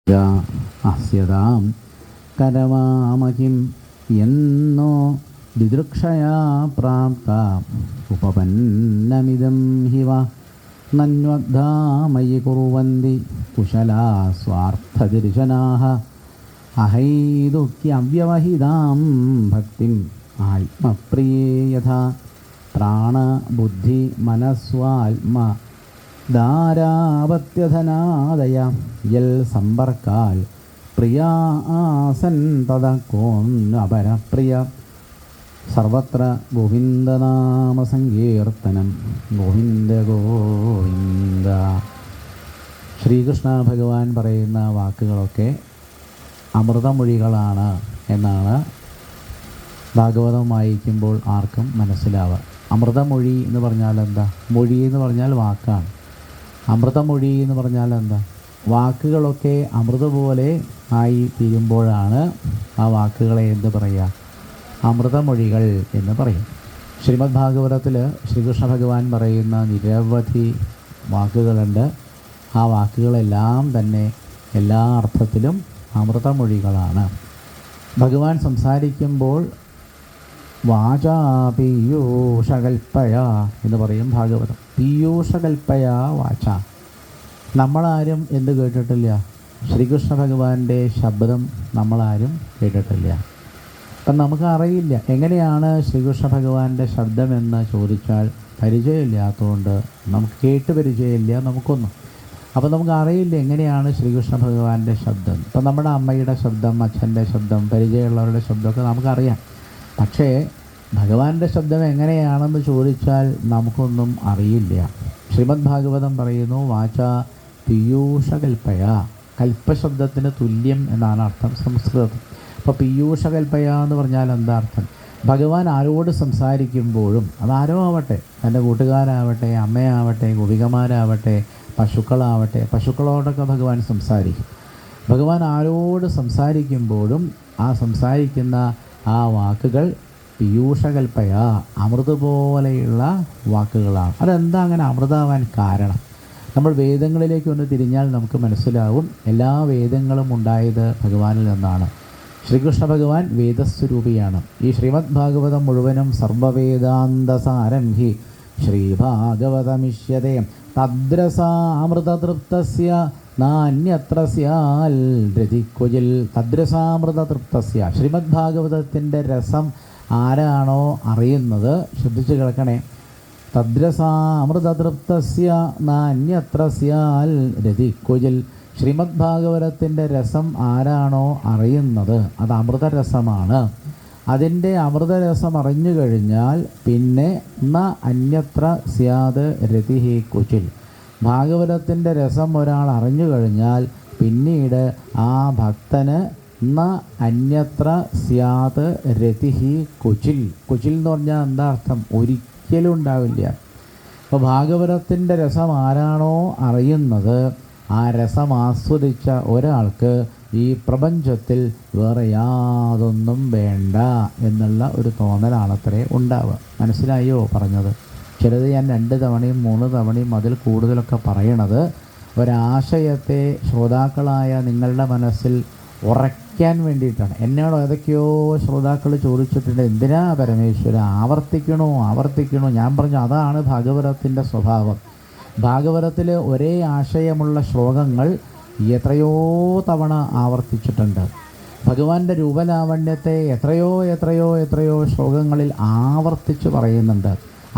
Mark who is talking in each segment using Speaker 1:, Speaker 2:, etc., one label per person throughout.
Speaker 1: അസ്യതാം കരവാമകിം എന്നോ ദിദൃക്ഷയാ പ്രാപ്ത ഉപപന്നമിദം ഹിവ നന്വദ്ധാമയി കുറുവന്തി കുശലാ സ്വാർത്ഥദർശനാഃ അഹൈതുക്യവ്യവഹിതാം ഭക്തിം ആത്മപ്രിയേ യഥാ പ്രാണബുദ്ധി മനസ്വാത്മ ധാരാവത്യധനാദയ യൽ സമ്പർക്കാൽ പ്രിയാ ആസൻ തദ കോന്നപരപ്രിയ. സർവത്ര ഗോവിന്ദനാമസങ്കീർത്തനം. ഗോവിന്ദ ഗോവിന്ദ. ശ്രീകൃഷ്ണ ഭഗവാൻ പറയുന്ന വാക്കുകളൊക്കെ അമൃതമൊഴികളാണ് എന്നാണ് ഭാഗവതം വായിക്കുമ്പോൾ ആർക്കും മനസ്സിലാവുക. അമൃതമൊഴി എന്ന് പറഞ്ഞാൽ എന്താ? മൊഴി എന്ന് പറഞ്ഞാൽ വാക്കാണ്. അമൃതമൊഴി എന്ന് പറഞ്ഞാൽ എന്താ? വാക്കുകളൊക്കെ അമൃത പോലെ ആയി തീരുമ്പോഴാണ് ആ വാക്കുകളെ എന്ത് പറയുക? അമൃതമൊഴികൾ എന്ന് പറയും. ശ്രീമദ് ഭാഗവതത്തിൽ ശ്രീകൃഷ്ണ ഭഗവാൻ പറയുന്ന നിരവധി വാക്കുകളുണ്ട്. ആ വാക്കുകളെല്ലാം തന്നെ എല്ലാ അർത്ഥത്തിലും അമൃതമൊഴികളാണ്. ഭഗവാൻ സംസാരിക്കുമ്പോൾ വാചാ പീയൂഷകൽപ്പയ എന്ന് പറയും ഭാഗവതം. പീയൂഷകൽപ്പയ വാച. നമ്മളാരും എന്ത് കേട്ടിട്ടില്ല? ശ്രീകൃഷ്ണ ഭഗവാന്റെ ശബ്ദം നമ്മളാരും കേട്ടിട്ടില്ല. അപ്പം നമുക്കറിയില്ല എങ്ങനെയാണ് ശ്രീകൃഷ്ണ ഭഗവാന്റെ ശബ്ദമെന്ന് ചോദിച്ചാൽ പരിചയമില്ലാത്തതുകൊണ്ട് നമുക്ക് കേട്ട് പരിചയമില്ല നമുക്കൊന്നും. അപ്പോൾ നമുക്കറിയില്ല എങ്ങനെയാണ് ശ്രീകൃഷ്ണ ഭഗവാന്റെ ശബ്ദം. ഇപ്പം നമ്മുടെ അമ്മയുടെ ശബ്ദം, അച്ഛൻ്റെ ശബ്ദം, പരിചയമുള്ളവരുടെ ശബ്ദമൊക്കെ നമുക്കറിയാം. പക്ഷേ ഭഗവാന്റെ ശബ്ദം എങ്ങനെയാണെന്ന് ചോദിച്ചാൽ നമുക്കൊന്നും അറിയില്ല. ശ്രീമദ് ഭാഗവതം പറയുന്നു വാച പീയൂഷകൽപ്പയ. കൽപ്പശബ്ദത്തിന് തുല്യം എന്നാണ് അർത്ഥം സംസ്കൃതത്തിൽ. അപ്പോൾ പീയൂഷകൽപ്പയ എന്ന് പറഞ്ഞാൽ എന്താ അർത്ഥം? ഭഗവാൻ ആരോട് സംസാരിക്കുമ്പോഴും അതാരോ ആവട്ടെ, തൻ്റെ കൂട്ടുകാരാവട്ടെ, അമ്മയാവട്ടെ, ഗോപികമാരാവട്ടെ, പശുക്കളാവട്ടെ, പശുക്കളോടൊക്കെ ഭഗവാൻ സംസാരിക്കും. ഭഗവാൻ ആരോട് സംസാരിക്കുമ്പോഴും ആ സംസാരിക്കുന്ന ആ വാക്കുകൾ പീയൂഷകൽപ്പയ, അമൃത് പോലെയുള്ള വാക്കുകളാണ്. അതെന്താ അങ്ങനെ അമൃതാവാൻ കാരണം? നമ്മൾ വേദങ്ങളിലേക്ക് ഒന്ന് തിരിഞ്ഞാൽ നമുക്ക് മനസ്സിലാവും എല്ലാ വേദങ്ങളും ഉണ്ടായത് ഭഗവാനിൽ നിന്നാണ്. ശ്രീകൃഷ്ണ ഭഗവാൻ വേദസ്വരൂപിയാണ്. ഈ ശ്രീമദ് ഭാഗവതം മുഴുവനും സർവവേദാന്തസാരം ഹി ശ്രീഭാഗവതമിഷ്യതേ തദ്രസാമൃതതൃപ്തസ്യ നാന്യത്ര സ്യാൽ രതിക്വചിൽ. തദ്രസാമൃതതൃപ്തസ്യ. ശ്രീമദ് ഭാഗവതത്തിൻ്റെ രസം ആരാണോ അറിയുന്നത്, ശ്രദ്ധിച്ച് കേൾക്കണേ. തദ്രസാമൃതതൃപ്തസ്യ നാന്യത്ര സ്യാൽ രതിക്വചിൽ. ശ്രീമദ് ഭാഗവതത്തിൻ്റെ രസം ആരാണോ അറിയുന്നത് അത് അമൃതരസമാണ്. അതിൻ്റെ അമൃതരസം അറിഞ്ഞു കഴിഞ്ഞാൽ പിന്നെ ന അന്യത്ര സ്യാത് രതിഹി ക്വചിൽ. ഭാഗവതത്തിൻ്റെ രസം ഒരാൾ അറിഞ്ഞു കഴിഞ്ഞാൽ പിന്നീട് ആ ഭക്തന് ന അന്യത്ര സ്യാത് രതിഹി ക്വചിൽ. ക്വചിൽ എന്ന് പറഞ്ഞാൽ എന്താ അർത്ഥം? ഒരിക്കലും ഉണ്ടാവില്ല. അപ്പോൾ ഭാഗവതത്തിൻ്റെ രസം ആരാണോ അറിയുന്നത് ആ രസം ആസ്വദിച്ച ഒരാൾക്ക് ഈ പ്രപഞ്ചത്തിൽ വേറെ യാതൊന്നും വേണ്ട എന്നുള്ള ഒരു തോന്നലാണത്രേ ഉണ്ടാവുക. മനസ്സിലായോ പറഞ്ഞത്? ചിലത് ഞാൻ 2 തവണയും 3 തവണയും അതിൽ കൂടുതലൊക്കെ പറയണത് ഒരാശയത്തെ ശ്രോതാക്കളായ നിങ്ങളുടെ മനസ്സിൽ ഉറയ്ക്കാൻ വേണ്ടിയിട്ടാണ്. എന്നോട് ഏതൊക്കെയോ ശ്രോതാക്കൾ ചോദിച്ചിട്ടുണ്ട്, എന്തിനാ പരമേശ്വര ആവർത്തിക്കണോ? ഞാൻ പറഞ്ഞു അതാണ് ഭാഗവതത്തിൻ്റെ സ്വഭാവം. ഭാഗവതത്തിൽ ഒരേ ആശയമുള്ള ശ്ലോകങ്ങൾ എത്രയോ തവണ ആവർത്തിച്ചിട്ടുണ്ട്. ഭഗവാന്റെ രൂപലാവണ്യത്തെ എത്രയോ ശ്ലോകങ്ങളിൽ ആവർത്തിച്ച് പറയുന്നുണ്ട്.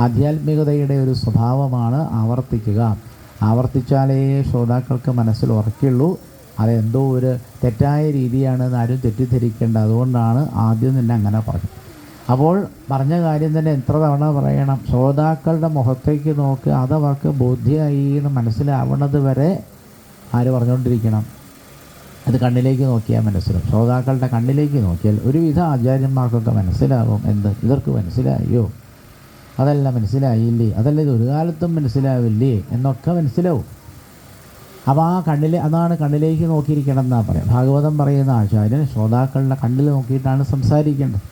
Speaker 1: ആധ്യാത്മികതയുടെ ഒരു സ്വഭാവമാണ് ആവർത്തിക്കുക. ആവർത്തിച്ചാലേ ശ്രോതാക്കൾക്ക് മനസ്സിൽ ഉറയ്ക്കുള്ളൂ. അതെന്തോ ഒരു തെറ്റായ രീതിയാണെന്ന് ആരും തെറ്റിദ്ധരിക്കേണ്ട. അതുകൊണ്ടാണ് ആദ്യം തന്നെ അങ്ങനെ പറഞ്ഞു. അപ്പോൾ പറഞ്ഞ കാര്യം തന്നെ എത്ര തവണ പറയണം? ശ്രോതാക്കളുടെ മുഖത്തേക്ക് നോക്ക്, അതവർക്ക് ബോധ്യമായി എന്ന് മനസ്സിലാവണത് വരെ ആര് പറഞ്ഞുകൊണ്ടിരിക്കണം? അത് കണ്ണിലേക്ക് നോക്കിയാൽ മനസ്സിലാവും. ശ്രോതാക്കളുടെ കണ്ണിലേക്ക് നോക്കിയാൽ ഒരുവിധ ആചാര്യന്മാർക്കൊക്കെ മനസ്സിലാവും. ഇവർക്ക് മനസ്സിലായോ? അതല്ല മനസ്സിലായില്ലേ? അതല്ല ഇത് ഒരു കാലത്തും മനസ്സിലാവില്ലേ എന്നൊക്കെ മനസ്സിലാവും. അപ്പോൾ ആ അതാണ് കണ്ണിലേക്ക് നോക്കിയിരിക്കണം എന്നാണ് പറയാം. ഭാഗവതം പറയുന്ന ആചാര്യൻ ശ്രോതാക്കളുടെ കണ്ണിൽ നോക്കിയിട്ടാണ് സംസാരിക്കേണ്ടത്.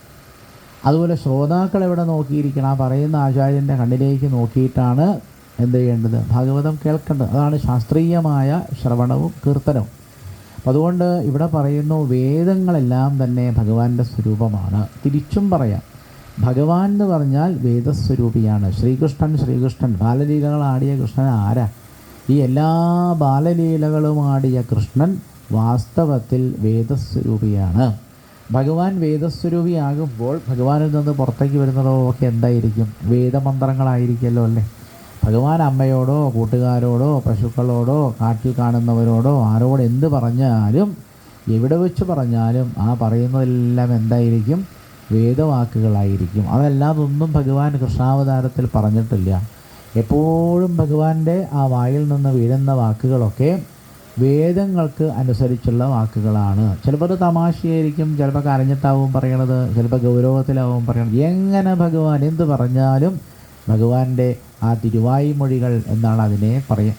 Speaker 1: അതുപോലെ ശ്രോതാക്കൾ എവിടെ നോക്കിയിരിക്കണം? ആ പറയുന്ന ആചാര്യൻ്റെ കണ്ണിലേക്ക് നോക്കിയിട്ടാണ് എന്ത് ചെയ്യേണ്ടത്? ഭാഗവതം കേൾക്കേണ്ടത്. അതാണ് ശാസ്ത്രീയമായ ശ്രവണവും കീർത്തനവും. അതുകൊണ്ട് ഇവിടെ പറയുന്നു വേദങ്ങളെല്ലാം തന്നെ ഭഗവാന്റെ സ്വരൂപമാണ്. തിരിച്ചും പറയാം, ഭഗവാൻ എന്ന് പറഞ്ഞാൽ വേദസ്വരൂപിയാണ്. ശ്രീകൃഷ്ണൻ ബാലലീലകൾ ആടിയ കൃഷ്ണൻ ആരാ? ഈ എല്ലാ ബാലലീലകളും ആടിയ കൃഷ്ണൻ വാസ്തവത്തിൽ വേദസ്വരൂപിയാണ്. ഭഗവാൻ വേദസ്വരൂപിയാകുമ്പോൾ ഭഗവാനിൽ നിന്ന് പുറത്തേക്ക് വരുന്നതോ ഒക്കെ എന്തായിരിക്കും? വേദമന്ത്രങ്ങളായിരിക്കുമല്ലോ അല്ലേ. ഭഗവാൻ അമ്മയോടോ കൂട്ടുകാരോടോ പശുക്കളോടോ കാട്ടിൽ കാണുന്നവരോടോ ആരോട് എന്ത് പറഞ്ഞാലും എവിടെ വെച്ച് പറഞ്ഞാലും ആ പറയുന്നതെല്ലാം എന്തായിരിക്കും? വേദവാക്കുകളായിരിക്കും. അതല്ലാതൊന്നും ഭഗവാൻ കൃഷ്ണാവതാരത്തിൽ പറഞ്ഞിട്ടില്ല. എപ്പോഴും ഭഗവാന്റെ ആ വായിൽ നിന്ന് വീഴുന്ന വാക്കുകളൊക്കെ വേദങ്ങൾക്ക് അനുസരിച്ചുള്ള വാക്കുകളാണ്. ചിലപ്പോൾ അത് തമാശയായിരിക്കും, ചിലപ്പോൾ കരഞ്ഞിട്ടാവും പറയണത്, ചിലപ്പോൾ ഗൗരവത്തിലാവും പറയണത്. എങ്ങനെ ഭഗവാൻ എന്ത് പറഞ്ഞാലും ഭഗവാന്റെ ആ തിരുവായ്മൊഴികൾ എന്നാണ് അതിനെ പറയുക.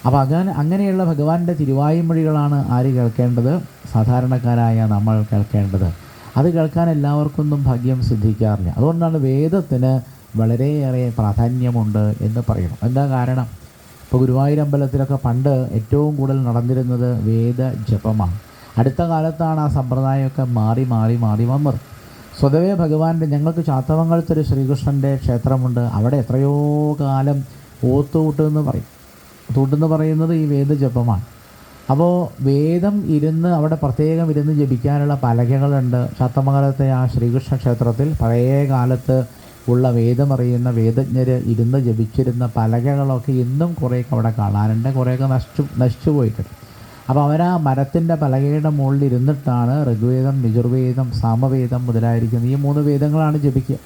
Speaker 1: അപ്പോൾ അങ്ങനെയുള്ള ഭഗവാന്റെ തിരുവായ്മൊഴികളാണ് ആര് കേൾക്കേണ്ടത്? സാധാരണക്കാരായ നമ്മൾ കേൾക്കേണ്ടത്. അത് കേൾക്കാൻ എല്ലാവർക്കൊന്നും ഭാഗ്യം സിദ്ധിക്കാറില്ല. അതുകൊണ്ടാണ് വേദത്തിന് വളരെയേറെ പ്രാധാന്യമുണ്ട് എന്ന് പറയണം. എന്താ കാരണം? ഇപ്പോൾ ഗുരുവായൂരമ്പലത്തിലൊക്കെ പണ്ട് ഏറ്റവും കൂടുതൽ നടന്നിരുന്നത് വേദജപമാണ്. അടുത്ത കാലത്താണ് ആ സമ്പ്രദായമൊക്കെ മാറി വന്നത്. സ്വതവേ ഭഗവാന്റെ, ഞങ്ങൾക്ക് ചാത്തമംഗലത്തൊരു ശ്രീകൃഷ്ണൻ്റെ ക്ഷേത്രമുണ്ട്. അവിടെ എത്രയോ കാലം ഓത്തുകൂട്ടെന്ന് പറയും. തൂട്ടെന്ന് പറയുന്നത് ഈ വേദജപമാണ്. അപ്പോൾ വേദം ഇരുന്ന് അവിടെ പ്രത്യേകം ഇരുന്ന് ജപിക്കാനുള്ള പലകകളുണ്ട് ചാത്തമംഗലത്തെ ആ ശ്രീകൃഷ്ണ ക്ഷേത്രത്തിൽ. പഴയ കാലത്ത് ഉള്ള വേദമറിയുന്ന വേദജ്ഞർ ഇരുന്ന് ജപിച്ചിരുന്ന പലകകളൊക്കെ ഇന്നും കുറേയൊക്കെ അവിടെ കാണാറുണ്ട്. കുറേയൊക്കെ നശിച്ചു പോയിട്ടുണ്ട്. അപ്പോൾ അവരാ മരത്തിൻ്റെ പലകയുടെ മുകളിൽ ഇരുന്നിട്ടാണ് ഋഗ്വേദം, യജുർവേദം, സാമവേദം മുതലായിരിക്കുന്നത് ഈ 3 വേദങ്ങളാണ് ജപിക്കുക.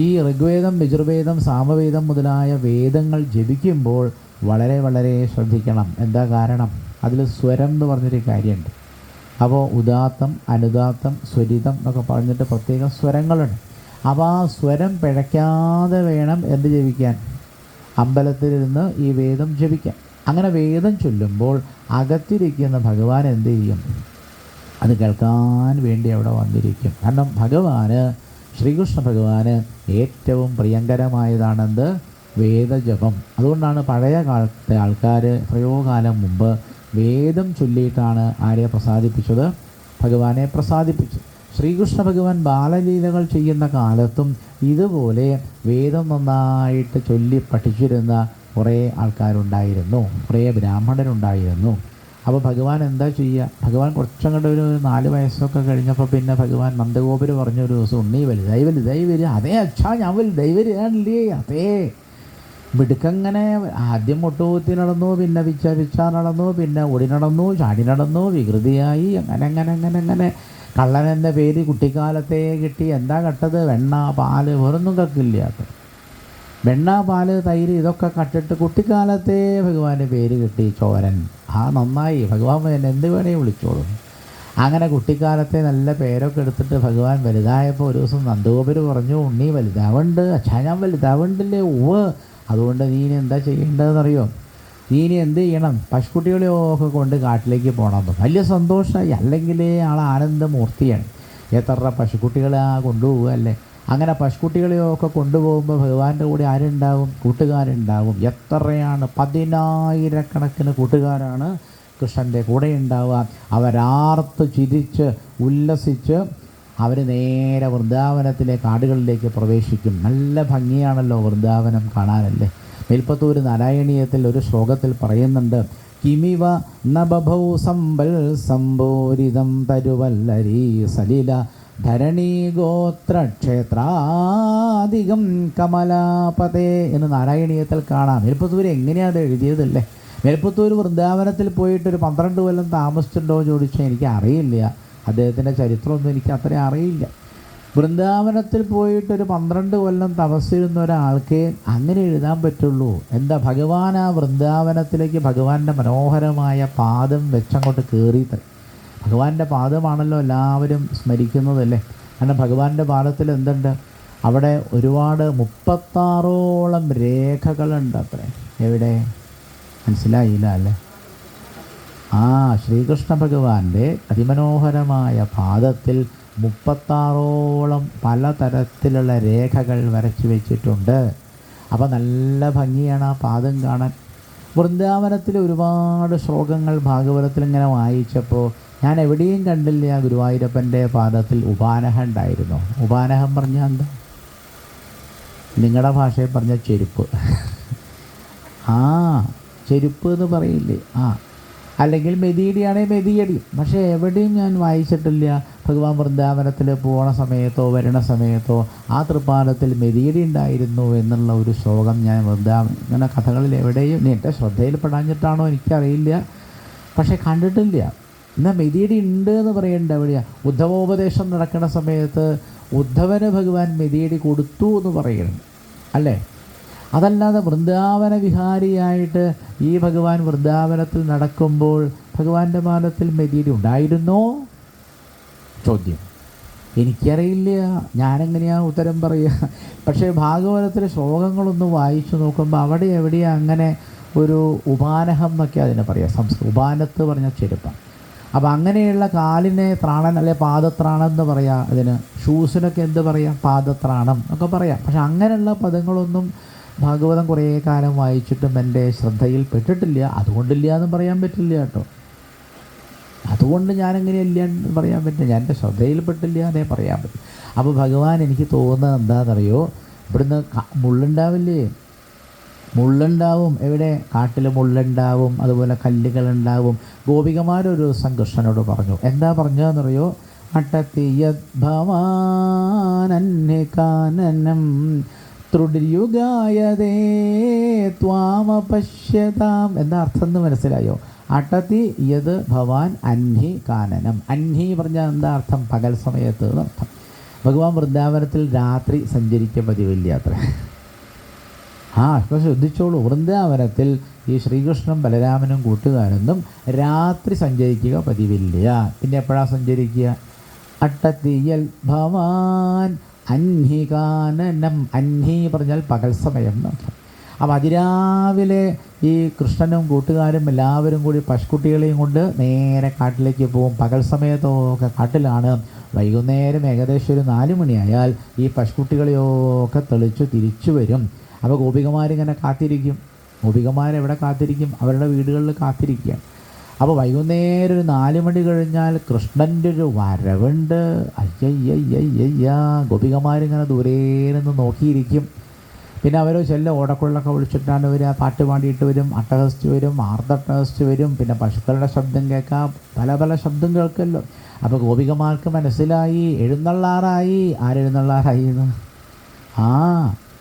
Speaker 1: ഈ ഋഗ്വേദം, യജുർവേദം, സാമവേദം മുതലായ വേദങ്ങൾ ജപിക്കുമ്പോൾ വളരെ ശ്രദ്ധിക്കണം. എന്താ കാരണം? അതിൽ സ്വരം എന്ന് പറഞ്ഞൊരു കാര്യമുണ്ട്. അപ്പോൾ ഉദാത്തം, അനുദാത്തം, സ്വരിതം എന്നൊക്കെ പറഞ്ഞിട്ട് പ്രത്യേകം സ്വരങ്ങളുണ്ട്. അപ്പോൾ ആ സ്വരം പിഴയ്ക്കാതെ വേണം എന്ത് ജപിക്കാൻ? അമ്പലത്തിലിരുന്ന് ഈ വേദം ജപിക്കാൻ. അങ്ങനെ വേദം ചൊല്ലുമ്പോൾ അകത്തിരിക്കുന്ന ഭഗവാൻ എന്ത് ചെയ്യും? അത് കേൾക്കാൻ വേണ്ടി അവിടെ വന്നിരിക്കും. കാരണം ഭഗവാന്, ശ്രീകൃഷ്ണ ഭഗവാന് ഏറ്റവും പ്രിയങ്കരമായതാണെന്ത്? വേദജപം. അതുകൊണ്ടാണ് പഴയ കാലത്തെ ആൾക്കാർ എത്രയോ കാലം മുമ്പ് വേദം ചൊല്ലിയിട്ടാണ് ആരെ പ്രസാദിപ്പിച്ചത്? ഭഗവാനെ പ്രസാദിപ്പിച്ചത്. ശ്രീകൃഷ്ണ ഭഗവാൻ ബാലലീലകൾ ചെയ്യുന്ന കാലത്തും ഇതുപോലെ വേദം നന്നായിട്ട് ചൊല്ലി പഠിച്ചിരുന്ന കുറേ ആൾക്കാരുണ്ടായിരുന്നു, കുറേ ബ്രാഹ്മണരുണ്ടായിരുന്നു. അപ്പോൾ ഭഗവാൻ എന്താ ചെയ്യുക? ഭഗവാൻ കുറച്ചങ്ങോട്ട് ഒരു 4 വയസ്സൊക്കെ കഴിഞ്ഞപ്പോൾ പിന്നെ ഭഗവാൻ നന്ദഗോപുരം പറഞ്ഞ ഒരു ദിവസം, ഉണ്ണി വലുതായി വരിക. അതേ അച്ഛാ, ഞാൻ വലുതായി വരികയാണല്ലേ. അതേ മിടുക്കങ്ങനെ ആദ്യം മുട്ടുകുത്തി നടന്നു, പിന്നെ പിച്ച നടന്നു, പിന്നെ ഓടി നടന്നു, ചാടി നടന്നു, വികൃതിയായി. അങ്ങനെ കള്ളൻ എന്ന പേര് കുട്ടിക്കാലത്തെ കിട്ടി. എന്താ കട്ടത്? വെണ്ണ, പാല്, വേറൊന്നും കക്കില്ല. വെണ്ണ, പാല്, തൈര് ഇതൊക്കെ കട്ടിട്ട് കുട്ടിക്കാലത്തെ ഭഗവാന്റെ പേര് കിട്ടി ചോരൻ. നന്നായി, ഭഗവാൻ എന്ത് വേണേ വിളിച്ചോളും. അങ്ങനെ കുട്ടിക്കാലത്തെ നല്ല പേരൊക്കെ എടുത്തിട്ട് ഭഗവാൻ വലുതായപ്പോൾ ഒരു ദിവസം നന്ദഗോപുരം പറഞ്ഞു, ഉണ്ണി വലുതാവുണ്ട്. അച്ഛാ, ഞാൻ വലുതാവുണ്ടല്ലേ. അതുകൊണ്ട് നീ എന്താ ചെയ്യേണ്ടതെന്നറിയോ? നീ എന്ത് ചെയ്യണം? പശുക്കുട്ടികളെയൊക്കെ കൊണ്ട് കാട്ടിലേക്ക് പോകണം. വലിയ സന്തോഷമായി. അല്ലെങ്കിൽ ആൾ ആനന്ദമൂർത്തിയാണ്. എത്ര പശുക്കുട്ടികളെ കൊണ്ടുപോവുക അല്ലേ. അങ്ങനെ പശുക്കുട്ടികളെയൊക്കെ കൊണ്ടുപോകുമ്പോൾ ഭഗവാന്റെ കൂടെ ആരുണ്ടാവും? കൂട്ടുകാരുണ്ടാവും. എത്രയാണ്? 10,000 കൂട്ടുകാരാണ് കൃഷ്ണൻ്റെ കൂടെ ഉണ്ടാവുക. അവരാർത്ത് ചിരിച്ച് ഉല്ലസിച്ച് അവർ നേരെ വൃന്ദാവനത്തിലെ കാടുകളിലേക്ക് പ്രവേശിക്കും. നല്ല ഭംഗിയാണല്ലോ വൃന്ദാവനം കാണാനല്ലേ. മേൽപ്പത്തൂർ നാരായണീയത്തിൽ ഒരു ശ്ലോകത്തിൽ പറയുന്നുണ്ട്, കിമിവ നബഭൗ സമ്പൽ സംബോരിതം തരുവല്ലരീ സലില ധരണീ ഗോത്രക്ഷേത്രാധികം കമലാപതേ എന്ന് നാരായണീയത്തിൽ കാണാം. മേൽപ്പത്തൂർ എങ്ങനെയാണ് അത് എഴുതിയതല്ലേ. മേൽപ്പത്തൂർ വൃന്ദാവനത്തിൽ പോയിട്ടൊരു 12 കൊല്ലം താമസിച്ചിട്ടുണ്ടോ ചോദിച്ചാൽ എനിക്ക് അറിയില്ല. അദ്ദേഹത്തിൻ്റെ ചരിത്രമൊന്നും എനിക്ക് അത്രയും അറിയില്ല. വൃന്ദാവനത്തിൽ പോയിട്ടൊരു 12 കൊല്ലം തപസ്സിരുന്ന ഒരാൾക്ക് അങ്ങനെ എഴുതാൻ പറ്റുള്ളൂ. എന്താ? ഭഗവാൻ ആ വൃന്ദാവനത്തിലേക്ക് ഭഗവാന്റെ മനോഹരമായ പാദം വെച്ചങ്ങോട്ട് കയറി. ഭഗവാന്റെ പാദമാണല്ലോ എല്ലാവരും സ്മരിക്കുന്നതല്ലേ. കാരണം ഭഗവാന്റെ പാദത്തിൽ എന്തുണ്ട്? അവിടെ ഒരുപാട് 36ഓളം രേഖകളുണ്ട്. അത്രേ എവിടെ? മനസ്സിലായില്ല അല്ലേ? ശ്രീകൃഷ്ണ ഭഗവാന്റെ അതിമനോഹരമായ പാദത്തിൽ 36ഓളം പലതരത്തിലുള്ള രേഖകൾ വരച്ചു വെച്ചിട്ടുണ്ട്. അപ്പോൾ നല്ല ഭംഗിയാണ് ആ പാദം കാണാൻ. വൃന്ദാവനത്തിൽ ഒരുപാട് ശ്ലോകങ്ങൾ ഭാഗവതത്തിൽ ഇങ്ങനെ വായിച്ചപ്പോൾ ഞാൻ എവിടെയും കണ്ടില്ല ഗുരുവായൂരപ്പൻ്റെ പാദത്തിൽ ഉപാനഹം ഉണ്ടായിരുന്നു. ഉപാനഹം പറഞ്ഞാൽ എന്താ? നിങ്ങളുടെ ഭാഷയിൽ പറഞ്ഞ ചെരുപ്പ്. ചെരുപ്പ് എന്ന് പറയില്ലേ? അല്ലെങ്കിൽ മെതിയടിയാണെങ്കിൽ മെതിയടി. പക്ഷേ എവിടെയും ഞാൻ വായിച്ചിട്ടില്ല ഭഗവാൻ വൃന്ദാവനത്തിൽ പോണ സമയത്തോ വരണ സമയത്തോ ആ തൃപ്പാദത്തിൽ മെതിയടി ഉണ്ടായിരുന്നു എന്നുള്ള ഒരു ശ്ലോകം ഞാൻ ഇങ്ങനെ കഥകളിൽ എവിടെയും എൻ്റെ ശ്രദ്ധയിൽപ്പെടാഞ്ഞിട്ടാണോ എനിക്കറിയില്ല, പക്ഷേ കണ്ടിട്ടില്ല. എന്നാൽ മെതിയടി ഉണ്ട് എന്ന് പറയേണ്ട എവിടെയാണ്? ഉദ്ധവോപദേശം നടക്കുന്ന സമയത്ത് ഉദ്ധവന് ഭഗവാൻ മെതിയടി കൊടുത്തു എന്ന് പറയണം അല്ലേ? അതല്ലാതെ വൃന്ദാവന വിഹാരിയായിട്ട് ഈ ഭഗവാൻ വൃന്ദാവനത്തിൽ നടക്കുമ്പോൾ ഭഗവാന്റെ പാദത്തിൽ മെതിയടി ഉണ്ടായിരുന്നോ? ചോദ്യം. എനിക്കറിയില്ല, ഞാനെങ്ങനെയാണ് ഉത്തരം പറയുക? പക്ഷേ ഭാഗവതത്തിലെ ശ്ലോകങ്ങളൊന്ന് വായിച്ചു നോക്കുമ്പോൾ അവിടെ എവിടെയാണ് അങ്ങനെ ഒരു ഉപാനഹം എന്നൊക്കെ അതിനെ പറയാം. ഉപാനത്ത് പറഞ്ഞ ചെരുപ്പം. അപ്പോൾ അങ്ങനെയുള്ള കാലിനെ ത്രാണൻ അല്ലെ പാദത്രാണം എന്ന് പറയാം. അതിന് ഷൂസിനൊക്കെ എന്ത് പറയാം? പാദത്രാണം ഒക്കെ പറയാം. പക്ഷെ അങ്ങനെയുള്ള പദങ്ങളൊന്നും ഭാഗവതം കുറേ കാലം വായിച്ചിട്ടും എൻ്റെ ശ്രദ്ധയിൽ പെട്ടിട്ടില്ല. അതുകൊണ്ടില്ല എന്ന് പറയാൻ പറ്റില്ല കേട്ടോ. അതുകൊണ്ട് ഞാനെങ്ങനെയില്ല എന്ന് പറയാൻ പറ്റില്ല. ഞാൻ എൻ്റെ ശ്രദ്ധയിൽപ്പെട്ടില്ല എന്നേ പറയാൻ പറ്റും. അപ്പോൾ ഭഗവാൻ എനിക്ക് തോന്നുന്നത് എന്താണെന്നറിയോ? ഇവിടുന്ന് മുള്ളുണ്ടാവില്ലേ? മുള്ളുണ്ടാവും. എവിടെ? കാട്ടിൽ മുള്ളുണ്ടാവും, അതുപോലെ കല്ലുകളുണ്ടാവും. ഗോപികമാരൊരു ദിവസം കൃഷ്ണനോട് പറഞ്ഞു. എന്താ പറഞ്ഞതെന്നറിയോ? അട്ടത്തിയത് ഭവാനന്യകാനനം ത്രുഡിയുഗായതേ ത്വാമപശ്യതാം. എന്താ അർത്ഥം എന്ന് മനസ്സിലായോ? അട്ടത്തി യത് ഭവാൻ അന്ഹി കാനനം. അന്ഹി പറഞ്ഞാൽ എന്താ അർത്ഥം? പകൽ സമയത്ത് എന്നർത്ഥം. ഭഗവാൻ വൃന്ദാവനത്തിൽ രാത്രി സഞ്ചരിക്കാൻ പതിവില്ല അത്ര. ഇപ്പോൾ ശ്രദ്ധിച്ചോളൂ, വൃന്ദാവനത്തിൽ ഈ ശ്രീകൃഷ്ണനും ബലരാമനും കൂട്ടുകാരൊന്നും രാത്രി സഞ്ചരിക്കുക പതിവില്ല. പിന്നെ എപ്പോഴാണ് സഞ്ചരിക്കുക? അട്ടത്തിയൽ ഭവാൻ അന്ഹികാനനം. അന്ഹി പറഞ്ഞാൽ പകൽ സമയം എന്നർത്ഥം. അപ്പോൾ അതിരാവിലെ ഈ കൃഷ്ണനും കൂട്ടുകാരും എല്ലാവരും കൂടി പശുക്കുട്ടികളെയും കൊണ്ട് നേരെ കാട്ടിലേക്ക് പോകും. പകൽ സമയത്തൊക്കെ കാട്ടിലാണ്. വൈകുന്നേരം ഏകദേശം ഒരു 4 മണിയായാൽ ഈ പശുക്കുട്ടികളെയൊക്കെ തെളിച്ചു തിരിച്ചു വരും. അപ്പോൾ ഗോപികമാരിങ്ങനെ കാത്തിരിക്കും. ഗോപികമാരെവിടെ കാത്തിരിക്കും? അവരുടെ വീടുകളിൽ കാത്തിരിക്കുക. അപ്പോൾ വൈകുന്നേരം ഒരു 4 മണി കഴിഞ്ഞാൽ കൃഷ്ണൻ്റെ ഒരു വരവുണ്ട്. അയ്യയ്യയ്യയ്യ. ഗോപികമാരിങ്ങനെ ദൂരെ നിന്ന് നോക്കിയിരിക്കും. പിന്നെ അവർ ചെല്ല ഓടക്കുള്ളൊക്കെ വിളിച്ചിട്ടാണ് വരിക. പാട്ട് പാടിയിട്ട് വരും, അട്ടഹസിച്ച് വരും, ആർത്തട്ടഹസിച്ച് വരും. പിന്നെ പശുക്കളുടെ ശബ്ദം കേൾക്കാം, പല പല ശബ്ദം കേൾക്കല്ലോ. അപ്പോൾ ഗോപികമാർക്ക് മനസ്സിലായി എഴുന്നള്ളാറായി. ആരെഴുന്നള്ളാറായി എന്ന്?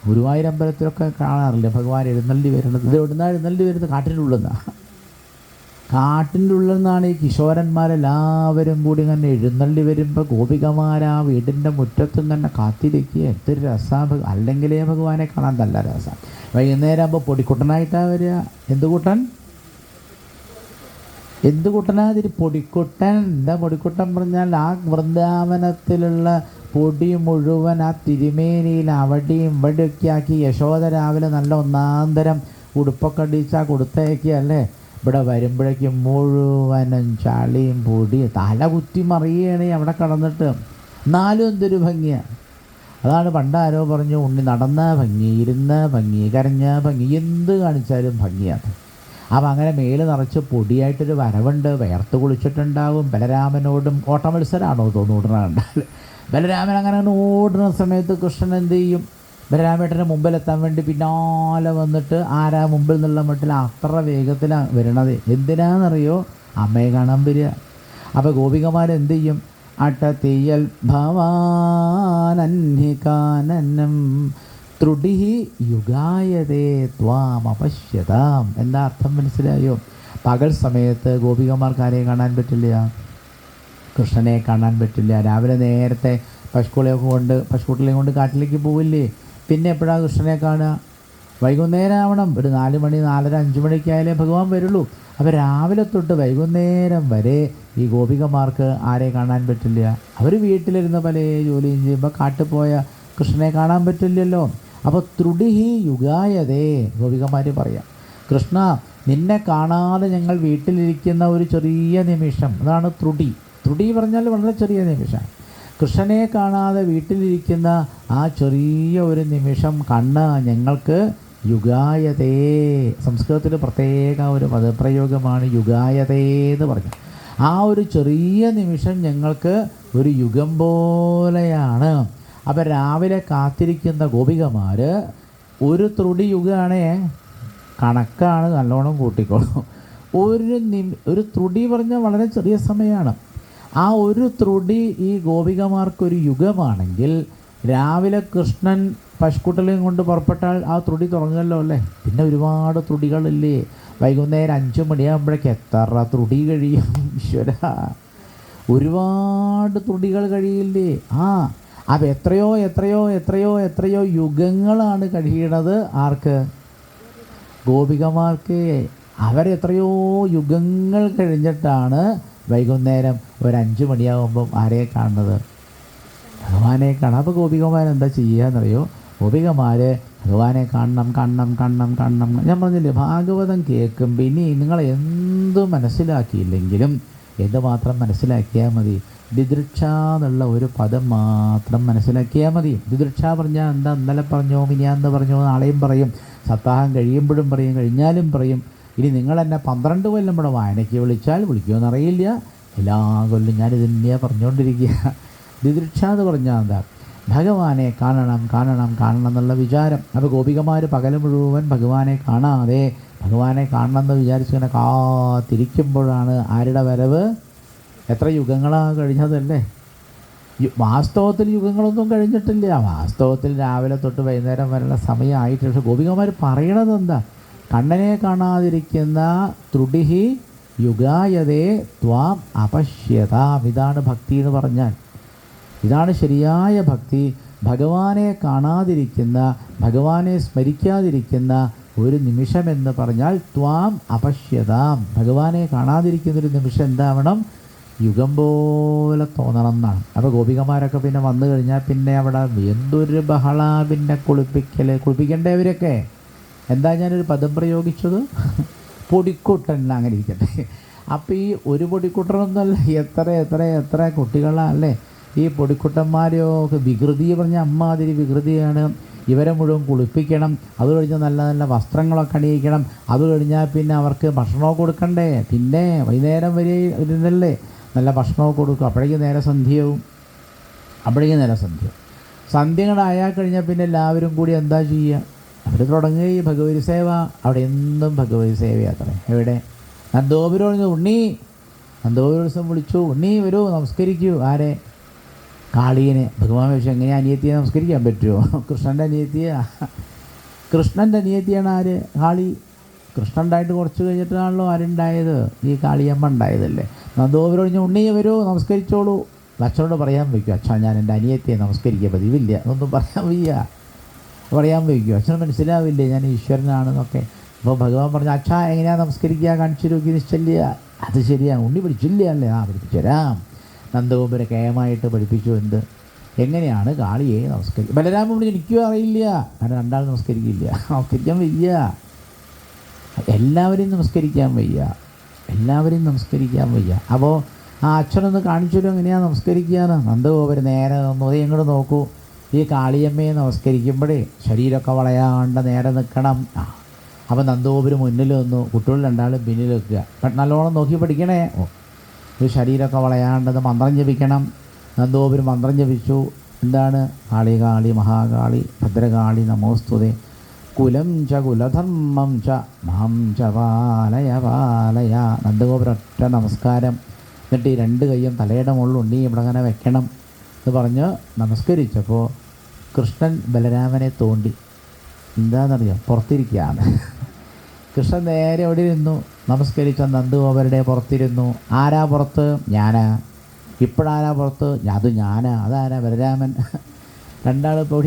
Speaker 1: ഗുരുവായൂരമ്പലത്തിലൊക്കെ കാണാറില്ല ഭഗവാൻ എഴുന്നള്ളി വരുന്നത്. ഇത് എവിടുന്നാണ് എഴുന്നള്ളി വരുന്നത്? കാട്ടിൻ്റെ ഉള്ളിൽ നിന്നാണ്. കാട്ടിൻ്റെ ഉള്ളിൽ നിന്നാണ് ഈ കിശോരന്മാരെല്ലാവരും കൂടി ഇങ്ങനെ എഴുന്നള്ളി വരുമ്പോൾ ഗോപികമാർ ആ വീടിൻ്റെ മുറ്റത്തും തന്നെ കാത്തിരിക്കുക. എന്തൊരു രസമാണ്! അല്ലെങ്കിലേ ഭഗവാനെ കാണാൻ നല്ല രസമാണ്. വൈകുന്നേരം ആകുമ്പോൾ പൊടിക്കുട്ടനായിട്ടാണ് വരിക. എന്ത് കൂട്ടനാതിരി പൊടിക്കുട്ടൻ. എന്താ പൊടിക്കുട്ടൻ പറഞ്ഞാൽ? ആ വൃന്ദാവനത്തിലുള്ള പൊടി മുഴുവൻ ആ തിരുമേനിയിൽ അവിടെയും ഇവിടെയൊക്കെ ആക്കി യശോദ രാവിലെ നല്ല ഒന്നാന്തരം ഉടുപ്പൊക്കെ അടിച്ചാൽ കൊടുത്തയക്കുക അല്ലേ? ഇവിടെ വരുമ്പോഴേക്കും മുഴുവനും ചളിയും പൊടിയും തല കുത്തി മറിയുകയാണ് അവിടെ കിടന്നിട്ട്. എന്നാലും എന്തൊരു ഭംഗിയാണ്! അതാണ് പണ്ടാരോ പറഞ്ഞു, ഉണ്ണി നടന്ന ഭംഗി, ഇരുന്ന ഭംഗി, കരഞ്ഞ ഭംഗി, എന്ത് കാണിച്ചാലും ഭംഗിയാണ്. അപ്പം അങ്ങനെ മേല് നിറച്ച് പൊടിയായിട്ടൊരു വരവുണ്ട്. വേർത്ത് കുളിച്ചിട്ടുണ്ടാവും. ബലരാമനോടും ഓട്ട മത്സരമാണോ തോന്നുന്നുണ്ടാൽ ബലരാമൻ അങ്ങനെ ഓടുന്ന സമയത്ത് കൃഷ്ണൻ എന്ത് ചെയ്യും? ബലരാമേട്ടൻ്റെ മുമ്പിലെത്താൻ വേണ്ടി പിന്നാലെ വന്നിട്ട് ആരാ മുമ്പിൽ നിന്നുള്ള മട്ടിൽ അത്ര വേഗത്തിലാണ് വരണത്. എന്തിനാണെന്നറിയോ? അമ്മയെ കാണാൻ വരിക. അപ്പോൾ ഗോപികമാരെന്ത് ചെയ്യും? അട്ടത്തിയൽ ഭവാനന്ഹികാനനം ത്രുഡിഹി യുഗായതേ ത്വാമപശ്യതാം. എന്താ അർത്ഥം മനസ്സിലായോ? പകൽ സമയത്ത് ഗോപികമാർക്ക് ആരെയും കാണാൻ പറ്റില്ല, കൃഷ്ണനെ കാണാൻ പറ്റില്ല. രാവിലെ നേരത്തെ പശുക്കുട്ടികളെയും കൊണ്ട് കാട്ടിലേക്ക് പോവില്ലേ? പിന്നെ എപ്പോഴാണ് കൃഷ്ണനെ കാണുക? വൈകുന്നേരം ആവണം. ഒരു 4 മണി, 4:30, 5 മണിക്കായാലേ ഭഗവാൻ വരുള്ളൂ. അപ്പോൾ രാവിലെ തൊട്ട് വൈകുന്നേരം വരെ ഈ ഗോപികമാർക്ക് ആരെ കാണാൻ പറ്റില്ല? അവർ വീട്ടിലിരുന്ന് പല ജോലിയും ചെയ്യുമ്പോൾ കാട്ടിൽ പോയ കൃഷ്ണനെ കാണാൻ പറ്റില്ലല്ലോ. അപ്പോൾ ത്രുഡിഹി യുഗായതേ, ഗോപികമാർ പറയാം, കൃഷ്ണ നിന്നെ കാണാതെ ഞങ്ങൾ വീട്ടിലിരിക്കുന്ന ഒരു ചെറിയ നിമിഷം, അതാണ് ത്രുടി. ത്രുടി പറഞ്ഞാൽ വളരെ ചെറിയ നിമിഷം. കൃഷ്ണനെ കാണാതെ വീട്ടിലിരിക്കുന്ന ആ ചെറിയ ഒരു നിമിഷം കണ്ണ് ഞങ്ങൾക്ക് യുഗായതേ. സംസ്കൃതത്തിൽ പ്രത്യേക ഒരു പദപ്രയോഗമാണ് യുഗായതേ എന്ന് പറഞ്ഞു. ആ ഒരു ചെറിയ നിമിഷം ഞങ്ങൾക്ക് ഒരു യുഗം പോലെയാണ്. അപ്പം രാവിലെ കാത്തിരിക്കുന്ന ഗോപികമാർ ഒരു ത്രുടി യുഗമാണേ, കണക്കാണ്, നല്ലോണം കൂട്ടിക്കോളും. ഒരു ത്രുടി പറഞ്ഞാൽ വളരെ ചെറിയ സമയമാണ്. ആ ഒരു ത്രുടി ഈ ഗോപികമാർക്കൊരു യുഗമാണെങ്കിൽ രാവിലെ കൃഷ്ണൻ പശുക്കുട്ടലെയും കൊണ്ട് പുറപ്പെട്ടാൽ ആ ത്രുടി തുടങ്ങുമല്ലോ അല്ലേ. പിന്നെ ഒരുപാട് ത്രുടികളില്ലേ. വൈകുന്നേരം 5 മണിയാകുമ്പോഴേക്ക് എത്ര ത്രുടി കഴിയും ഈശ്വര, ഒരുപാട് ത്രുടികൾ കഴിയില്ലേ. അപ്പം എത്രയോ എത്രയോ എത്രയോ എത്രയോ യുഗങ്ങളാണ് കഴിയണത് ആർക്ക്? ഗോപികമാർക്ക്. അവരെത്രയോ യുഗങ്ങൾ കഴിഞ്ഞിട്ടാണ് വൈകുന്നേരം ഒരു 5 മണിയാകുമ്പം ആരെയെ കാണുന്നത്? ഭഗവാനെ കാണാം. അപ്പോൾ ഗോപികമാരെന്താ ചെയ്യുകയെന്നറിയോ? ഗോപികമാർ ഭഗവാനെ കാണണം കാണണം കാണണം കാണണം. ഞാൻ പറഞ്ഞില്ലേ, ഭാഗവതം കേൾക്കുമ്പോൾ ഇനി നിങ്ങൾ എന്ത് മനസ്സിലാക്കിയില്ലെങ്കിലും എന്തുമാത്രം മനസ്സിലാക്കിയാൽ മതി? ദിദൃക്ഷ എന്നുള്ള ഒരു പദം മാത്രം മനസ്സിലാക്കിയാൽ മതി. ദിദൃക്ഷ പറഞ്ഞാൽ എന്താ? ഇന്നലെ പറഞ്ഞോ, മിനിയാന്ന് പറഞ്ഞോ, നാളെയും പറയും, സപ്താഹം കഴിയുമ്പോഴും പറയും, കഴിഞ്ഞാലും പറയും. ഇനി നിങ്ങൾ എന്നെ 12 കൊല്ലം ഇവിടെ വായനയ്ക്ക് വിളിച്ചാൽ വിളിക്കുമെന്നറിയില്ല, എല്ലാ കൊല്ലം ഞാനിത് തന്നെയാണ് പറഞ്ഞുകൊണ്ടിരിക്കുക. ദിദൃക്ഷ എന്ന് പറഞ്ഞാൽ എന്താ? ഭഗവാനെ കാണണം കാണണം കാണണം എന്നുള്ള വിചാരം. അപ്പോൾ ഗോപികമാർ പകൽ മുഴുവൻ ഭഗവാനെ കാണാതെ ഭഗവാനെ കാണണമെന്ന് വിചാരിച്ചിങ്ങനെ കാത്തിരിക്കുമ്പോഴാണ് ആരുടെ വരവ്? എത്ര യുഗങ്ങളാണ് കഴിഞ്ഞതല്ലേ. വാസ്തവത്തിൽ യുഗങ്ങളൊന്നും കഴിഞ്ഞിട്ടില്ല. വാസ്തവത്തിൽ രാവിലെ തൊട്ട് വൈകുന്നേരം വരെയുള്ള സമയമായിട്ട്. പക്ഷേ ഗോപികമാർ പറയണത് എന്താ? കണ്ണനെ കാണാതിരിക്കുന്ന ത്രുടിഹി യുഗായതേ ത്വാം അപശ്യതാം. ഇതാണ് ഭക്തി എന്ന് പറഞ്ഞാൽ. ഇതാണ് ശരിയായ ഭക്തി. ഭഗവാനെ കാണാതിരിക്കുന്ന, ഭഗവാനെ സ്മരിക്കാതിരിക്കുന്ന ഒരു നിമിഷമെന്ന് പറഞ്ഞാൽ ത്വാം അപശ്യതാം. ഭഗവാനെ കാണാതിരിക്കുന്നൊരു നിമിഷം എന്താവണം? യുഗം പോലെ തോന്നണം എന്നാണ്. അപ്പോൾ ഗോപികമാരൊക്കെ പിന്നെ വന്നു കഴിഞ്ഞാൽ പിന്നെ അവിടെ എന്തൊരു ബഹള. പിന്നെ കുളിപ്പിക്കേണ്ടവരൊക്കെ എന്താ ഞാനൊരു പദം പ്രയോഗിച്ചത്? പൊടിക്കുട്ടൻ. അങ്ങനെ ഇരിക്കട്ടെ. അപ്പോൾ ഈ ഒരു പൊടിക്കുട്ടനൊന്നുമല്ല, എത്ര എത്ര എത്ര കുട്ടികളല്ലേ ഈ പൊടിക്കുട്ടന്മാരെയൊക്കെ. വികൃതി പറഞ്ഞാൽ അമ്മാതിരി വികൃതിയാണ്. ഇവരെ മുഴുവൻ കുളിപ്പിക്കണം, അത് കഴിഞ്ഞ് നല്ല നല്ല വസ്ത്രങ്ങളൊക്കെ അണിയിക്കണം, അത് കഴിഞ്ഞാൽ പിന്നെ അവർക്ക് ഭക്ഷണമൊക്കെ കൊടുക്കണ്ടേ. പിന്നെ വൈകുന്നേരം വരെ ഇരുന്നല്ലേ നല്ല ഭക്ഷണമൊക്കെ കൊടുക്കും. അപ്പോഴേക്കും നേരെ സന്ധ്യയാവും. സന്ധ്യകളായാൽ കഴിഞ്ഞാൽ പിന്നെ എല്ലാവരും കൂടി എന്താ ചെയ്യുക? അവർ തുടങ്ങുക ഈ ഭഗവതി സേവ. അവിടെ എന്നും ഭഗവതി സേവയാത്രേ. എവിടെ? നന്ദഗോപുരം. ഉണ്ണി, നന്ദഗോപുരം വിളിച്ചു, ഉണ്ണി വരൂ നമസ്കരിക്കൂ. ആരെ? കാളിയനെ. ഭഗവാൻ ചോദിച്ചു, എങ്ങനെ അനിയത്തിയെ നമസ്കരിക്കാൻ പറ്റുമോ? കൃഷ്ണൻ്റെ അനിയത്തിയാണ് ആര്? കാളി. കൃഷ്ണൻ ഉണ്ടായിട്ട് കുറച്ച് കഴിഞ്ഞിട്ടാണല്ലോ ആരുണ്ടായത്? ഈ കാളിയമ്മ ഉണ്ടായതല്ലേ. നന്ദഗോപുരം പറഞ്ഞു, ഉണ്ണി വരൂ നമസ്കരിച്ചോളൂ. അച്ഛനോട് പറയാൻ വയ്ക്കും, അച്ഛൻ ഞാൻ എൻ്റെ അനിയത്തിയെ നമസ്കരിക്കുക പതിവില്ല, അതൊന്നും പറയാൻ വയ്ക്കും. അച്ഛന് മനസ്സിലാവില്ലേ ഞാൻ ഈശ്വരനാണെന്നൊക്കെ. അപ്പോൾ ഭഗവാൻ പറഞ്ഞു, അച്ഛാ എങ്ങനെയാണ് നമസ്കരിക്കുക? കാണിച്ചു നോക്കി. നിശ്ചല്യ. അത് ശരിയാണ്, ഉണ്ണി പഠിച്ചില്ല അല്ലേ? പഠിപ്പിച്ചു തരാം. നന്ദഗോപുരം കേമായിട്ട് പഠിപ്പിച്ചു. എങ്ങനെയാണ് കാളിയെ നമസ്കരിക്കുക? ബലരാമൻ വിളിച്ചു, എനിക്കും അറിയില്ല, കാരണം രണ്ടാൾ നമസ്കരിക്കാൻ വയ്യ. എല്ലാവരെയും നമസ്കരിക്കാൻ വയ്യ. അപ്പോൾ ആ അച്ഛനൊന്ന് കാണിച്ചു തരും എങ്ങനെയാണ് നമസ്കരിക്കുകയെന്ന്. നന്ദഗോപുരം നേരെ ഇങ്ങോട്ട് നോക്കൂ. ഈ കാളിയമ്മയെ നമസ്കരിക്കുമ്പോഴേ ശരീരമൊക്കെ വളയാണ്ട് നേരെ നിൽക്കണം. അപ്പോൾ നന്ദഗോപുരം മുന്നിൽ നിന്നു, കുട്ടികൾ രണ്ടാളും പിന്നിൽ വെക്കുക. നല്ലോണം നോക്കി പഠിക്കണേ. ഈ ശരീരമൊക്കെ വളയാണ്ടത് മന്ത്രം ജപിക്കണം. നന്ദഗോപുരം മന്ത്രം ജപിച്ചു. എന്താണ്? കാളി കാളി മഹാകാളി ഭദ്രകാളി നമോസ്തുതേ കുലം ച കുലധർമ്മം ച മാം ച പാലയ പാലയ. നന്ദഗോപുരം ഒറ്റ നമസ്കാരം. എന്നിട്ട് ഈ 2 കൈയും തലയുടെ മുകളിൽ ഉണ്ണി ഇവിടെ അങ്ങനെ വെക്കണം എന്ന് പറഞ്ഞ് നമസ്കരിച്ചപ്പോൾ കൃഷ്ണൻ ബലരാമനെ തോണ്ടി. എന്താണെന്നറിയാം? പുറത്തിരിക്കുകയാണ്. കൃഷ്ണൻ നേരെ എവിടെ ഇരുന്നു? നമസ്കരിച്ച നന്ദഗോപരുടെ പുറത്തിരുന്നു. ആരാ പുറത്ത്? ഞാനാ. ഇപ്പോഴാരാ പുറത്ത്? അത് ഞാനാ. അതാരാ? ബലരാമൻ. രണ്ടാളും ഇപ്പോൾ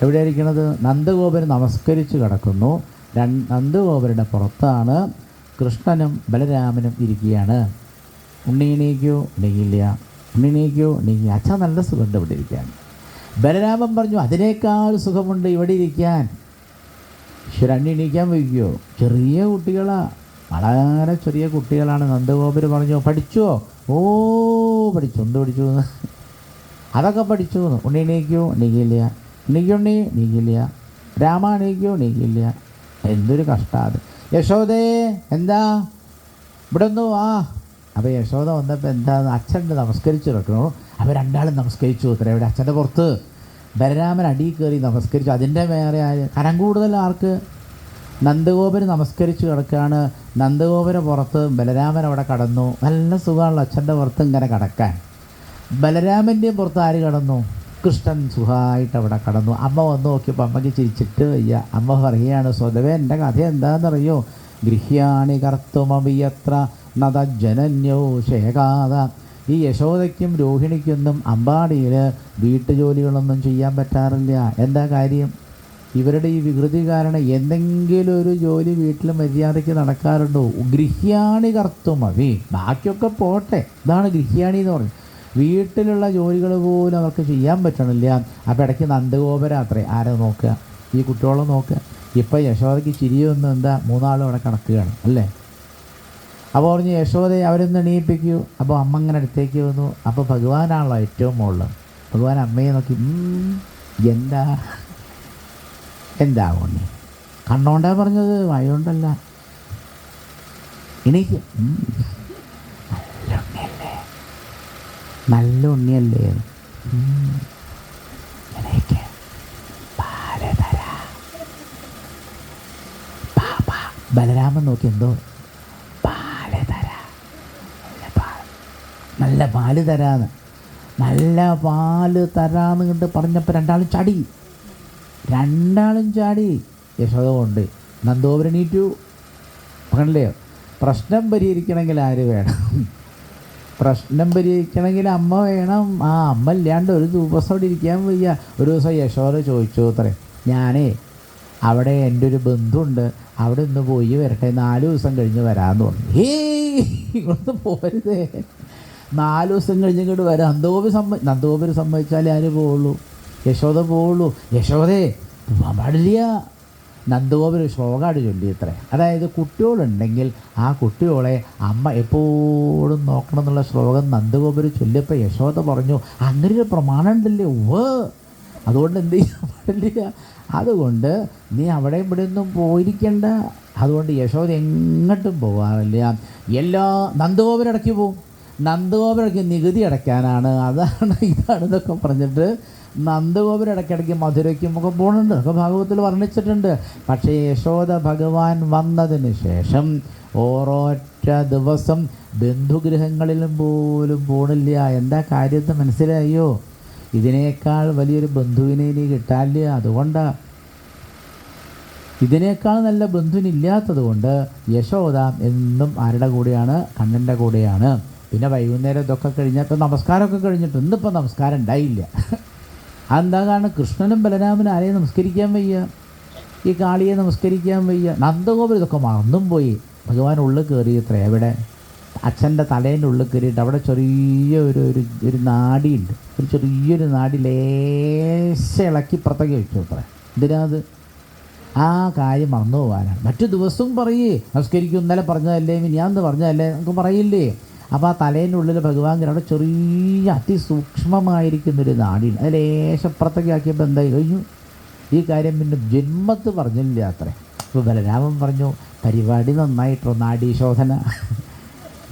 Speaker 1: എവിടെ ഇരിക്കണത്? നന്ദഗോപുരം നമസ്കരിച്ച് കിടക്കുന്നു. നന്ദഗോപുരുടെ പുറത്താണ് കൃഷ്ണനും ബലരാമനും ഇരിക്കുകയാണ്. ഉണ്ണി എണീക്കൂ? എണീക്കില്ല. ഉണ്ണി എണീക്കൂ? എണീക്കില്ല. അച്ഛൻ നല്ല സുഖമുണ്ട് ഇവിടെ ഇരിക്കാൻ. ബലരാമൻ പറഞ്ഞു, അതിനേക്കാൾ സുഖമുണ്ട് ഇവിടെ ഇരിക്കാൻ. ഈശ്വരണ്ണി എണീക്കാൻ വയ്ക്കുമോ? ചെറിയ കുട്ടികളാണ്, വളരെ ചെറിയ കുട്ടികളാണ്. നന്ദഗോപുരം പറഞ്ഞു, പഠിച്ചോ? ഓ പഠിച്ചു. എന്ത് പഠിച്ചു? അതൊക്കെ പഠിച്ചു. ഉണ്ണി എണീക്കൂ? എണീക്കില്ല. എണീക്കുണ്ണി? എണീക്കില്ല. രാമ എണീക്കൂ? എണീക്കില്ല. എന്തൊരു കഷ്ടമാണ്. യശോദേ എന്താ? ഇവിടെ ഒന്ന് വാ. അപ്പോൾ യശോദ വന്നപ്പോൾ എന്താന്ന് അച്ഛൻ്റെ നമസ്കരിച്ചു കിടക്കണു. അപ്പോൾ രണ്ടാളും നമസ്കരിച്ചു. അത്ര ഇവിടെ അച്ഛൻ്റെ പുറത്ത് ബലരാമൻ അടിയിൽ കയറി നമസ്കരിച്ചു. അതിൻ്റെ വേറെ കനം കൂടുതൽ ആർക്ക്? നന്ദഗോപുരം നമസ്കരിച്ച് കിടക്കുകയാണ്. നന്ദഗോപുരം പുറത്ത് ബലരാമൻ അവിടെ കടന്നു. നല്ല സുഖമാണല്ലോ അച്ഛൻ്റെ പുറത്ത് ഇങ്ങനെ കിടക്കാൻ. ബലരാമൻ്റെയും പുറത്ത് ആര് കടന്നു? കൃഷ്ണൻ സുഖമായിട്ട് അവിടെ കടന്നു. അമ്മ വന്ന് നോക്കിയപ്പോൾ അമ്മയ്ക്ക് ചിരിച്ചിട്ട് വയ്യ. അമ്മ പറയുകയാണ്, സ്വതവേ എൻ്റെ കഥ എന്താണെന്നറിയോ? ഗൃഹ്യാണി കർത്തുമവിയത്ര നദജനന്യോ ശേഖാത. ഈ യശോദയ്ക്കും രോഹിണിക്കൊന്നും അമ്പാടിയിൽ വീട്ടുജോലികളൊന്നും ചെയ്യാൻ പറ്റാറില്ല. എന്താ കാര്യം? ഇവരുടെ ഈ വികൃതി കാരണം എന്തെങ്കിലും ഒരു ജോലി വീട്ടിൽ മര്യാദയ്ക്ക് നടക്കാറുണ്ടോ? ഗൃഹ്യാണി കർത്തുമവി. ബാക്കിയൊക്കെ പോട്ടെ, ഇതാണ് ഗൃഹ്യാണി എന്ന് പറഞ്ഞത്. വീട്ടിലുള്ള ജോലികൾ പോലും അവർക്ക് ചെയ്യാൻ പറ്റണില്ല. അപ്പോൾ ഇടയ്ക്ക് നന്ദഗോപുരം അത്രേ ആരെ നോക്കുക? ഈ കുട്ടികളെ നോക്കുക. ഇപ്പം യശോദയ്ക്ക് ചിരിയൊന്നും എന്താ, മൂന്നാളും അവിടെ കിടക്കുകയാണ് അല്ലേ. അപ്പോൾ പറഞ്ഞ് യശോദയെ അവരൊന്ന് എണീപ്പിക്കൂ. അപ്പോൾ അമ്മ ഇങ്ങനെ അടുത്തേക്ക് വന്നു. അപ്പോൾ ഭഗവാനാണല്ലോ ഏറ്റവും മുകളിൽ. ഭഗവാൻ അമ്മയെ നോക്കി, എന്താ ഉണ്ണി? കണ്ണോണ്ടാ പറഞ്ഞത്, വായോണ്ടല്ല. എനിക്ക് നല്ല ഉണ്ണിയല്ലേ എനിക്ക് പാല് തരാ. ബലരാമൻ നോക്കി, എന്തോ പാല് തരാ, നല്ല പാല് തരാന്ന്, നല്ല പാല് തരാന്ന് കണ്ട് പറഞ്ഞപ്പോൾ രണ്ടാളും ചാടി. യശോദ കൊണ്ട് നന്ദഗോപുരം എണീറ്റു. പറഞ്ഞില്ലേ, പ്രശ്നം പരിഹരിക്കണമെങ്കിൽ ആര് വേണം? പ്രശ്നം പരിഹരിക്കണമെങ്കിൽ അമ്മ വേണം. ആ അമ്മ ഇല്ലാണ്ട് ഒരു ദിവസം അവിടെ ഇരിക്കാൻ വയ്യ. ഒരു ദിവസം യശോദ ചോദിച്ചു അത്രേ, ഞാനേ അവിടെ എൻ്റെ ഒരു ബന്ധുണ്ട്, അവിടെ ഒന്ന് പോയി വരട്ടെ, 4 ദിവസം കഴിഞ്ഞ് വരാമെന്ന് പറഞ്ഞു. ഇങ്ങോട്ട് പോരുതേ, 4 ദിവസം കഴിഞ്ഞ് ഇങ്ങോട്ട് വരാം. നന്ദഗോപുരം സമ്മതിച്ചാലേ ആര് പോവുള്ളൂ? യശോദ പോവുള്ളൂ. യശോദേ പോകാൻ പാടില്ല. നന്ദഗോപുരം ശ്ലോകാട് ചൊല്ലി ഇത്രേ. അതായത് കുട്ടികളുണ്ടെങ്കിൽ ആ കുട്ടികളെ അമ്മ എപ്പോഴും നോക്കണം എന്നുള്ള ശ്ലോകം നന്ദഗോപുരം ചൊല്ലിയപ്പോൾ യശോദ പറഞ്ഞു, അങ്ങനെ ഒരു പ്രമാണം ഉണ്ടല്ലേ? അതുകൊണ്ട് എന്ത് ചെയ്യാൻ പാടില്ല. അതുകൊണ്ട് നീ അവിടെ ഇവിടെ ഒന്നും പോയിരിക്കണ്ട. അതുകൊണ്ട് യശോദ എങ്ങോട്ടും പോകാറില്ല. നന്ദഗോപുരം ഇടയ്ക്ക് പോവും. നന്ദഗോപുരയ്ക്ക് നികുതി അടയ്ക്കാനാണ്, ഇതാണെന്നൊക്കെ പറഞ്ഞിട്ട് നന്ദഗോപുരം ഇടയ്ക്കിടയ്ക്ക് മധുരയ്ക്കും ഒക്കെ പോകുന്നുണ്ട്. ഒക്കെ ഭാഗവത്തിൽ വർണ്ണിച്ചിട്ടുണ്ട്. പക്ഷേ യശോദ ഭഗവാൻ വന്നതിന് ശേഷം ഓരോറ്റ ദിവസം ബന്ധുഗൃഹങ്ങളിലും പോലും പോണില്ല. എന്താ കാര്യത്തെ മനസ്സിലായോ? ഇതിനേക്കാൾ വലിയൊരു ബന്ധുവിനെ ഇനി കിട്ടാനില്ല. അതുകൊണ്ടാണ്, ഇതിനേക്കാൾ നല്ല ബന്ധുവിനില്ലാത്തത് കൊണ്ട് യശോദ എന്നും ആരുടെ കൂടെയാണ്? കണ്ണൻ്റെ കൂടെയാണ്. പിന്നെ വൈകുന്നേരം ഇതൊക്കെ കഴിഞ്ഞപ്പോൾ നമസ്കാരമൊക്കെ കഴിഞ്ഞിട്ട് ഇന്നിപ്പോൾ നമസ്കാരം ഉണ്ടായില്ല. അതെന്താ കാരണം? കൃഷ്ണനും ബലരാമനും ആരെയും നമസ്കരിക്കാൻ വയ്യ, ഈ കാളിയെ നമസ്കരിക്കാൻ വയ്യ. നന്ദഗോപുരം ഇതൊക്കെ മറന്നും പോയി. ഭഗവാൻ ഉള്ളിൽ കയറി ഇത്ര എവിടെ അച്ഛൻ്റെ തലേൻ്റെ ഉള്ളിൽ കയറിയിട്ട് അവിടെ ചെറിയ ഒരു നാടിയുണ്ട്. ഒരു ചെറിയൊരു നാടി ലേശം ഇളക്കി പുറത്തേക്ക് വെച്ചു അത്ര. എന്തിനാത്? ആ കാര്യം മറന്നു പോകാനാണ്. മറ്റു ദിവസവും പറയേ നമസ്കരിക്കും, ഇന്നലെ പറഞ്ഞതല്ലേ, ഞാൻ പറഞ്ഞതല്ലേ നമുക്ക് പറയില്ലേ. അപ്പോൾ ആ തലേൻ്റെ ഉള്ളിൽ ഭഗവാൻ അവിടെ ചെറിയ അതിസൂക്ഷ്മമായിരിക്കുന്നൊരു നാടിയുണ്ട്. അത് ലേശപ്പുറത്തേക്ക് ആക്കിയപ്പോൾ എന്തായി കഴിഞ്ഞു? ഈ കാര്യം പിന്നെ ജന്മത്ത് പറഞ്ഞില്ല അത്രേ. ഇപ്പോൾ ബലരാമൻ പറഞ്ഞു, പരിപാടി നന്നായിട്ടോ, നാഡീശോധന.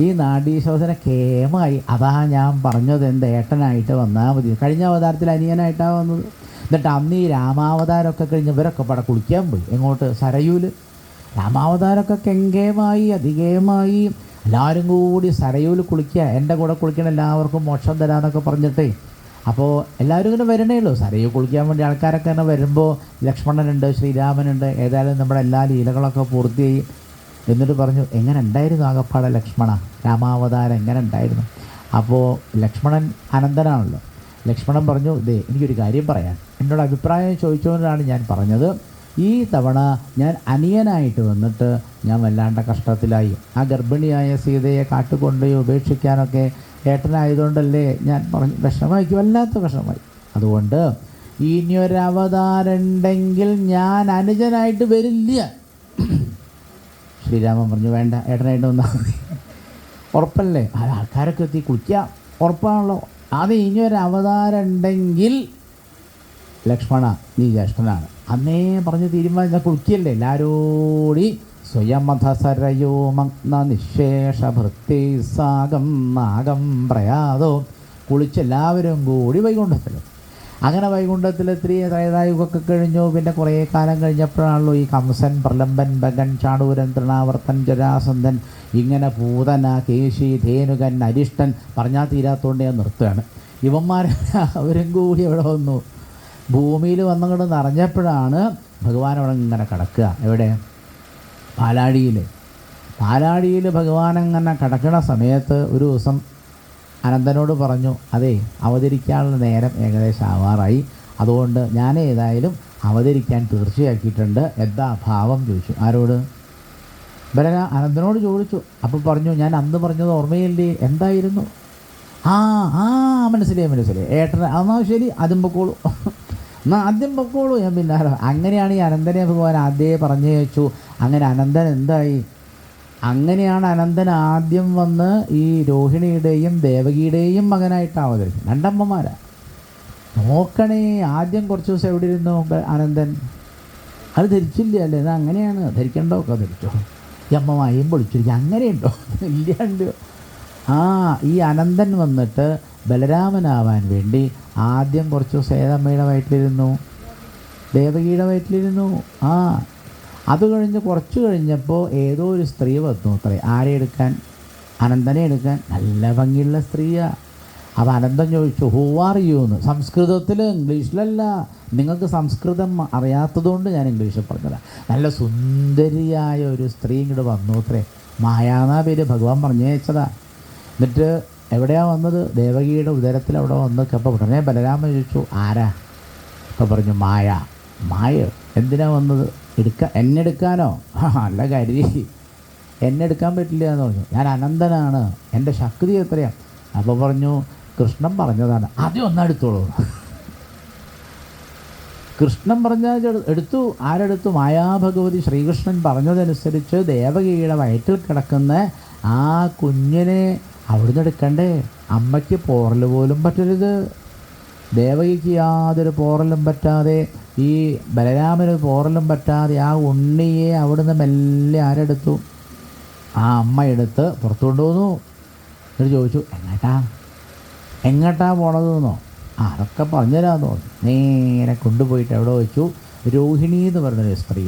Speaker 1: ഈ നാഡീശോധന കേമായി. അതാ ഞാൻ പറഞ്ഞത്, എൻ്റെ ഏട്ടനായിട്ട് വന്നാൽ മതി. കഴിഞ്ഞ അവതാരത്തിൽ അനിയനായിട്ടാണ് വന്നത്. എന്നിട്ട് അന്ന് ഈ രാമാവതാരമൊക്കെ കഴിഞ്ഞ് ഇവരൊക്കെ പട കുളിക്കാൻ പോയി. എങ്ങോട്ട്? സരയൂല്. രാമാവതാരമൊക്കെ കെങ്കേമായി, അധികമായി. എല്ലാവരും കൂടി സരയൂൽ കുളിക്കുക, എൻ്റെ കൂടെ കുളിക്കണം, എല്ലാവർക്കും മോക്ഷം തരാമെന്നൊക്കെ പറഞ്ഞിട്ടേ. അപ്പോൾ എല്ലാവരും ഇങ്ങനെ വരണേ ഉള്ളൂ. സരയൂ കുളിക്കാൻ വേണ്ടി ആൾക്കാരൊക്കെ തന്നെ വരുമ്പോൾ ലക്ഷ്മണനുണ്ട്, ശ്രീരാമനുണ്ട്. ഏതായാലും നമ്മുടെ എല്ലാ ലീലകളൊക്കെ പൂർത്തിയായി. എന്നിട്ട് പറഞ്ഞു, എങ്ങനെ ഉണ്ടായിരുന്നു ആകപ്പാടെ ലക്ഷ്മണ രാമാവതാരം എങ്ങനെ ഉണ്ടായിരുന്നു? അപ്പോൾ ലക്ഷ്മണൻ അനന്തനാണല്ലോ. ലക്ഷ്മണൻ പറഞ്ഞു, എനിക്കൊരു കാര്യം പറയാൻ, എന്നോട് അഭിപ്രായം ചോദിച്ചുകൊണ്ടാണ് ഞാൻ പറഞ്ഞത്. ഈ തവണ ഞാൻ അനിയനായിട്ട് വന്നിട്ട് ഞാൻ വല്ലാണ്ട കഷ്ടത്തിലായി. ആ ഗർഭിണിയായ സീതയെ കാട്ടുകൊണ്ടുപോയി ഉപേക്ഷിക്കാനൊക്കെ ഏട്ടനായതുകൊണ്ടല്ലേ ഞാൻ പറഞ്ഞു, വിഷമമായിരിക്കും, വല്ലാത്ത വിഷമമായി. അതുകൊണ്ട് ഇനിയൊരവതാരം ഉണ്ടെങ്കിൽ ഞാൻ അനുജനായിട്ട് വരില്ല. ശ്രീരാമൻ പറഞ്ഞു, വേണ്ട, ഏട്ടനായിട്ട് വന്നാൽ മതി. ഉറപ്പല്ലേ? ആൾക്കാരൊക്കെ എത്തി കുളിക്കാം, ഉറപ്പാണല്ലോ. അത് ഇനിയൊരവതാരം ഉണ്ടെങ്കിൽ ലക്ഷ്മണ നീ ജ്യേഷ്ഠനാണ്. അന്നേ പറഞ്ഞ് തീരുമാനിച്ച കുളിക്കല്ലേ, എല്ലാവരോടി സ്വയമധസരയോ മഗ്ന നിശേഷഭൃത്തി സാഗം നാഗം പ്രയാതോ. കുളിച്ചെല്ലാവരും കൂടി വൈകുണ്ഠത്തിൽ. അങ്ങനെ വൈകുണ്ഠത്തിലെത്തിരി ത്രേതായുഗമൊക്കെ കഴിഞ്ഞു. പിന്നെ കുറേ കാലം കഴിഞ്ഞപ്പോഴാണല്ലോ ഈ കംസൻ, പ്രലംബൻ, ബഗൻ, ചാണൂരൻ, തൃണാവർത്തൻ, ജരാസന്ധൻ, ഇങ്ങനെ പൂതന, കേശി, ധേനുകൻ, അരിഷ്ടൻ, പറഞ്ഞാൽ തീരാത്തോണ്ട് ഞാൻ നിർത്തുകയാണ്. ഇവന്മാരെല്ലാവരും കൂടി എവിടെ വന്നു? ഭൂമിയിൽ വന്നങ്ങോട്ട് നിറഞ്ഞപ്പോഴാണ് ഭഗവാൻ അവിടെ ഇങ്ങനെ കിടക്കുക. എവിടെ? പാലാഴിയിൽ ഭഗവാൻ അങ്ങനെ കിടക്കുന്ന സമയത്ത് ഒരു ദിവസം അനന്തനോട് പറഞ്ഞു, അതെ, അവതരിക്കാനുള്ള നേരം ഏകദേശം ആവാറായി, അതുകൊണ്ട് ഞാൻ ഏതായാലും അവതരിക്കാൻ തീർച്ചയാക്കിയിട്ടുണ്ട്. എന്താ ഭാവം ചോദിച്ചു. ആരോട്? അനന്തനോട് ചോദിച്ചു. അപ്പോൾ പറഞ്ഞു, ഞാൻ അന്ന് പറഞ്ഞത് ഓർമ്മയില്ലേ? എന്തായിരുന്നു? മനസ്സിലായി. ഏട്ടൻ എന്നാൽ ശരി, ആദ്യം പൊക്കോളൂ, എന്നാൽ ആദ്യം പൊക്കോളൂ, ഞാൻ പിന്നാലെ. അങ്ങനെയാണ് ഈ അനന്തനെ ഭഗവാൻ ആദ്യമേ പറഞ്ഞു വെച്ചു. അങ്ങനെ അനന്തൻ എന്തായി? അങ്ങനെയാണ് അനന്തൻ ആദ്യം വന്ന് ഈ രോഹിണിയുടെയും ദേവകിയുടെയും മകനായിട്ട് അവതരിക്കും. രണ്ടമ്മമാരാ. നോക്കണേ, ആദ്യം കുറച്ച് ദിവസം എവിടെ ഇരുന്നു അനന്തൻ? അത് ധരിച്ചില്ല അല്ലേ? അത് അങ്ങനെയാണ്, ധരിക്കേണ്ടോ ഒക്കെ ധരിച്ചോ. ഈ അമ്മമായും പൊളിച്ചിരിക്കും. അങ്ങനെയുണ്ടോ? ഇല്ലാണ്ട്. ഈ അനന്തൻ വന്നിട്ട് ബലരാമനാവാൻ വേണ്ടി ആദ്യം കുറച്ച് ദിവസം ഏതമ്മയുടെ വയറ്റിലിരുന്നു? ദേവകിയുടെ വയറ്റിലിരുന്നു. അത് കഴിഞ്ഞ് കുറച്ച് കഴിഞ്ഞപ്പോൾ ഏതോ ഒരു സ്ത്രീ വന്നു അത്രേ. ആരെ എടുക്കാൻ? അനന്തനെ എടുക്കാൻ. നല്ല ഭംഗിയുള്ള സ്ത്രീയാണ്. അപ്പോൾ അനന്തൻ ചോദിച്ചു, ഹൂ ആർ യു എന്ന്. സംസ്കൃതത്തിൽ, ഇംഗ്ലീഷിലല്ല. നിങ്ങൾക്ക് സംസ്കൃതം അറിയാത്തതുകൊണ്ട് ഞാൻ ഇംഗ്ലീഷിൽ പറഞ്ഞതാണ്. നല്ല സുന്ദരിയായ ഒരു സ്ത്രീ ഇങ്ങോട്ട് വന്നു അത്രേ. മായാന്നാ പേര്, ഭഗവാൻ പറഞ്ഞയച്ചതാ. എന്നിട്ട് എവിടെയാണ് വന്നത്? ദേവകിയുടെ ഉദരത്തിൽ അവിടെ വന്ന്. അപ്പോൾ ഉടനെ ബലരാമൻ ചോദിച്ചു, ആരാ? അപ്പോൾ പറഞ്ഞു, മായ. എന്തിനാ വന്നത്? എന്നെ എടുക്കാനോ? അല്ല കരി, എന്നെ എടുക്കാൻ പറ്റില്ല എന്ന് പറഞ്ഞു. ഞാൻ അനന്തനാണ്, എൻ്റെ ശക്തി എത്രയാണ്? അപ്പോൾ പറഞ്ഞു, കൃഷ്ണൻ പറഞ്ഞതാണ്. ആദ്യം ഒന്നെടുത്തോളൂ. കൃഷ്ണൻ പറഞ്ഞാൽ എടുത്തു. ആരെടുത്തു? മായാഭഗവതി ശ്രീകൃഷ്ണൻ പറഞ്ഞതനുസരിച്ച് ദേവകിയുടെ വയറ്റിൽ കിടക്കുന്ന ആ കുഞ്ഞിനെ അവിടുന്ന് എടുക്കണ്ടേ? അമ്മയ്ക്ക് പോറൽ പോലും പറ്റരുത്. ദേവകിക്ക് യാതൊരു പോറലും പറ്റാതെ, ഈ ബലരാമന് പോറലും പറ്റാതെ ആ ഉണ്ണിയെ അവിടുന്ന് മെല്ലെ ആരെടുത്തു? ആ അമ്മ എടുത്ത് പുറത്തു കൊണ്ടുവന്നു. എന്നിട്ട് ചോദിച്ചു, എങ്ങോട്ടാ പോണതെന്നോ? അതൊക്കെ പറഞ്ഞുതരാമെന്ന് പറഞ്ഞു. നേരെ കൊണ്ടുപോയിട്ട് എവിടെ വെച്ചു? രോഹിണി എന്ന് പറഞ്ഞൊരു സ്ത്രീ.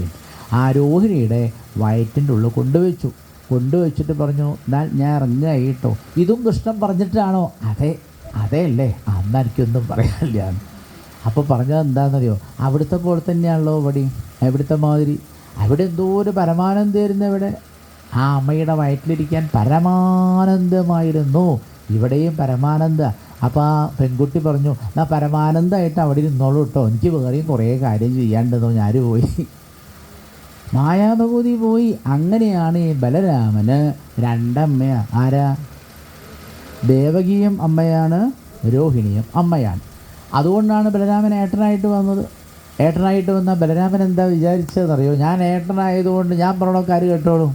Speaker 1: ആ രോഹിണിയുടെ വയറ്റിൻ്റെ ഉള്ളിൽ കൊണ്ടുവച്ചിട്ട് പറഞ്ഞു, ഞാൻ ഇറങ്ങായിട്ടോ. ഇതും കൃഷ്ണൻ പറഞ്ഞിട്ടാണോ? അതെ അല്ലേ? അന്ന് എനിക്കൊന്നും പറയാനില്ല. അപ്പോൾ പറഞ്ഞത് എന്താണെന്നറിയോ? അവിടുത്തെ പോലെ തന്നെയാണല്ലോ എവിടുത്തെ മാതിരി. അവിടെ എന്തോ ഒരു പരമാനന്ദമായിരുന്നു. ഇവിടെ ആ അമ്മയുടെ വയറ്റിലിരിക്കാൻ പരമാനന്ദമായിരുന്നു. ഇവിടെയും പരമാനന്ദ. അപ്പോൾ ആ പെൺകുട്ടി പറഞ്ഞു, എന്നാൽ പരമാനന്ദമായിട്ട് അവിടെ ഇരുന്നോളൂ കേട്ടോ, എനിക്ക് വേറെയും കുറേ കാര്യം ചെയ്യാണ്ടെന്നോ. ഞാൻ പോയി, മായാഭഗവതി പോയി. അങ്ങനെയാണ് ഈ ബലരാമന് രണ്ടമ്മയാ. ആരാ? ദേവകിയും അമ്മയാണ്, രോഹിണിയും അമ്മയാണ്. അതുകൊണ്ടാണ് ബലരാമൻ ഏട്ടനായിട്ട് വന്നത്. ഏട്ടനായിട്ട് വന്ന ബലരാമൻ എന്താ വിചാരിച്ചതെന്നറിയോ? ഞാൻ ഏട്ടനായതുകൊണ്ട് ഞാൻ പറയണക്കാർ കേട്ടോളൂ.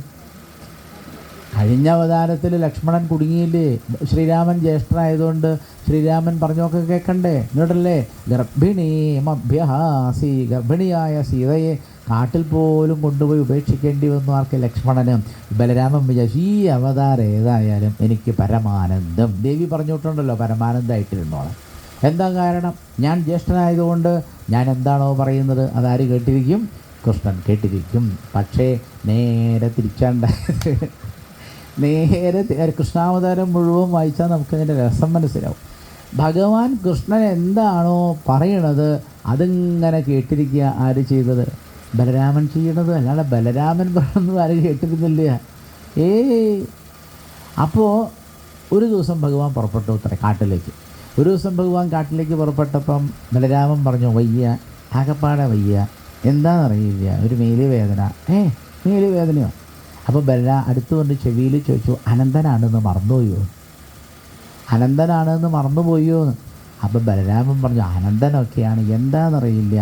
Speaker 1: കഴിഞ്ഞ അവതാരത്തിൽ ലക്ഷ്മണൻ കുടുങ്ങിയില്ലേ? ശ്രീരാമൻ ജ്യേഷ്ഠനായതുകൊണ്ട് ശ്രീരാമൻ പറഞ്ഞൊക്കെ കേൾക്കണ്ടേ? എന്നിട്ടല്ലേ ഗർഭിണിമഭ്യഹാസി, ഗർഭിണിയായ സീതയെ കാട്ടിൽ പോലും കൊണ്ടുപോയി ഉപേക്ഷിക്കേണ്ടി വന്നു. ആർക്ക്? ലക്ഷ്മണനും. ബലരാമൻ വിചാരിച്ചു, ഈ അവതാരം ഏതായാലും എനിക്ക് പരമാനന്ദം. ദേവി പറഞ്ഞിട്ടുണ്ടല്ലോ, പരമാനന്ദമായിട്ടിരുന്നോളാം. എന്താ കാരണം? ഞാൻ ജ്യേഷ്ഠനായതുകൊണ്ട് ഞാൻ എന്താണോ പറയുന്നത് അതാര് കേട്ടിരിക്കും? കൃഷ്ണൻ കേട്ടിരിക്കും. പക്ഷേ നേരെ തിരിച്ചാണ്ടായത്. നേരെ കൃഷ്ണാവതാരം മുഴുവൻ വായിച്ചാൽ നമുക്കതിൻ്റെ രസം മനസ്സിലാവും. ഭഗവാൻ കൃഷ്ണൻ എന്താണോ പറയണത് അതിങ്ങനെ കേട്ടിരിക്കുക. ആര് ചെയ്തത്? ബലരാമൻ ചെയ്യണത്. അല്ലാതെ ബലരാമൻ പറയുന്നത് ആരും കേട്ടിരുന്നില്ല. അപ്പോൾ ഒരു ദിവസം ഭഗവാൻ പുറപ്പെട്ടു ഉത്തര കാട്ടിലേക്ക്. ഒരു ദിവസം ഭഗവാൻ കാട്ടിലേക്ക് പുറപ്പെട്ടപ്പം ബലരാമൻ പറഞ്ഞു, വയ്യ, ആകപ്പാടെ വയ്യ, എന്താണെന്നറിയില്ല, ഒരു മേല് വേദന. മേല് വേദനയോ? അപ്പോൾ അടുത്ത് കൊണ്ട് ചെവിയിൽ ചോദിച്ചു, അനന്തനാണെന്ന് മറന്നുപോയോ എന്ന്. അപ്പോൾ ബലരാമൻ പറഞ്ഞു, അനന്തനൊക്കെയാണ്, എന്താണെന്നറിയില്ല,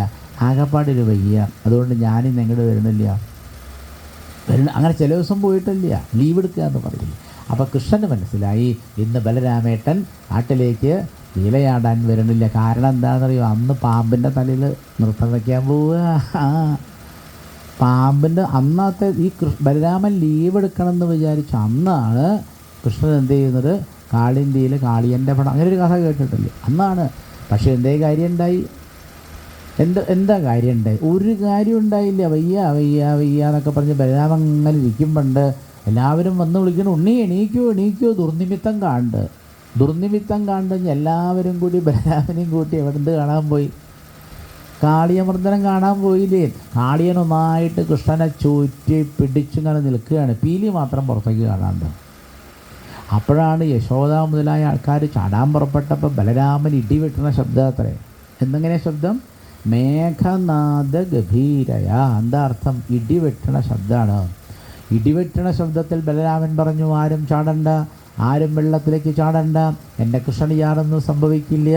Speaker 1: ആകപ്പാടൊരു വയ്യ, അതുകൊണ്ട് ഞാനിന്ന് എങ്ങോട്ട് വരുന്നില്ല. അങ്ങനെ ചില ദിവസം പോയിട്ടില്ല, ലീവ് എടുക്കുക എന്ന് പറയില്ല. അപ്പോൾ കൃഷ്ണന് മനസ്സിലായി ഇന്ന് ബലരാമേട്ടൻ നാട്ടിലേക്ക് ലീലയാടാൻ വരണില്ല. കാരണം എന്താണെന്നറിയോ? അന്ന് പാമ്പിൻ്റെ തലയിൽ നൃത്തം വയ്ക്കാൻ പോവുക. പാമ്പിൻ്റെ അന്നത്തെ ഈ ബലരാമൻ ലീവ് എടുക്കണമെന്ന് വിചാരിച്ച അന്നാണ് കൃഷ്ണൻ എന്ത് ചെയ്യുന്നത്, കാളിന്തിയിൽ കാളിയൻ്റെ പടം, അങ്ങനെ ഒരു കഥ കേട്ടിട്ടില്ലേ, അന്നാണ്. പക്ഷേ എന്തേ കാര്യം ഉണ്ടായി? എന്താ കാര്യം ഉണ്ടായി? ഒരു കാര്യം ഉണ്ടായില്ല. വയ്യ വയ്യ വയ്യ എന്നൊക്കെ പറഞ്ഞ് ബലരാമൻ അങ്ങനെ ഇരിക്കുമ്പോണ്ട് എല്ലാവരും വന്ന് വിളിക്കണം, ഉണ്ണി എണീക്കോ എണീക്കോ, ദുർനിമിത്തം കാണ്ട് എല്ലാവരും കൂടി ബലരാമനെയും കൂട്ടി എവിടുന്ന് കാണാൻ പോയി? കാളിയമർദ്ദനം കാണാൻ പോയില്ലേ? കാളിയനൊന്നായിട്ട് കൃഷ്ണനെ ചുറ്റി പിടിച്ചിങ്ങനെ നിൽക്കുകയാണ്, പീലി മാത്രം പുറത്തേക്ക് കാണാണ്ട്. അപ്പോഴാണ് യശോദ മുതലായ ആൾക്കാർ ചാടാൻ പുറപ്പെട്ടപ്പോൾ ബലരാമൻ ഇടിവെട്ടുന്ന ശബ്ദം അത്രേ. എന്തെങ്ങനെ ശബ്ദം? മേഘനാദ ഗഭീരയ. എന്താ അർത്ഥം? ഇടിവെട്ടണ ശബ്ദമാണ്. ഇടിവെട്ടണ ശബ്ദത്തിൽ ബലരാമൻ പറഞ്ഞു, ആരും ചാടണ്ട, ആരും വെള്ളത്തിലേക്ക് ചാടണ്ട, എൻ്റെ കൃഷ്ണന് യാതൊന്നും സംഭവിക്കില്ല.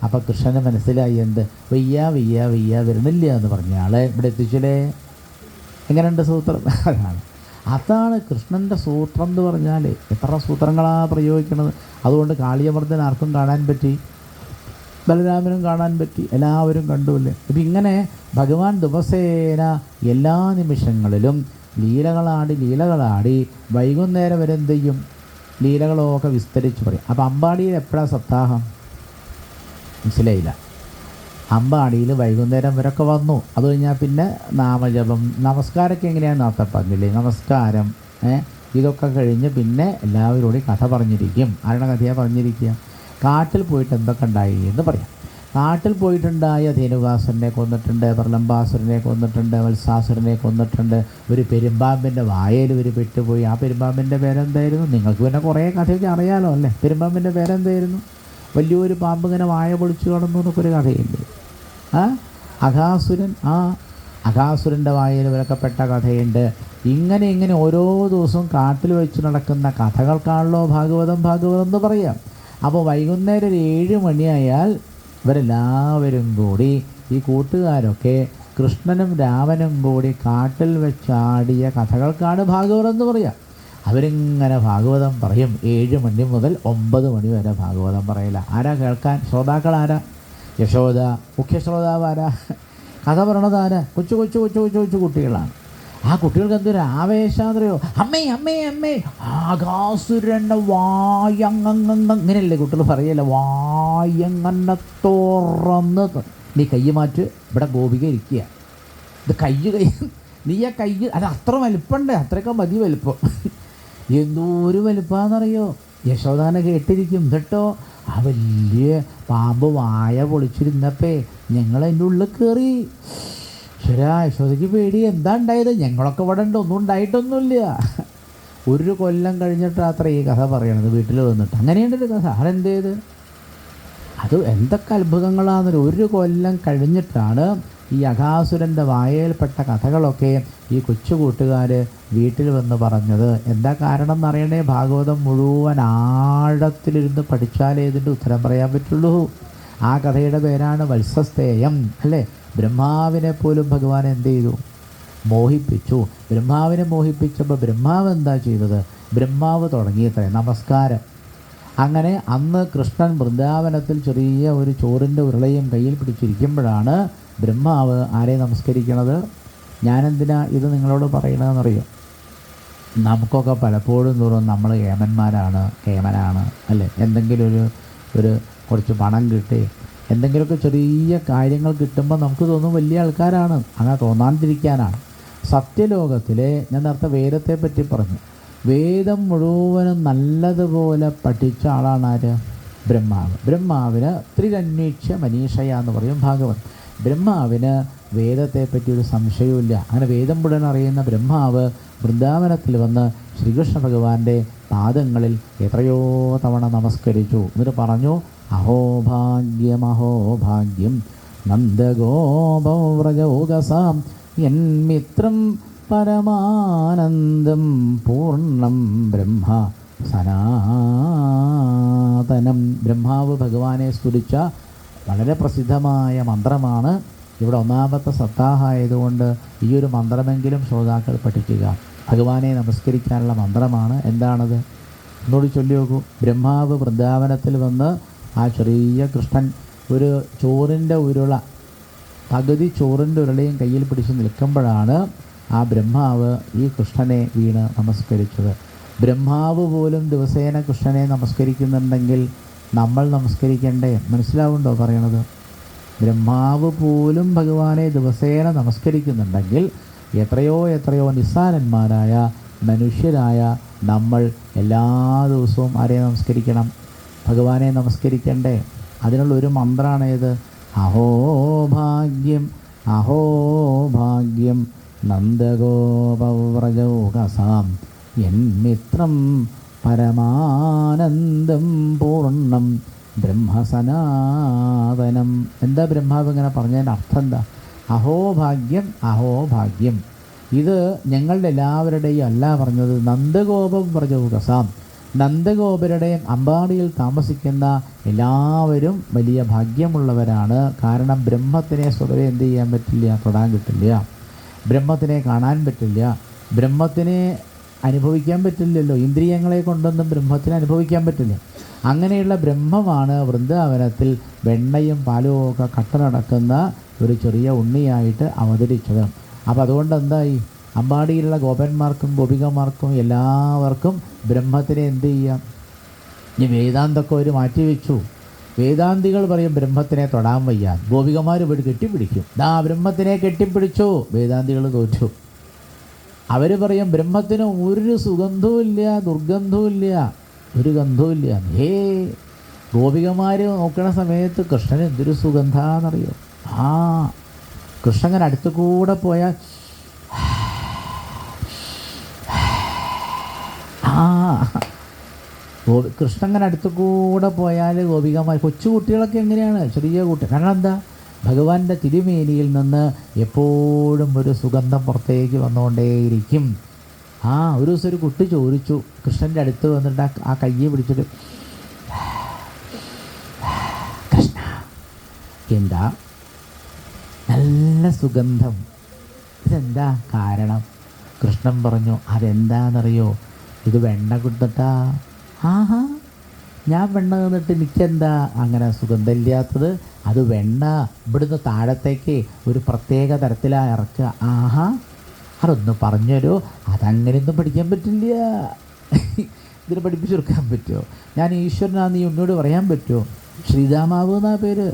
Speaker 1: അപ്പം കൃഷ്ണന് മനസ്സിലായി എന്ത്, വയ്യ വയ്യ വയ്യ വരുന്നില്ല എന്ന് പറഞ്ഞ ആളെ ഇവിടെ എത്തിച്ചില്ലേ. എങ്ങനെയുണ്ട് സൂത്രം? അതാണ് കൃഷ്ണൻ്റെ സൂത്രം എന്ന് പറഞ്ഞാൽ. എത്ര സൂത്രങ്ങളാണ് പ്രയോഗിക്കുന്നത്. അതുകൊണ്ട് കാളിയമർദ്ദൻ ആർക്കും കാണാൻ പറ്റി, ബലരാമനും കാണാൻ പറ്റി, എല്ലാവരും കണ്ടുല്ലേ. അപ്പം ഇങ്ങനെ ഭഗവാൻ ദിവസേന എല്ലാ നിമിഷങ്ങളിലും ലീലകളാടി വൈകുന്നേരം വരെ എന്ത് ചെയ്യും, ലീലകളൊക്കെ വിസ്തരിച്ച് പറയും. അപ്പം അമ്പാടിയിൽ എപ്പോഴാണ് സപ്താഹം? മനസ്സിലായില്ല. അമ്പാടിയിൽ വൈകുന്നേരം വരെയൊക്കെ വന്നു. അത് കഴിഞ്ഞാൽ പിന്നെ നാമജപം, നമസ്കാരമൊക്കെ എങ്ങനെയാണ് നേരത്തെ പറഞ്ഞില്ലേ, നമസ്കാരം ഇതൊക്കെ കഴിഞ്ഞ് പിന്നെ എല്ലാവരോടും കഥ പറഞ്ഞിരിക്കും. ആരുടെ കഥയാണ് പറഞ്ഞിരിക്കുക? കാട്ടിൽ പോയിട്ട് എന്തൊക്കെ ഉണ്ടായി എന്ന് പറയാം. കാട്ടിൽ പോയിട്ടുണ്ടായ ധേനുകാസുരനെ കൊന്നിട്ടുണ്ട്, പ്രലംബാസുരനെ കൊന്നിട്ടുണ്ട്, വത്സാസുരനെ കൊന്നിട്ടുണ്ട്, ഒരു പെരുമ്പാമ്പിൻ്റെ വായയിൽ ഒരു പെട്ടുപോയി. ആ പെരുമ്പാമ്പിൻ്റെ പേരെന്തായിരുന്നു? നിങ്ങൾക്ക് പിന്നെ കുറേ കഥയൊക്കെ അറിയാലോ അല്ലേ. പെരുമ്പാമ്പിൻ്റെ പേരെന്തായിരുന്നു? വലിയൊരു പാമ്പ് ഇങ്ങനെ വായ പൊളിച്ചു കിടന്നു എന്നൊക്കെ ഒരു കഥയുണ്ട്. അഘാസുരൻ, അഘാസുരൻ്റെ വായയിൽ വിലക്കപ്പെട്ട കഥയുണ്ട്. ഇങ്ങനെ ഓരോ ദിവസവും കാട്ടിൽ വെച്ച് നടക്കുന്ന കഥകൾക്കാണല്ലോ ഭാഗവതം എന്ന് പറയാം. അപ്പോൾ വൈകുന്നേരം ഒരു 7 മണിയായാൽ ഇവരെല്ലാവരും കൂടി, ഈ കൂട്ടുകാരൊക്കെ കൃഷ്ണനും രാമനും കൂടി കാട്ടിൽ വെച്ചാടിയ കഥകൾക്കാണ് ഭാഗവതം എന്ന് പറയാം. അവരിങ്ങനെ ഭാഗവതം പറയും. 7 മണി മുതൽ 9 മണി വരെ ഭാഗവതം പറയില്ല. ആരാ കേൾക്കാൻ? ശ്രോതാക്കൾ ആരാ? യശോദ. മുഖ്യ ശ്രോതാവ് ആരാ? കഥ പറയണത് ആരാ? കൊച്ചു കുട്ടികളാണ്. ആ കുട്ടികൾക്ക് എന്തൊരു ആവേശാന്തരയോ, അമ്മേ അമ്മേ അമ്മേ ആകാസുരൻ്റെ ഇങ്ങനെയല്ലേ കുട്ടികൾ പറയല്ലേ, വായങ്ങനെ തുറന്ന് നീ കൈ മാറ്റ്, ഇവിടെ ഗോപിക ഇരിക്കുക, ഇത് കൈ നീ ആ കൈ, അത് അത്ര വലിപ്പമുണ്ട്, അത്രയൊക്കെ മതി വലിപ്പം. എന്തോരു വലിപ്പാന്നറിയോ? യശോദാനെ കേട്ടിരിക്കും കേട്ടോ. ആ വലിയ പാമ്പ് വായ പൊളിച്ചിരുന്നപ്പേ ഞങ്ങളതിൻ്റെ ഉള്ളിൽ കയറി. ശരാ, യശോദയ്ക്ക് പേടി. എന്താ ഉണ്ടായത്? ഞങ്ങളൊക്കെ ഇവിടെ ഉണ്ട്, ഒന്നും ഉണ്ടായിട്ടൊന്നുമില്ല. 1 കൊല്ലം കഴിഞ്ഞിട്ടാണ് അത്ര ഈ കഥ പറയണത് വീട്ടിൽ വന്നിട്ട്. അങ്ങനെയുണ്ടൊരു കഥ. അതെന്ത് ചെയ്ത്? അത് എന്തൊക്കെ അത്ഭുതങ്ങളാണെന്നൊരു 1 കൊല്ലം കഴിഞ്ഞിട്ടാണ് ഈ അഘാസുരൻ്റെ വായയിൽപ്പെട്ട കഥകളൊക്കെ ഈ കൊച്ചു കൂട്ടുകാർ വീട്ടിൽ വന്ന് പറഞ്ഞത്. എന്താ കാരണം എന്നറിയണേ? ഭാഗവതം മുഴുവൻ ആഴത്തിലിരുന്ന് പഠിച്ചാലേ ഇതിൻ്റെ ഉത്തരം പറയാൻ പറ്റുള്ളൂ. ആ കഥയുടെ പേരാണ് വത്സസ്തേയം അല്ലേ. ബ്രഹ്മാവിനെ പോലും ഭഗവാൻ എന്ത് ചെയ്തു? മോഹിപ്പിച്ചു. ബ്രഹ്മാവിനെ മോഹിപ്പിച്ചപ്പോൾ ബ്രഹ്മാവ് എന്താ ചെയ്തത്? ബ്രഹ്മാവ് തുടങ്ങിയത്രേ നമസ്കാരം. അങ്ങനെ അന്ന് കൃഷ്ണൻ വൃന്ദാവനത്തിൽ ചെറിയ ഒരു ചോറിൻ്റെ ഉരുളയും കയ്യിൽ പിടിച്ചിരിക്കുമ്പോഴാണ് ബ്രഹ്മാവ് ആരെ നമസ്കരിക്കണത്? ഞാനെന്തിനാ ഇത് നിങ്ങളോട് പറയണതെന്നറിയോ? നമുക്കൊക്കെ പലപ്പോഴും തോറും നമ്മൾ കേമനാണ് അല്ലേ. എന്തെങ്കിലും ഒരു കുറച്ച് പണം കിട്ടി, എന്തെങ്കിലുമൊക്കെ ചെറിയ കാര്യങ്ങൾ കിട്ടുമ്പോൾ നമുക്ക് തോന്നും വലിയ ആൾക്കാരാണ്. അങ്ങനെ തോന്നാണ്ടിരിക്കാനാണ്. സത്യലോകത്തിലെ, ഞാൻ നേരത്തെ വേദത്തെ പറ്റി പറഞ്ഞു, വേദം മുഴുവനും നല്ലതുപോലെ പഠിച്ച ആളാണ് ആര്? ബ്രഹ്മാവ്. ബ്രഹ്മാവിന് ത്രിരന്വേഷ്യ മനീഷയ എന്ന് പറയും ഭാഗവത്. ബ്രഹ്മാവിന് വേദത്തെപ്പറ്റി ഒരു സംശയവുമില്ല. അങ്ങനെ വേദം മുഴുവൻ അറിയുന്ന ബ്രഹ്മാവ് വൃന്ദാവനത്തിൽ വന്ന് ശ്രീകൃഷ്ണ ഭഗവാന്റെ പാദങ്ങളിൽ എത്രയോ തവണ നമസ്കരിച്ചു. എന്നിട്ട് പറഞ്ഞു, അഹോഭാഗ്യം നന്ദഗോപവ്രജോഗസാം യന്മിത്രം പരമാനന്ദം പൂർണ്ണം ബ്രഹ്മ സനാതനം. ബ്രഹ്മാവ് ഭഗവാനെ സ്തുതിച്ച വളരെ പ്രസിദ്ധമായ മന്ത്രമാണ്. ഇവിടെ 1ാമത്തെ സപ്താഹമായതുകൊണ്ട് ഈ ഒരു മന്ത്രമെങ്കിലും ശ്രോതാക്കൾ പഠിക്കുക. ഭഗവാനെ നമസ്കരിക്കാനുള്ള മന്ത്രമാണ്. എന്താണത്? ഒന്നുകൂടി ചൊല്ലി നോക്കൂ. ബ്രഹ്മാവ് വൃന്ദാവനത്തിൽ വന്ന് ആ ചെറിയ കൃഷ്ണൻ ഒരു ചോറിൻ്റെ ഉരുള, പകുതി ചോറിൻ്റെ ഉരുളയും കയ്യിൽ പിടിച്ച് നിൽക്കുമ്പോഴാണ് ആ ബ്രഹ്മാവ് ഈ കൃഷ്ണനെ വീണ് നമസ്കരിച്ചത്. ബ്രഹ്മാവ് പോലും ദിവസേന കൃഷ്ണനെ നമസ്കരിക്കുന്നുണ്ടെങ്കിൽ നമ്മൾ നമസ്കരിക്കണ്ടേ? മനസ്സിലാവുണ്ടോ പറയണത്? ബ്രഹ്മാവ് പോലും ഭഗവാനെ ദിവസേന നമസ്കരിക്കുന്നുണ്ടെങ്കിൽ എത്രയോ നിസ്സാരന്മാരായ മനുഷ്യരായ നമ്മൾ എല്ലാ ദിവസവും ആരെ നമസ്കരിക്കണം? ഭഗവാനെ നമസ്കരിക്കണ്ടേ? അതിനുള്ളൊരു മന്ത്രമാണ് ഏത്? അഹോഭാഗ്യം അഹോഭാഗ്യം നന്ദഗോപവ്രജൗകസാം യന്മിത്രം പരമാനന്ദം പൂർണ്ണം ബ്രഹ്മസനാതനം. എന്താ ബ്രഹ്മാവ് ഇങ്ങനെ പറഞ്ഞതിൻ്റെ അർത്ഥം എന്താ? അഹോഭാഗ്യം അഹോഭാഗ്യം. ഇത് ഞങ്ങളുടെ എല്ലാവരുടെയും അല്ല പറഞ്ഞത്, നന്ദഗോപവ്രജൗകസാം, നന്ദഗോപരുടെയും അമ്പാടിയിൽ താമസിക്കുന്ന എല്ലാവരും വലിയ ഭാഗ്യമുള്ളവരാണ്. കാരണം ബ്രഹ്മത്തിനെ സ്വതവേ എന്ത് ചെയ്യാൻ പറ്റില്ല? തൊടാൻ കിട്ടില്ല. ബ്രഹ്മത്തിനെ കാണാൻ പറ്റില്ല. ബ്രഹ്മത്തിനെ അനുഭവിക്കാൻ പറ്റില്ലല്ലോ. ഇന്ദ്രിയങ്ങളെ കൊണ്ടൊന്നും ബ്രഹ്മത്തിനെ അനുഭവിക്കാൻ പറ്റില്ല. അങ്ങനെയുള്ള ബ്രഹ്മമാണ് വൃന്ദാവനത്തിൽ വെണ്ണയും പാലും ഒക്കെ കട്ട നടക്കുന്ന ഒരു ചെറിയ ഉണ്ണിയായിട്ട് അവതരിച്ചത്. അപ്പോൾ അതുകൊണ്ട് എന്തായി? അമ്പാടിയിലുള്ള ഗോപന്മാർക്കും ഗോപികമാർക്കും എല്ലാവർക്കും ബ്രഹ്മത്തിനെ എന്ത് ചെയ്യാം? ഈ വേദാന്തൊക്കെ അവർ മാറ്റിവെച്ചു. വേദാന്തികൾ പറയും ബ്രഹ്മത്തിനെ തൊടാൻ വയ്യ. ഗോപികമാർ ഇവിടെ കെട്ടിപ്പിടിക്കും. ബ്രഹ്മത്തിനെ കെട്ടിപ്പിടിച്ചു. വേദാന്തികൾ തോറ്റു. അവർ പറയും ബ്രഹ്മത്തിന് ഒരു സുഗന്ധവും ഇല്ല, ദുർഗന്ധവും ഇല്ല, ഒരു ഗന്ധവും ഇല്ല. ഗോപികമാർ നോക്കണ സമയത്ത് കൃഷ്ണൻ എന്തൊരു സുഗന്ധാന്നറിയോ? കൃഷ്ണൻ അടുത്തു കൂടെ പോയാൽ കൃഷ്ണൻ അടുത്തു കൂടെ പോയാൽ ഗോപികമാർ, കൊച്ചു കുട്ടികളൊക്കെ എങ്ങനെയാണ്? ചെറിയ കുട്ടി. കാരണം എന്താ? ഭഗവാന്റെ തിരുമേനിയിൽ നിന്ന് എപ്പോഴും ഒരു സുഗന്ധം പുറത്തേക്ക് വന്നുകൊണ്ടേയിരിക്കും. ഒരു ദിവസം ഒരു കുട്ടി ചോദിച്ചു, കൃഷ്ണൻ്റെ അടുത്ത് വന്നിട്ട് ആ കയ്യെ പിടിച്ചിട്ട്, കൃഷ്ണ എന്താ നല്ല സുഗന്ധം, ഇതെന്താ കാരണം? കൃഷ്ണൻ പറഞ്ഞു, അതെന്താണെന്നറിയോ? ഇത് വെണ്ണ കൊടുത്തിട്ടാ. ഞാൻ വെണ്ണ തന്നിട്ട് എനിക്കെന്താ അങ്ങനെ സുഗന്ധമില്ലാത്തത്? അത് വെണ്ണ ഇവിടുന്ന് താഴത്തേക്ക് ഒരു പ്രത്യേക തരത്തിലാണ് ഇറക്കുക. അതൊന്ന് പറഞ്ഞുതരൂ. അതങ്ങനെയൊന്നും പഠിക്കാൻ പറ്റില്ല. ഇതിന് പഠിപ്പിച്ചെടുക്കാൻ പറ്റുമോ? ഞാൻ ഈശ്വരനാന്ന് നീ എന്നോട് പറയാൻ പറ്റുമോ? ശ്രീരാമാവ് എന്നാ പേര്.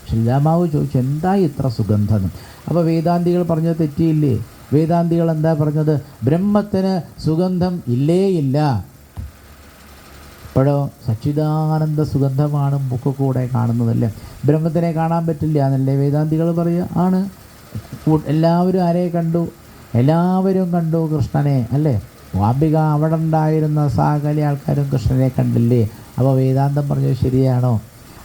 Speaker 1: ശ്രീരാമാവ് ചോദിച്ചു, എന്താ ഇത്ര സുഗന്ധം? അപ്പോൾ വേദാന്തികൾ പറഞ്ഞത് തെറ്റിയില്ലേ? വേദാന്തികൾ എന്താ പറഞ്ഞത്? ബ്രഹ്മത്തിന് സുഗന്ധം ഇല്ലേ ഇല്ല. ഇപ്പോഴോ സച്ചിദാനന്ദ സുഗന്ധമാണ് മുക്ക് കൂടെ കാണുന്നതല്ലേ. ബ്രഹ്മത്തിനെ കാണാൻ പറ്റില്ല എന്നല്ലേ വേദാന്തികൾ പറയുക? ആണ്. എല്ലാവരും ആരെ കണ്ടു? എല്ലാവരും കണ്ടു കൃഷ്ണനെ അല്ലേ. വാംബിക അവിടെ ഉണ്ടായിരുന്ന സകല ആൾക്കാരും കൃഷ്ണനെ കണ്ടില്ലേ. അപ്പോൾ വേദാന്തം പറഞ്ഞത് ശരിയാണോ?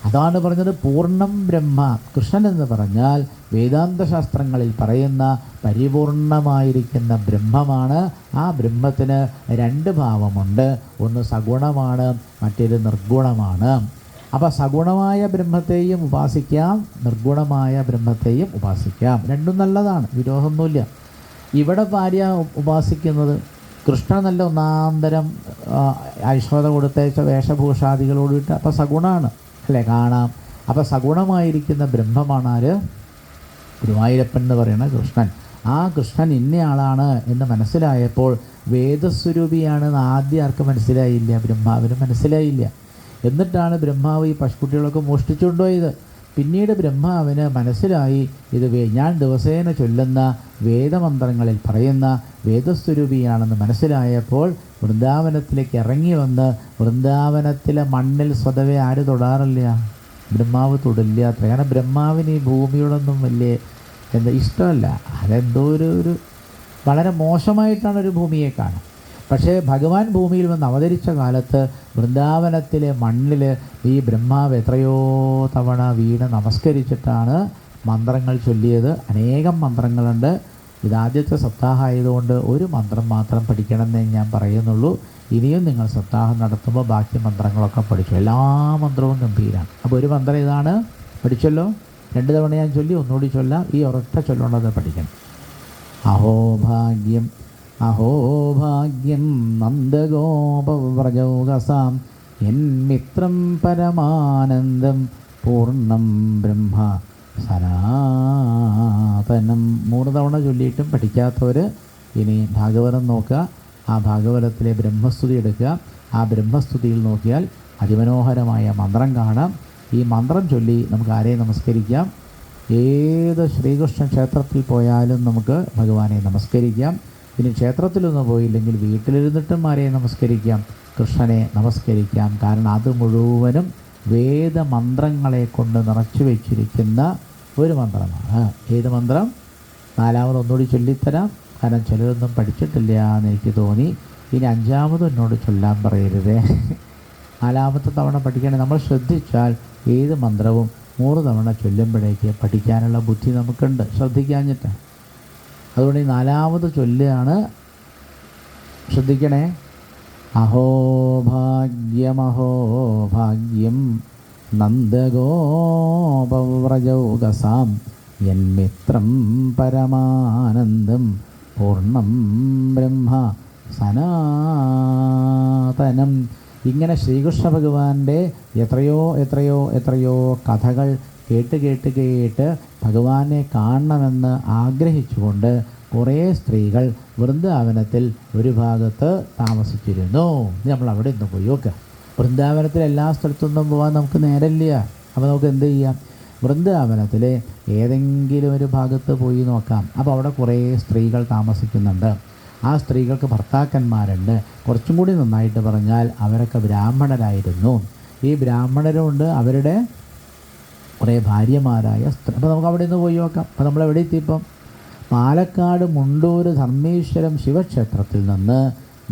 Speaker 1: അതാണ് പറഞ്ഞത് പൂർണ്ണം ബ്രഹ്മ. കൃഷ്ണൻ എന്ന് പറഞ്ഞാൽ വേദാന്ത ശാസ്ത്രങ്ങളിൽ പറയുന്ന പരിപൂർണമായിരിക്കുന്ന ബ്രഹ്മമാണ്. ആ ബ്രഹ്മത്തിന് രണ്ട് ഭാവമുണ്ട്. ഒന്ന് സഗുണമാണ്, മറ്റേത് നിർഗുണമാണ്. അപ്പോൾ സഗുണമായ ബ്രഹ്മത്തെയും ഉപാസിക്കാം, നിർഗുണമായ ബ്രഹ്മത്തെയും ഉപാസിക്കാം. രണ്ടും നല്ലതാണ്, വിരോധമൊന്നുമില്ല. ഇവിടെ ഭാര്യ ഉപാസിക്കുന്നത് കൃഷ്ണൻ നല്ല ഒന്നാന്തരം ഐശ്വത കൊടുത്തയച്ച വേഷഭൂഷാദികളോടിട്ട്, അപ്പോൾ സഗുണമാണ് അല്ലേ, കാണാം. അപ്പോൾ സഗുണമായിരിക്കുന്ന ബ്രഹ്മമാണ് ആര്? ഗുരുവായൂരപ്പൻ എന്ന് പറയുന്ന കൃഷ്ണൻ. ആ കൃഷ്ണൻ ഇന്നയാളാണ് എന്ന് മനസ്സിലായപ്പോൾ വേദസ്വരൂപിയാണെന്ന് ആദ്യം ആർക്കും മനസ്സിലായില്ല, ബ്രഹ്മാവിന് മനസ്സിലായില്ല. എന്നിട്ടാണ് ബ്രഹ്മാവ് ഈ പശുക്കുട്ടികളൊക്കെ മോഷ്ടിച്ചുകൊണ്ടുപോയത്. പിന്നീട് ബ്രഹ്മാവിന് മനസ്സിലായി ഇത് ഞാൻ ദിവസേന ചൊല്ലുന്ന വേദമന്ത്രങ്ങളിൽ പറയുന്ന വേദസ്വരൂപിയാണെന്ന് മനസ്സിലായപ്പോൾ വൃന്ദാവനത്തിലേക്ക് ഇറങ്ങി വന്ന് വൃന്ദാവനത്തിലെ മണ്ണിൽ സ്വതവേ ആര് തൊടാറില്ല? ബ്രഹ്മാവ് തൊടില്ല. കാരണം ബ്രഹ്മാവിന് ഈ ഭൂമിയോടൊന്നും വലിയ ഇഷ്ടമല്ല. അതെന്തോ ഒരു വളരെ മോശമായിട്ടാണ് ഒരു ഭൂമിയെ കാണുക. പക്ഷേ ഭഗവാൻ ഭൂമിയിൽ വന്ന് അവതരിച്ച കാലത്ത് വൃന്ദാവനത്തിലെ മണ്ണിൽ ഈ ബ്രഹ്മാവ് എത്രയോ തവണ വീണ് നമസ്കരിച്ചിട്ടാണ് മന്ത്രങ്ങൾ ചൊല്ലിയത്. അനേകം മന്ത്രങ്ങളുണ്ട്. ഇതാദ്യത്തെ സപ്താഹമായതുകൊണ്ട് ഒരു മന്ത്രം മാത്രം പഠിക്കണമെന്നേ ഞാൻ പറയുന്നുള്ളൂ. ഇനിയും നിങ്ങൾ സപ്താഹം നടത്തുമ്പോൾ ബാക്കി മന്ത്രങ്ങളൊക്കെ പഠിച്ചു. എല്ലാ മന്ത്രവും ഗംഭീരമാണ്. അപ്പോൾ ഒരു മന്ത്രം ഇതാണ്, പഠിച്ചല്ലോ. 2 തവണ ഞാൻ ചൊല്ലി, ഒന്നുകൂടി ചൊല്ലാം. ഈ ഒരൊറ്റ ചൊല്ലുള്ളത് പഠിക്കണം. അഹോഭാഗ്യം അഹോഭാഗ്യം നന്ദഗോപവ്രജൗകസാം യന്മിത്രം പരമാനന്ദം പൂർണ്ണം ബ്രഹ്മ സനാതനം. 3 തവണ ചൊല്ലിയിട്ടും പഠിക്കാത്തവർ ഇനി ഭാഗവതം നോക്കുക, ആ ഭാഗവതത്തിലെ ബ്രഹ്മസ്തുതി എടുക്കുക. ആ ബ്രഹ്മസ്തുതിയിൽ നോക്കിയാൽ അതിമനോഹരമായ മന്ത്രം കാണാം. ഈ മന്ത്രം ചൊല്ലി നമുക്ക് ആരെയും നമസ്കരിക്കാം. ഏത് ശ്രീകൃഷ്ണ ക്ഷേത്രത്തിൽ പോയാലും നമുക്ക് ഭഗവാനെ നമസ്കരിക്കാം. ഇനി ക്ഷേത്രത്തിലൊന്നും പോയില്ലെങ്കിൽ വീട്ടിലിരുന്നിട്ടും ആരെയും നമസ്കരിക്കാം, കൃഷ്ണനെ നമസ്കരിക്കാം. കാരണം അത് മുഴുവനും വേദമന്ത്രങ്ങളെ കൊണ്ട് നിറച്ചു വച്ചിരിക്കുന്ന ഒരു മന്ത്രമാണ്. ഏത് മന്ത്രം? നാലാമതൊന്നുകൂടി ചൊല്ലിത്തരാം, കാരണം ചിലരൊന്നും പഠിച്ചിട്ടില്ല എന്ന് എനിക്ക് തോന്നി. ഇനി അഞ്ചാമത് എന്നോട് ചൊല്ലാൻ പറയരുതേ. നാലാമത്തെ തവണ പഠിക്കണേ. നമ്മൾ ശ്രദ്ധിച്ചാൽ ഏത് മന്ത്രവും 3 തവണ ചൊല്ലുമ്പോഴേക്ക് പഠിക്കാനുള്ള ബുദ്ധി നമുക്കുണ്ട്, ശ്രദ്ധിക്കാഞ്ഞിട്ടാണ്. അതുകൊണ്ട് ഈ 4ാമത് ചൊല്ലുകയാണ്, ശ്രദ്ധിക്കണേ. അഹോ ഭാഗ്യം നന്ദഗോപവ്രജൗകസാം യന്മിത്രം പരമാനന്ദം പൂർണ്ണം ബ്രഹ്മ സനാതനം. ഇങ്ങനെ ശ്രീകൃഷ്ണ ഭഗവാന്റെ എത്രയോ കഥകൾ കേട്ട് ഭഗവാനെ കാണണമെന്ന് ആഗ്രഹിച്ചുകൊണ്ട് കുറേ സ്ത്രീകൾ വൃന്ദാവനത്തിൽ ഒരു ഭാഗത്ത് താമസിച്ചിരുന്നു. നമ്മൾ അവിടെ ഒന്ന് പോയി നോക്കുക. വൃന്ദാവനത്തിൽ എല്ലാ സ്ഥലത്തൊന്നും പോകാൻ നമുക്ക് നേരമില്ല. അപ്പോൾ നമുക്ക് എന്ത് ചെയ്യാം? വൃന്ദാവനത്തിലെ ഏതെങ്കിലും ഒരു ഭാഗത്ത് പോയി നോക്കാം. അപ്പോൾ അവിടെ കുറേ സ്ത്രീകൾ താമസിക്കുന്നുണ്ട്. ആ സ്ത്രീകൾക്ക് ഭർത്താക്കന്മാരുണ്ട്. കുറച്ചും കൂടി നന്നായിട്ട് പറഞ്ഞാൽ അവരൊക്കെ ബ്രാഹ്മണരായിരുന്നു. ഈ ബ്രാഹ്മണരുണ്ട്, അവരുടെ കുറേ ഭാര്യമാരായ സ്ത്രീ. അപ്പോൾ നമുക്ക് അവിടെ നിന്ന് പോയി നോക്കാം. അപ്പോൾ നമ്മളെവിടെ എത്തിയപ്പം പാലക്കാട് മുണ്ടൂർ ധർമ്മേശ്വരം ശിവക്ഷേത്രത്തിൽ നിന്ന്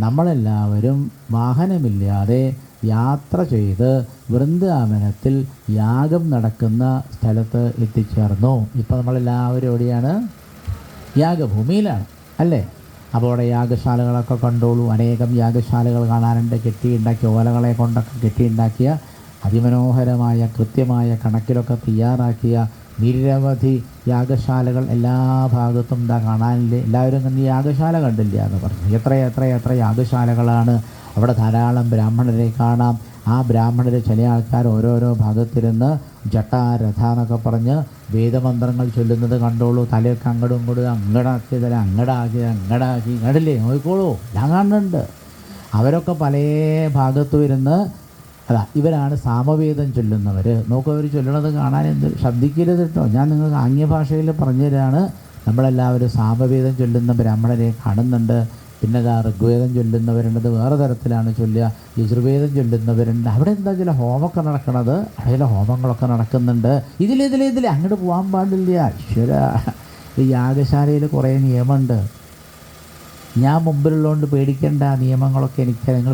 Speaker 1: നമ്മളെല്ലാവരും വാഹനമില്ലാതെ യാത്ര ചെയ്ത് വൃന്ദാവനത്തിൽ യാഗം നടക്കുന്ന സ്ഥലത്ത് എത്തിച്ചേർന്നു. ഇപ്പോൾ നമ്മളെല്ലാവരും എവിടെയാണ്? യാഗഭൂമിയിലാണ് അല്ലേ? അപ്പോൾ അവിടെ യാഗശാലകളൊക്കെ കണ്ടോളൂ. അനേകം യാഗശാലകൾ കാണാനുണ്ട്. കെട്ടിയുണ്ടാക്കിയ ഓലകളെ കൊണ്ടൊക്കെ കെട്ടിയുണ്ടാക്കിയ അതിമനോഹരമായ കൃത്യമായ കണക്കിലൊക്കെ തയ്യാറാക്കിയ നിരവധി യാഗശാലകൾ എല്ലാ ഭാഗത്തും ഇതാ കാണാനില്ലേ. എല്ലാവരും കണ്ട് യാഗശാല കണ്ടില്ല എന്ന് പറഞ്ഞു. എത്ര യാഗശാലകളാണ്. അവിടെ ധാരാളം ബ്രാഹ്മണരെ കാണാം. ആ ബ്രാഹ്മണർ ചില ആൾക്കാർ ഓരോരോ ഭാഗത്തിരുന്ന് ജട്ടാരഥ എന്നൊക്കെ പറഞ്ഞ് വേദമന്ത്രങ്ങൾ ചൊല്ലുന്നത് കണ്ടോളൂ. തലയൊക്കെ അങ്ങോട്ടും ഇങ്ങോട്ടും അങ്ങടാക്കി ഇങ്ങടില്ലേ, നോക്കിക്കോളൂ, ഞാൻ കാണുന്നുണ്ട്. അവരൊക്കെ പല ഭാഗത്തും ഇരുന്ന് ഇവരാണ് സാമവേദം ചൊല്ലുന്നവർ. നോക്കൂ, അവർ ചൊല്ലണത് കാണാൻ എന്ത് ശ്രദ്ധിക്കരുത് കേട്ടോ. ഞാൻ നിങ്ങൾക്ക് ആംഗ്യഭാഷയിൽ പറഞ്ഞു തരാണ്. നമ്മളെല്ലാവരും സാമവേദം ചൊല്ലുന്ന ബ്രാഹ്മണരെ കാണുന്നുണ്ട്. പിന്നെ ഋഗ്വേദം ചൊല്ലുന്നവരുണ്ട്, വേറെ തരത്തിലാണ് ചൊല്ലുക. യജുർവേദം ചൊല്ലുന്നവരുണ്ട്. അവിടെ എന്താ ചില ഹോമമൊക്കെ നടക്കണത്, അവിടെ ചില ഹോമങ്ങളൊക്കെ നടക്കുന്നുണ്ട്. ഇതിൽ അങ്ങോട്ട് പോകാൻ പാടില്ല. ഈശ്വര, ഈ യാഗശാലയിൽ കുറേ നിയമമുണ്ട്. ഞാൻ മുമ്പിലുള്ളതുകൊണ്ട് പേടിക്കേണ്ട നിയമങ്ങളൊക്കെ എനിക്ക്. നിങ്ങൾ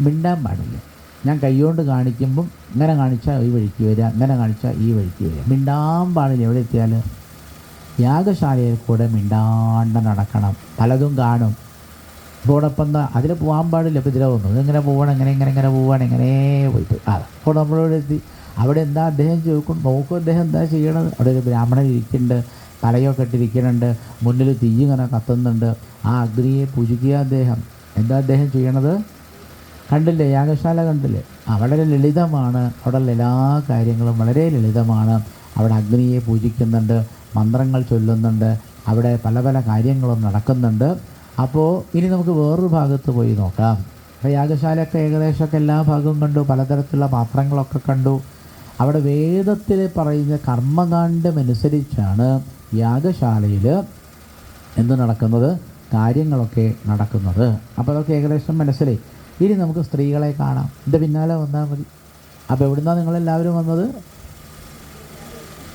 Speaker 1: മിണ്ടാൻ പാടില്ല. ഞാൻ കൈകൊണ്ട് കാണിക്കുമ്പം ഇങ്ങനെ കാണിച്ചാൽ ഈ വഴിക്ക് വരിക, ഇങ്ങനെ കാണിച്ചാൽ ഈ വഴിക്ക് വരിക. മിണ്ടാൻ പാടില്ല. എവിടെ എത്തിയാൽ യാഗശാലയിൽ കൂടെ മിണ്ടാണ്ട് നടക്കണം. പലതും കാണും. ഇതോടൊപ്പം അതിൽ പോകാൻ പാടില്ല. ഇപ്പോൾ ഇതിലൊന്നും ഇതെങ്ങനെ പോകണം, ഇങ്ങനെ പോവാണ്, ഇങ്ങനെ പോയിട്ട് അപ്പോൾ നമ്മളോട് എത്തി. അവിടെ എന്താ അദ്ദേഹം ചോദിക്കും, നോക്കും അദ്ദേഹം എന്താ ചെയ്യണത്. അവിടെ ഒരു ബ്രാഹ്മണൻ ഇരിക്കുന്നുണ്ട്, തലയൊക്കെ ഇട്ടിരിക്കുന്നുണ്ട്, മുന്നിൽ തീ ഇങ്ങനെ കത്തുന്നുണ്ട്. ആ അഗ്നിയെ പൂജിക്കുക അദ്ദേഹം. എന്താ അദ്ദേഹം ചെയ്യണത്? കണ്ടില്ലേ, യാഗശാല കണ്ടില്ലേ? വളരെ ലളിതമാണ്. അവിടെയുള്ള എല്ലാ കാര്യങ്ങളും വളരെ ലളിതമാണ്. അവിടെ അഗ്നിയെ പൂജിക്കുന്നുണ്ട്, മന്ത്രങ്ങൾ ചൊല്ലുന്നുണ്ട്, അവിടെ പല കാര്യങ്ങളും നടക്കുന്നുണ്ട്. അപ്പോൾ ഇനി നമുക്ക് വേറൊരു ഭാഗത്ത് പോയി നോക്കാം. അപ്പോൾ യാഗശാലയൊക്കെ ഏകദേശമൊക്കെ എല്ലാ ഭാഗവും കണ്ടു. പലതരത്തിലുള്ള പാത്രങ്ങളൊക്കെ കണ്ടു. അവിടെ വേദത്തിൽ പറയുന്ന കർമ്മകാണ്ഡമനുസരിച്ചാണ് യാഗശാലയിൽ എന്ത് നടക്കുന്നത്, കാര്യങ്ങളൊക്കെ നടക്കുന്നത്. അപ്പോൾ അതൊക്കെ ഏകദേശം മനസ്സിലായി. ഇനി നമുക്ക് സ്ത്രീകളെ കാണാം. എൻ്റെ പിന്നാലെ വന്നാൽ മതി. അപ്പോൾ എവിടുന്നാണ് നിങ്ങളെല്ലാവരും വന്നത്?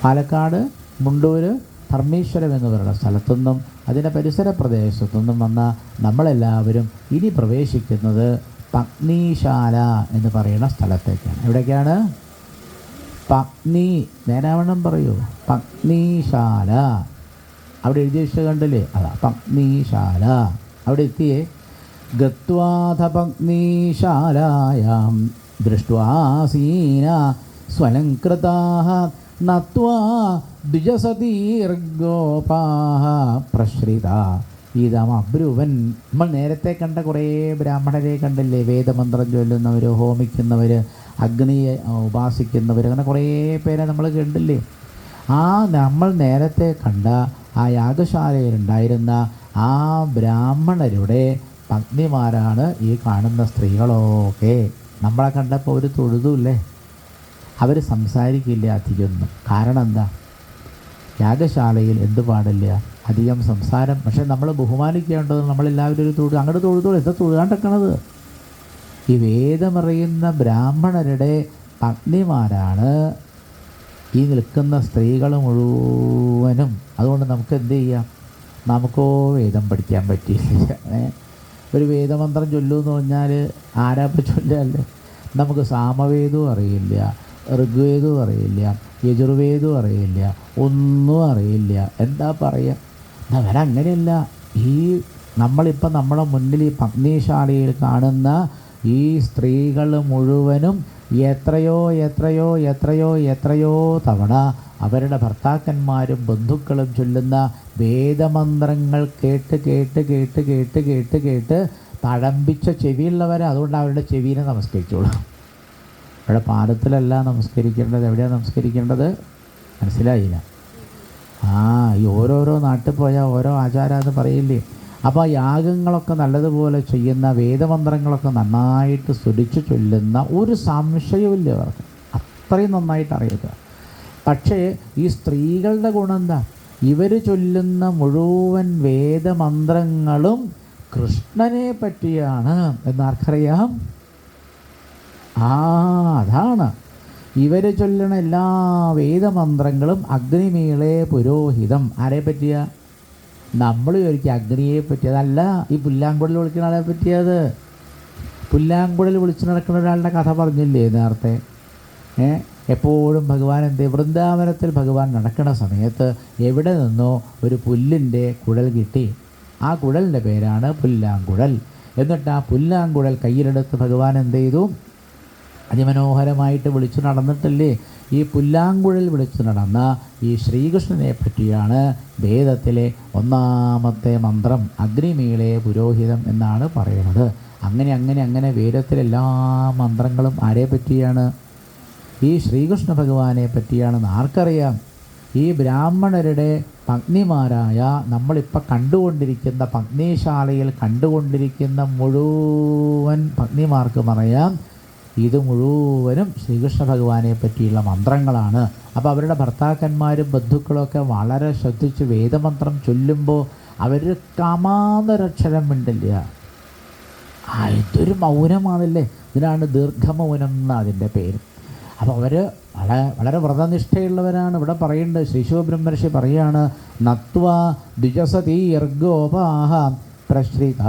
Speaker 1: പാലക്കാട് മുണ്ടൂർ ധർമ്മേശ്വരം എന്ന് പറയുന്ന സ്ഥലത്തുനിന്നും അതിൻ്റെ പരിസര പ്രദേശത്തുനിന്നും വന്ന നമ്മളെല്ലാവരും ഇനി പ്രവേശിക്കുന്നത് പത്നീശാല എന്ന് പറയുന്ന സ്ഥലത്തേക്കാണ്. എവിടേക്കാണ്? പത്നി, നേരാവണ്ണം പറയൂ, പത്നീശാല. അവിടെ എഴുതി വെച്ച് കണ്ടില്ലേ? അതാ പത്നീശാല. അവിടെ എത്തിയേ. ഗത്വാഥ പത്നീശാലായാം ദൃഷ്ട്വാസീന സ്വലംകൃതാഃ നത്വാ ദ്വിജസതീർഗോപാഃ പ്രശ്രിതാ ഇതമബ്രുവൻ. നമ്മൾ നേരത്തെ കണ്ട കുറേ ബ്രാഹ്മണരെ കണ്ടില്ലേ? വേദമന്ത്രം ചൊല്ലുന്നവർ, ഹോമിക്കുന്നവർ, അഗ്നിയെ ഉപാസിക്കുന്നവർ, അങ്ങനെ കുറേ പേരെ നമ്മൾ കണ്ടില്ലേ? ആ നമ്മൾ നേരത്തെ കണ്ട ആ യാഗശാലയിലുണ്ടായിരുന്ന ആ ബ്രാഹ്മണരുടെ പത്നിമാരാണ് ഈ കാണുന്ന സ്ത്രീകളൊക്കെ. നമ്മളെ കണ്ടപ്പോൾ ഒരു തൊഴുതുമില്ലേ, അവർ സംസാരിക്കില്ല അധികമൊന്നും. കാരണം എന്താ? യാഗശാലയിൽ എന്ത് പാടില്ല? അധികം സംസാരം. പക്ഷേ നമ്മൾ ബഹുമാനിക്കേണ്ടത് നമ്മളെല്ലാവരും ഒരു തൊഴു, അങ്ങോട്ട് തൊഴുതോളൂ. എന്താ തൊഴുകാണ്ടിരിക്കണത്? ഈ വേദമറിയുന്ന ബ്രാഹ്മണരുടെ പത്നിമാരാണ് ഈ നിൽക്കുന്ന സ്ത്രീകൾ മുഴുവനും. അതുകൊണ്ട് നമുക്ക് എന്ത് ചെയ്യാം? നമുക്കോ വേദം പഠിക്കാൻ പറ്റിയില്ല. ഒരു വേദമന്ത്രം ചൊല്ലുമെന്ന് പറഞ്ഞാൽ ആരാപ്പം ചൊല്ലല്ലേ? നമുക്ക് സാമവേദവും അറിയില്ല, ഋഗ്വേദവും അറിയില്ല, യജുർവേദവും അറിയില്ല, ഒന്നും അറിയില്ല. എന്താ പറയുക? അവരങ്ങനെയല്ല. ഈ നമ്മളിപ്പം നമ്മുടെ മുന്നിൽ ഈ പത്നിശാലയിൽ കാണുന്ന ഈ സ്ത്രീകൾ മുഴുവനും എത്രയോ എത്രയോ എത്രയോ എത്രയോ തവണ അവരുടെ ഭർത്താക്കന്മാരും ബന്ധുക്കളും ചൊല്ലുന്ന വേദമന്ത്രങ്ങൾ കേട്ട് കേട്ട് കേട്ട് കേട്ട് കേട്ട് കേട്ട് തഴമ്പിച്ച ചെവിയുള്ളവരെ. അതുകൊണ്ട് അവരുടെ ചെവിനെ നമസ്കരിച്ചോളൂ. അവിടെ പാദത്തിലല്ല നമസ്കരിക്കേണ്ടത്. എവിടെയാണ് നമസ്കരിക്കേണ്ടത്? മനസ്സിലായില്ല? ഈ ഓരോരോ നാട്ടിൽ പോയാൽ ഓരോ ആചാരമെന്ന് പറയില്ലേ. അപ്പോൾ യാഗങ്ങളൊക്കെ നല്ലതുപോലെ ചെയ്യുന്ന, വേദമന്ത്രങ്ങളൊക്കെ നന്നായിട്ട് സ്തുതിച്ച് ചൊല്ലുന്ന ഒരു സംശയവുമില്ല അവർക്ക്. അത്രയും നന്നായിട്ട് അറിയുക. പക്ഷേ ഈ സ്ത്രീകളുടെ ഗുണം എന്താ? ഇവർ ചൊല്ലുന്ന മുഴുവൻ വേദമന്ത്രങ്ങളും കൃഷ്ണനെ പറ്റിയാണ് എന്നാർക്കറിയാം? അതാണ് ഇവർ ചൊല്ലണ എല്ലാ വേദമന്ത്രങ്ങളും അഗ്നിമീളെ പുരോഹിതം. ആരെ പറ്റിയ? നമ്മൾ വിചാരിക്കും അഗ്നിയെ പറ്റിയതല്ല. ഈ പുല്ലാങ്കുഴൽ വിളിക്കുന്ന ആളെ പറ്റിയത്. പുല്ലാങ്കുഴൽ വിളിച്ചു നടക്കുന്ന ഒരാളുടെ കഥ പറഞ്ഞില്ലേ നേരത്തെ? എപ്പോഴും ഭഗവാൻ വൃന്ദാവനത്തിൽ ഭഗവാൻ നടക്കുന്ന സമയത്ത് എവിടെ നിന്നോ ഒരു പുല്ലിൻ്റെ കുഴൽ കിട്ടി. ആ കുഴലിൻ്റെ പേരാണ് പുല്ലാങ്കുഴൽ. എന്നിട്ട് ആ പുല്ലാങ്കുഴൽ കയ്യിലെടുത്ത് ഭഗവാൻ എന്ത് ചെയ്തു? അതിമനോഹരമായിട്ട് വിളിച്ചു നടന്നിട്ടില്ലേ? ഈ പുല്ലാങ്കുഴൽ വിളിച്ചു നടന്ന ഈ ശ്രീകൃഷ്ണനെ പറ്റിയാണ് വേദത്തിലെ ഒന്നാമത്തെ മന്ത്രം അഗ്നിമീളെ പുരോഹിതം എന്നാണ് പറയുന്നത്. അങ്ങനെ അങ്ങനെ അങ്ങനെ വേദത്തിലെ എല്ലാ മന്ത്രങ്ങളും ആരെ പറ്റിയാണ്? ഈ ശ്രീകൃഷ്ണ ഭഗവാനെ പറ്റിയാണെന്ന് ആർക്കറിയാം? ഈ ബ്രാഹ്മണരുടെ പത്നിമാരായ നമ്മളിപ്പോൾ കണ്ടുകൊണ്ടിരിക്കുന്ന പത്നിശാലയിൽ കണ്ടുകൊണ്ടിരിക്കുന്ന മുഴുവൻ പത്നിമാർക്കും അറിയാം ഇത് മുഴുവനും ശ്രീകൃഷ്ണ ഭഗവാനെ പറ്റിയുള്ള മന്ത്രങ്ങളാണ്. അപ്പോൾ അവരുടെ ഭർത്താക്കന്മാരും ബന്ധുക്കളൊക്കെ വളരെ ശ്രദ്ധിച്ച് വേദമന്ത്രം ചൊല്ലുമ്പോൾ അവർ കമാന്നൊരക്ഷരം മിണ്ടില്ല. ഇതൊരു മൗനമാണല്ലേ. ഇതിനാണ് ദീർഘമൗനം എന്ന് അതിൻ്റെ പേര്. അപ്പോൾ അവർ വളരെ വ്രതനിഷ്ഠയുള്ളവരാണ്. ഇവിടെ പറയുന്നുണ്ട്, ശ്രീ ശിവബ്രഹ്മർഷി പറയാണ്, നത്വാ ദ്വിജസതീർഗോപാഹ പ്രശ്രിത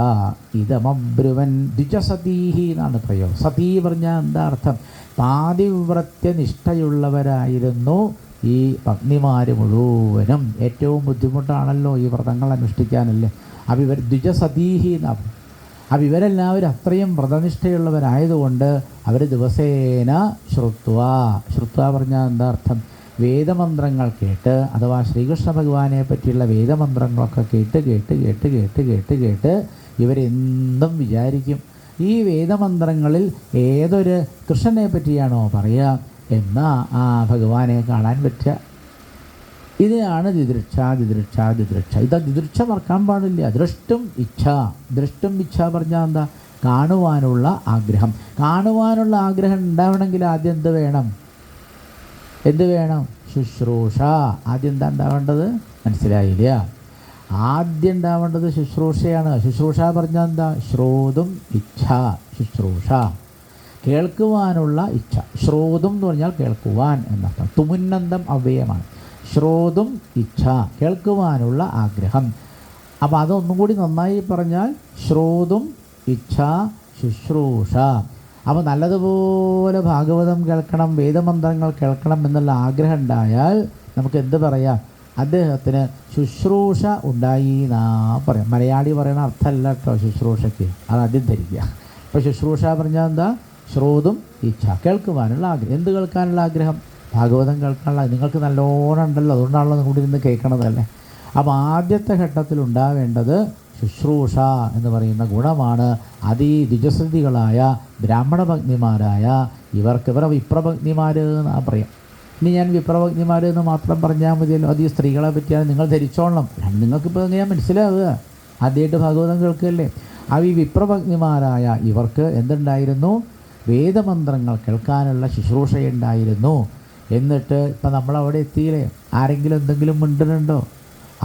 Speaker 1: ഇതമബ്രുവൻ. ദ്വിജസതീഹി എന്നാണ് പ്രയോഗം. സതീ പറഞ്ഞാൽ എന്താ അർത്ഥം? പാതിവ്രത്യനിഷ്ഠയുള്ളവരായിരുന്നു ഈ പത്നിമാർ മുഴുവനും. ഏറ്റവും ബുദ്ധിമുട്ടാണല്ലോ ഈ വ്രതങ്ങൾ അനുഷ്ഠിക്കാനല്ലേ. അപ്പോൾ ഇവർ ദ്വിജസതീഹി എന്നാണ്. അപ്പോൾ ഇവരെല്ലാവരും അത്രയും വ്രതനിഷ്ഠയുള്ളവരായതുകൊണ്ട് അവർ ദിവസേന ശ്രുത്വ പറഞ്ഞാൽ എന്താ അർത്ഥം? വേദമന്ത്രങ്ങൾ കേട്ട്, അഥവാ ശ്രീകൃഷ്ണ ഭഗവാനെ പറ്റിയുള്ള വേദമന്ത്രങ്ങളൊക്കെ കേട്ട് കേട്ട് കേട്ട് കേട്ട് കേട്ട് കേട്ട് ഇവരെന്തും വിചാരിക്കും ഈ വേദമന്ത്രങ്ങളിൽ ഏതൊരു കൃഷ്ണനെ പറ്റിയാണോ പറയുക എന്നാൽ ആ ഭഗവാനെ കാണാൻ പറ്റുക. ഇതാണ് ദിദൃക്ഷ. ഇതാ ദിദൃക്ഷ മറക്കാൻ പാടില്ല. ദൃഷ്ടും ഇച്ഛ പറഞ്ഞാൽ എന്താ? കാണുവാനുള്ള ആഗ്രഹം. കാണുവാനുള്ള ആഗ്രഹം ഉണ്ടാവണമെങ്കിൽ ആദ്യം എന്ത് വേണം? ശുശ്രൂഷ. ആദ്യം എന്താ ഉണ്ടാവേണ്ടത്? മനസ്സിലായില്ല? ആദ്യം ഉണ്ടാവേണ്ടത് ശുശ്രൂഷയാണ്. ശുശ്രൂഷ പറഞ്ഞാൽ എന്താ? ശ്രോതും ഇച്ഛ. ശുശ്രൂഷ കേൾക്കുവാനുള്ള ഇച്ഛ. ശ്രോതും എന്ന് പറഞ്ഞാൽ കേൾക്കുവാൻ എന്നർത്ഥം. തുമുന്നന്തം അവ്യയമാണ്. ശ്രോതും ഇച്ഛ, കേൾക്കുവാനുള്ള ആഗ്രഹം. അപ്പോൾ അതൊന്നും കൂടി നന്നായി പറഞ്ഞാൽ ശ്രോതും ഇച്ഛ ശുശ്രൂഷ. അപ്പോൾ നല്ലതുപോലെ ഭാഗവതം കേൾക്കണം, വേദമന്ത്രങ്ങൾ കേൾക്കണം എന്നുള്ള ആഗ്രഹം ഉണ്ടായാൽ നമുക്ക് എന്ത് പറയാം? അദ്ദേഹത്തിന് ശുശ്രൂഷ ഉണ്ടായി എന്നാ പറയാം. മലയാളി പറയുന്ന അർത്ഥമല്ല കേട്ടോ ശുശ്രൂഷയ്ക്ക്, അത് ആദ്യം ധരിക്കുക. അപ്പോൾ ശുശ്രൂഷ പറഞ്ഞാൽ എന്താ? ശ്രോതും ഇച്ഛ, കേൾക്കുവാനുള്ള ആഗ്രഹം. എന്ത് കേൾക്കാനുള്ള ആഗ്രഹം? ഭാഗവതം കേൾക്കാനുള്ള. നിങ്ങൾക്ക് നല്ലോണം ഉണ്ടല്ലോ, അതുകൊണ്ടാണല്ലോ നിങ്ങളുടെ ഇരുന്ന് കേൾക്കണതല്ലേ. അപ്പോൾ ആദ്യത്തെ ഘട്ടത്തിൽ ഉണ്ടാവേണ്ടത് ശുശ്രൂഷ എന്ന് പറയുന്ന ഗുണമാണ്. അതിദ്വിജസൃതികളായ ബ്രാഹ്മണ ഭഗ്നിമാരായ ഇവർ വിപ്രഭഗ്നിമാർ എന്നാ പറയാം. ഇനി ഞാൻ വിപ്രഭഗ്നിമാരെന്ന് മാത്രം പറഞ്ഞാൽ മതിയല്ലോ, അത് ഈ സ്ത്രീകളെ പറ്റിയാണ് നിങ്ങൾ ധരിച്ചോളണം. നിങ്ങൾക്കിപ്പോൾ എങ്ങനെയാണ് മനസ്സിലാവുക? ആദ്യമായിട്ട് ഭാഗവതം കേൾക്കുകയല്ലേ. ഈ വിപ്രഭഗ്നിമാരായ ഇവർക്ക് എന്തുണ്ടായിരുന്നു? വേദമന്ത്രങ്ങൾ കേൾക്കാനുള്ള ശുശ്രൂഷയുണ്ടായിരുന്നു. എന്നിട്ട് ഇപ്പം നമ്മളവിടെ എത്തിയില്ലേ, ആരെങ്കിലും എന്തെങ്കിലും മിണ്ടണുണ്ടോ?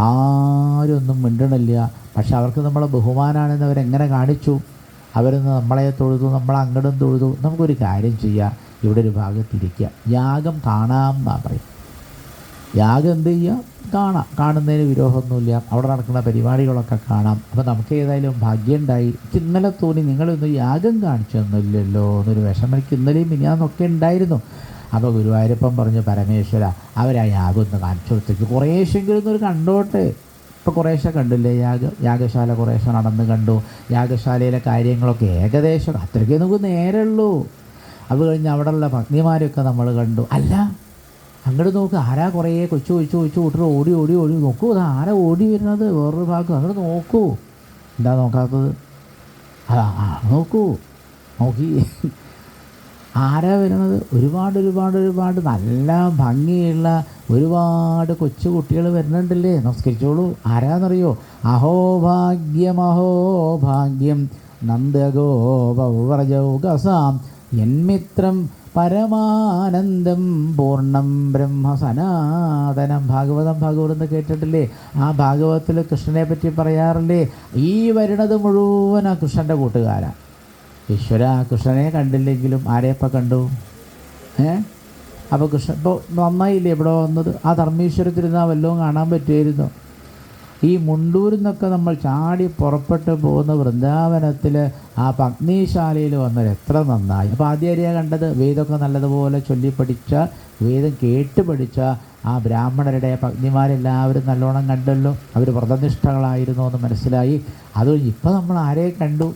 Speaker 1: ആരും ഒന്നും മിണ്ടണില്ല. പക്ഷെ അവർക്ക് നമ്മളെ ബഹുമാനാണെന്ന് അവരെങ്ങനെ കാണിച്ചു? അവരൊന്ന് നമ്മളെ തൊഴുതു, നമ്മളെ അങ്ങടും തൊഴുതു. നമുക്കൊരു കാര്യം ചെയ്യാം, ഇവിടെ ഒരു ഭാഗത്തിരിക്കുക, യാഗം കാണാമെന്നാണ് പറയും. യാഗം എന്ത് ചെയ്യുക? കാണാം. കാണുന്നതിന് വിരോധമൊന്നുമില്ല, അവിടെ നടക്കുന്ന പരിപാടികളൊക്കെ കാണാം. അപ്പോൾ നമുക്ക് ഏതായാലും ഭാഗ്യമുണ്ടായി. എനിക്ക് ഇന്നലെ തോന്നി നിങ്ങളൊന്നും യാഗം കാണിച്ചൊന്നുമില്ലല്ലോ എന്നൊരു വിഷമം എനിക്ക് ഇന്നലെയും മിനിയാന്നൊക്കെ ഉണ്ടായിരുന്നു. അപ്പോൾ ഗുരുവായൂരപ്പൻ പറഞ്ഞു, പരമേശ്വര അവരാ യാഗം ഒന്ന് കാണിച്ചു കൊടുത്തേക്ക്, കുറേശ്ശെങ്കിലും ഒന്നൊരു കണ്ടോട്ടെ. ഇപ്പോൾ കുറേശ്ശെ കണ്ടില്ലേ യാഗശാല കുറേശ്ശെ നടന്ന് കണ്ടു. യാഗശാലയിലെ കാര്യങ്ങളൊക്കെ ഏകദേശം അത്രയ്ക്കേ നമുക്ക് നേരമുള്ളൂ. അത് കഴിഞ്ഞ് അവിടെയുള്ള ഭഗ്നിമാരൊക്കെ നമ്മൾ കണ്ടു. അല്ല, അങ്ങോട്ട് നോക്ക്, ആരാ കുറേ കൊച്ചു കൂട്ടർ ഓടി ഓടി ഓടി നോക്കൂ, അത് ആരാ ഓടി വരുന്നത്? വേറൊരു ഭാഗം അങ്ങോട്ട് നോക്കൂ. എന്താ നോക്കാത്തത്? നോക്കൂ, നോക്കി ആരാ വരുന്നത്? ഒരുപാട് നല്ല ഭംഗിയുള്ള ഒരുപാട് കൊച്ചു കുട്ടികൾ വരുന്നുണ്ടല്ലേ. നമസ്കരിച്ചോളൂ. ആരാന്നറിയോ? അഹോഭാഗ്യം നന്ദഗോപവ്രജൗകസാം യന്മിത്രം പരമാനന്ദം പൂർണ്ണം ബ്രഹ്മ സനാതനം. ഭാഗവതം കേട്ടിട്ടില്ലേ? ആ ഭാഗവതത്തിൽ കൃഷ്ണനെ പറ്റി പറയാറില്ലേ, ഈ വരുന്നത് മുഴുവൻ ആ കൃഷ്ണൻ്റെ കൂട്ടുകാരാണ്. ഈശ്വര, കൃഷ്ണനെ കണ്ടില്ലെങ്കിലും ആരെയപ്പം കണ്ടു? അപ്പോൾ കൃഷ്ണൻ ഇപ്പോൾ നന്നായില്ലേ ഇവിടെ വന്നത്? ആ ധർമ്മേശ്വരത്തിരുന്നാൽ വല്ലതും കാണാൻ പറ്റുമായിരുന്നു. ഈ മുണ്ടൂരിൽ നിന്നൊക്കെ നമ്മൾ ചാടി പുറപ്പെട്ട് പോകുന്ന വൃന്ദാവനത്തിൽ ആ പത്നീശാലയിൽ വന്നത് എത്ര നന്നായി. അപ്പോൾ ആദ്യം കണ്ടത് വേദമൊക്കെ നല്ലതുപോലെ ചൊല്ലിപ്പഠിച്ച, വേദം കേട്ട് പഠിച്ച ആ ബ്രാഹ്മണരുടെ പത്നിമാരെല്ലാവരും നല്ലോണം കണ്ടല്ലോ. അവർ വ്രതനിഷ്ഠകളായിരുന്നു എന്ന് മനസ്സിലായി. അത് ഇപ്പം നമ്മൾ ആരെ കണ്ടു?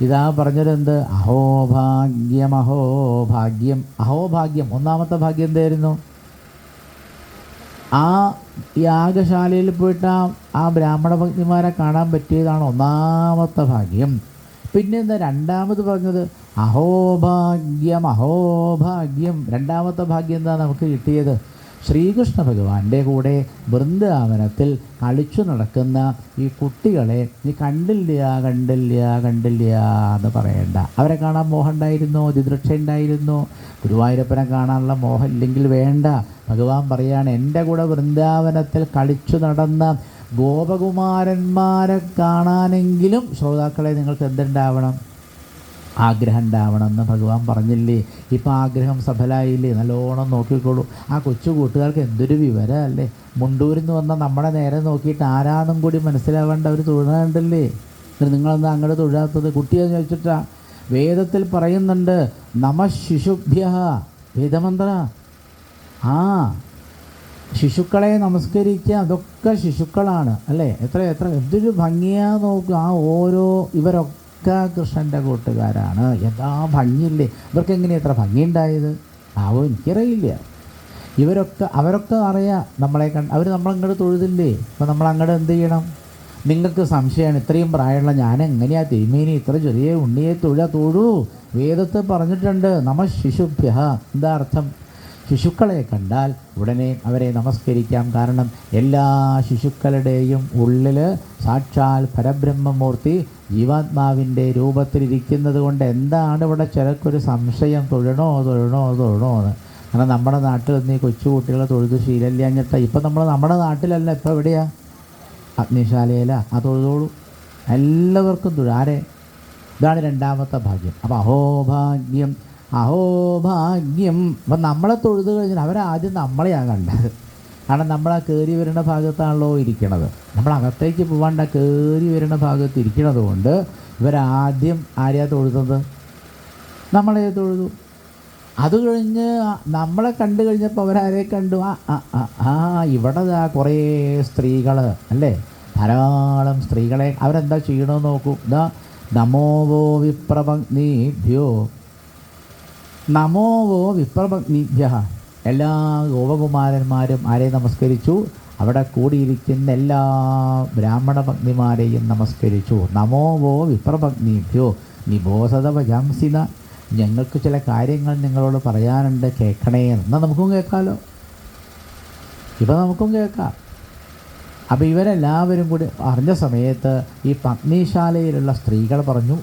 Speaker 1: ഇതാ പറഞ്ഞതെന്ത്? അഹോഭാഗ്യം. ഒന്നാമത്തെ ഭാഗ്യം എന്തായിരുന്നു? ആ യാഗശാലയിൽ പോയിട്ട് ആ ബ്രാഹ്മണ ഭഗ്നിമാരെ കാണാൻ പറ്റിയതാണ് ഒന്നാമത്തെ ഭാഗ്യം. പിന്നെന്താ രണ്ടാമത് പറഞ്ഞത്? അഹോഭാഗ്യം. രണ്ടാമത്തെ ഭാഗ്യം എന്താ നമുക്ക് കിട്ടിയത്? ശ്രീകൃഷ്ണ ഭഗവാന്റെ കൂടെ വൃന്ദാവനത്തിൽ കളിച്ചു നടക്കുന്ന ഈ കുട്ടികളെ നീ കണ്ടില്ല എന്ന് പറയണ്ട. അവരെ കാണാൻ മോഹം ഉണ്ടായിരുന്നോ? ദിദൃക്ഷ ഉണ്ടായിരുന്നോ? ഗുരുവായൂരപ്പനെ കാണാനുള്ള മോഹം ഇല്ലെങ്കിൽ വേണ്ട. ഭഗവാൻ പറയാണ്, എൻ്റെ കൂടെ വൃന്ദാവനത്തിൽ കളിച്ചു നടന്ന ഗോപകുമാരന്മാരെ കാണാനെങ്കിലും ശ്രോതാക്കളെ നിങ്ങൾക്ക് എന്തുണ്ടാവണം? ആഗ്രഹം ഉണ്ടാവണമെന്ന് ഭഗവാൻ പറഞ്ഞില്ലേ? ഇപ്പം ആഗ്രഹം സഫലമായില്ലേ? നല്ലോണം നോക്കിക്കോളൂ. ആ കൊച്ചു കൂട്ടുകാർക്ക് എന്തൊരു വിവരമല്ലേ? മുണ്ടൂരിൽ നിന്ന് വന്നാൽ നമ്മുടെ നേരെ നോക്കിയിട്ട് ആരാന്നും കൂടി മനസ്സിലാവേണ്ട അവർ തൊഴുന്നുണ്ടല്ലേ. നിങ്ങളെന്താ അങ്ങോട്ട് തൊഴാത്തത്? കുട്ടിയെന്ന് ചോദിച്ചിട്ടാ. വേദത്തിൽ പറയുന്നുണ്ട്, നമഃശിശുഭ്യ. വേദമന്ത്ര. ശിശുക്കളെ നമസ്കരിക്കുക, അതൊക്കെ ശിശുക്കളാണ് അല്ലേ? എത്ര എന്തൊരു ഭംഗിയാ നോക്കുക. ആ ഓരോ ഇവരൊക്കെ കൃഷ്ണൻ്റെ കൂട്ടുകാരാണ്. എന്താ ഭംഗിയില്ലേ? ഇവർക്ക് എങ്ങനെയാണ് എത്ര ഭംഗിയുണ്ടായത്? എനിക്കറിയില്ല. അവരൊക്കെ അറിയാം നമ്മളെ അവർ നമ്മളങ്ങോട്ട് തൊഴുതില്ലേ? അപ്പോൾ നമ്മൾ അങ്ങോട്ട് എന്ത് ചെയ്യണം? നിങ്ങൾക്ക് സംശയമാണ്, ഇത്രയും പ്രായമുള്ള ഞാൻ എങ്ങനെയാണ് തിരുമേനി ഇത്ര ചെറിയ ഉണ്ണിയെ തൊഴൂ? വേദത്തിൽ പറഞ്ഞിട്ടുണ്ട്, നമഃശിശുഭ്യ. എന്താ അർത്ഥം? ശിശുക്കളെ കണ്ടാൽ ഉടനെ അവരെ നമസ്കരിക്കാം. കാരണം എല്ലാ ശിശുക്കളുടെയും ഉള്ളിൽ സാക്ഷാൽ പരബ്രഹ്മമൂർത്തി ജീവാത്മാവിൻ്റെ രൂപത്തിലിരിക്കുന്നത് കൊണ്ട് എന്താണ് ഇവിടെ ചിലർക്കൊരു സംശയം, തൊഴണോ എന്ന്. കാരണം നമ്മുടെ നാട്ടിൽ നിന്ന് ഈ കൊച്ചുകുട്ടികളെ തൊഴുതു ശീലമില്ലാഞ്ഞിട്ട് ഇപ്പം നമ്മുടെ നാട്ടിലല്ല, ഇപ്പം എവിടെയാണ്? അഗ്നിശാലയിലാ. ആ തൊഴുതോളൂ, എല്ലാവർക്കും തൊഴാരെ. ഇതാണ് രണ്ടാമത്തെ ഭാഗ്യം. അപ്പോൾ അഹോഭാഗ്യം. അപ്പം നമ്മളെ തൊഴുത് കഴിഞ്ഞാൽ അവരാദ്യം നമ്മളെയാണ് കണ്ടത്. കാരണം നമ്മളാ കയറി വരുന്ന ഭാഗത്താണല്ലോ ഇരിക്കണത്. നമ്മളകത്തേക്ക് പോകാണ്ട് ആ കയറി വരുന്ന ഭാഗത്ത് ഇരിക്കണത് കൊണ്ട് ഇവരാദ്യം ആരെയാണ് തൊഴുന്നത്? നമ്മളെ തൊഴുതു. അത് കഴിഞ്ഞ് നമ്മളെ കണ്ടു കഴിഞ്ഞപ്പോൾ അവരാരെ കണ്ടു? ഇവിടെ കുറേ സ്ത്രീകൾ അല്ലേ, ധാരാളം സ്ത്രീകളെ. അവരെന്താ ചെയ്യണമെന്ന് നോക്കൂ. നമോവോ വിപ്രഭഗ്നിഭ്യ. എല്ലാ ഗോപകുമാരന്മാരും ആരെ നമസ്കരിച്ചു? അവിടെ കൂടിയിരിക്കുന്ന എല്ലാ ബ്രാഹ്മണ ഭഗ്നിമാരെയും നമസ്കരിച്ചു. നമോവോ വിപ്രഭഗ്നിഭ്യോ നിബോധവജംസിന ഞങ്ങൾക്ക് ചില കാര്യങ്ങൾ നിങ്ങളോട് പറയാനുണ്ട്, കേൾക്കണേ. എന്നാൽ നമുക്കും കേൾക്കാമല്ലോ, ഇപ്പം നമുക്കും കേൾക്കാം. അപ്പോൾ ഇവരെല്ലാവരും കൂടി അറിഞ്ഞ സമയത്ത് ഈ പത്നിശാലയിലുള്ള സ്ത്രീകൾ പറഞ്ഞു